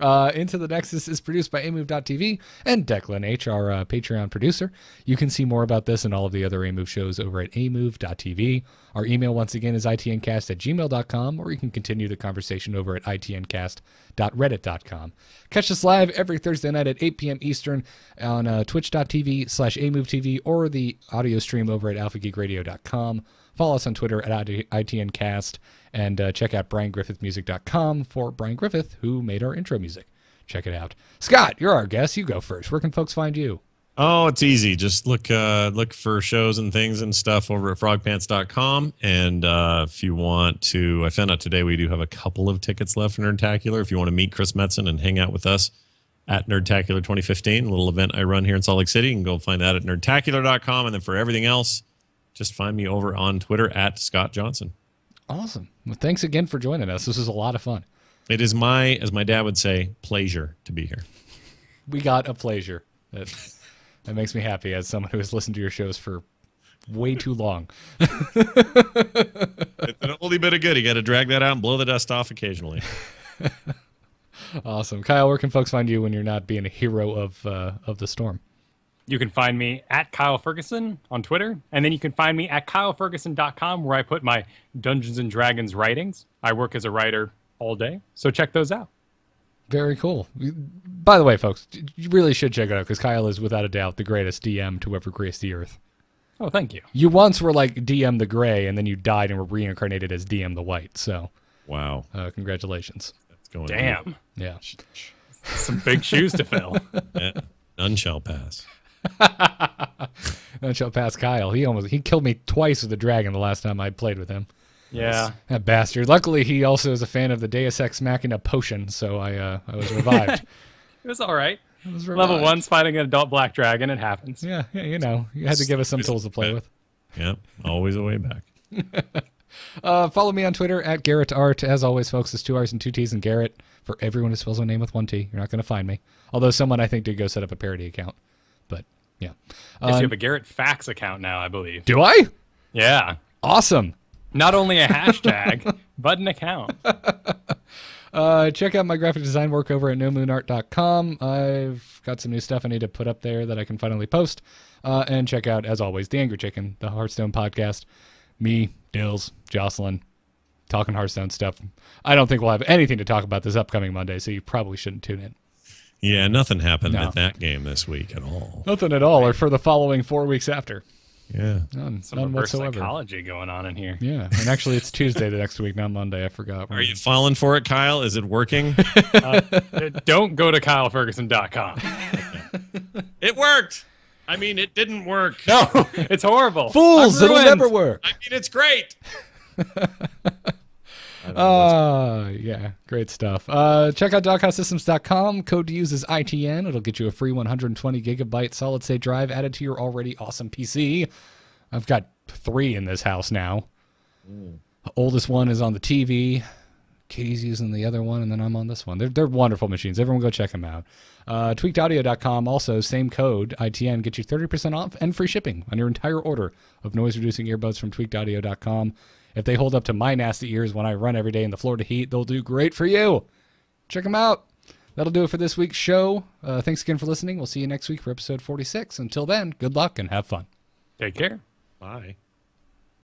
[SPEAKER 1] Into the Nexus is produced by amove.tv and Declan H., our Patreon producer. You can see more about this and all of the other AMove shows over at amove.tv. Our email, once again, is itncast@gmail.com, or you can continue the conversation over at itncast.reddit.com. Catch us live every Thursday night at 8 p.m. Eastern on twitch.tv/amovetv or the audio stream over at alphageekradio.com. Follow us on Twitter at ITNcast, and check out BrianGriffithMusic.com for Brian Griffith, who made our intro music. Check it out. Scott, you're our guest. You go first. Where can folks find you?
[SPEAKER 3] Oh, it's easy. Just look for shows and things and stuff over at frogpants.com. And if you want to, I found out today we do have a couple of tickets left for Nerdtacular. If you want to meet Chris Metzen and hang out with us at Nerdtacular 2015, a little event I run here in Salt Lake City, you can go find that at nerdtacular.com. And then for everything else, just find me over on Twitter at Scott Johnson.
[SPEAKER 1] Awesome. Well, thanks again for joining us. This is a lot of fun.
[SPEAKER 3] It is my, as my dad would say, pleasure to be here.
[SPEAKER 1] We got a pleasure. That makes me happy as someone who has listened to your shows for way too long.
[SPEAKER 3] It's an oldie bit of good. You got to drag that out and blow the dust off occasionally.
[SPEAKER 1] Awesome. Kyle, where can folks find you when you're not being a hero of the storm?
[SPEAKER 2] You can find me at Kyle Ferguson on Twitter, and then you can find me at kyleferguson.com, where I put my Dungeons & Dragons writings. I work as a writer all day, so check those out.
[SPEAKER 1] Very cool. By the way, folks, you really should check it out because Kyle is without a doubt the greatest DM to ever grace the earth.
[SPEAKER 2] Oh, thank you.
[SPEAKER 1] You once were like DM the Gray, and then you died and were reincarnated as DM the White. So,
[SPEAKER 3] wow,
[SPEAKER 1] congratulations.
[SPEAKER 3] That's going.
[SPEAKER 2] Damn.
[SPEAKER 1] Yeah.
[SPEAKER 2] Some big shoes to fill.
[SPEAKER 3] Yeah. None shall pass.
[SPEAKER 1] None shall pass Kyle. He killed me twice with a dragon the last time I played with him.
[SPEAKER 2] Yeah.
[SPEAKER 1] That bastard. Luckily, he also is a fan of the Deus Ex Machina potion, so I was revived.
[SPEAKER 2] It was all right. Level 1's fighting an adult black dragon. It happens.
[SPEAKER 1] Yeah, you know. You had to give us some tools to play with.
[SPEAKER 3] Yeah, always a way back.
[SPEAKER 1] Follow me on Twitter at GarrettArt. As always, folks, it's 2 R's and 2 T's and Garrett. For everyone who spells my name with 1 T, you're not going to find me. Although someone, I think, did go set up a parody account. But, yeah.
[SPEAKER 2] Yes, you have a Garrett Fax account now, I believe.
[SPEAKER 1] Do I?
[SPEAKER 2] Yeah.
[SPEAKER 1] Awesome.
[SPEAKER 2] Not only a hashtag, but an account.
[SPEAKER 1] Check out my graphic design work over at nomoonart.com. I've got some new stuff I need to put up there that I can finally post. And check out, as always, The Angry Chicken, the Hearthstone podcast. Me, Dills, Jocelyn, talking Hearthstone stuff. I don't think we'll have anything to talk about this upcoming Monday, so you probably shouldn't tune in.
[SPEAKER 3] Yeah, nothing happened at that game this week at all.
[SPEAKER 1] Nothing at all, or for the following 4 weeks after.
[SPEAKER 3] Yeah.
[SPEAKER 1] None
[SPEAKER 2] reverse
[SPEAKER 1] whatsoever.
[SPEAKER 2] Psychology going on in here.
[SPEAKER 1] Yeah, and actually it's Tuesday the next week, not Monday. I forgot.
[SPEAKER 3] Are you falling for it, Kyle? Is it working?
[SPEAKER 2] Don't go to kyleferguson.com.
[SPEAKER 3] It worked. I mean, it didn't work.
[SPEAKER 2] No, it's horrible.
[SPEAKER 1] Fools, it'll never work.
[SPEAKER 3] I mean, it's great.
[SPEAKER 1] Yeah, great stuff. Check out doghouse.systems.com. Code to use is ITN. It'll get you a free 120 gigabyte solid state drive added to your already awesome PC. I've got 3 in this house now. The oldest one is on the TV. Katie's using the other one, and then I'm on this one. They're wonderful machines. Everyone go check them out. Tweakedaudio.com, also, same code, ITN, get you 30% off and free shipping on your entire order of noise-reducing earbuds from tweakedaudio.com. If they hold up to my nasty ears when I run every day in the Florida heat, they'll do great for you. Check them out. That'll do it for this week's show. Thanks again for listening. We'll see you next week for episode 46. Until then, good luck and have fun.
[SPEAKER 2] Take care.
[SPEAKER 3] Bye.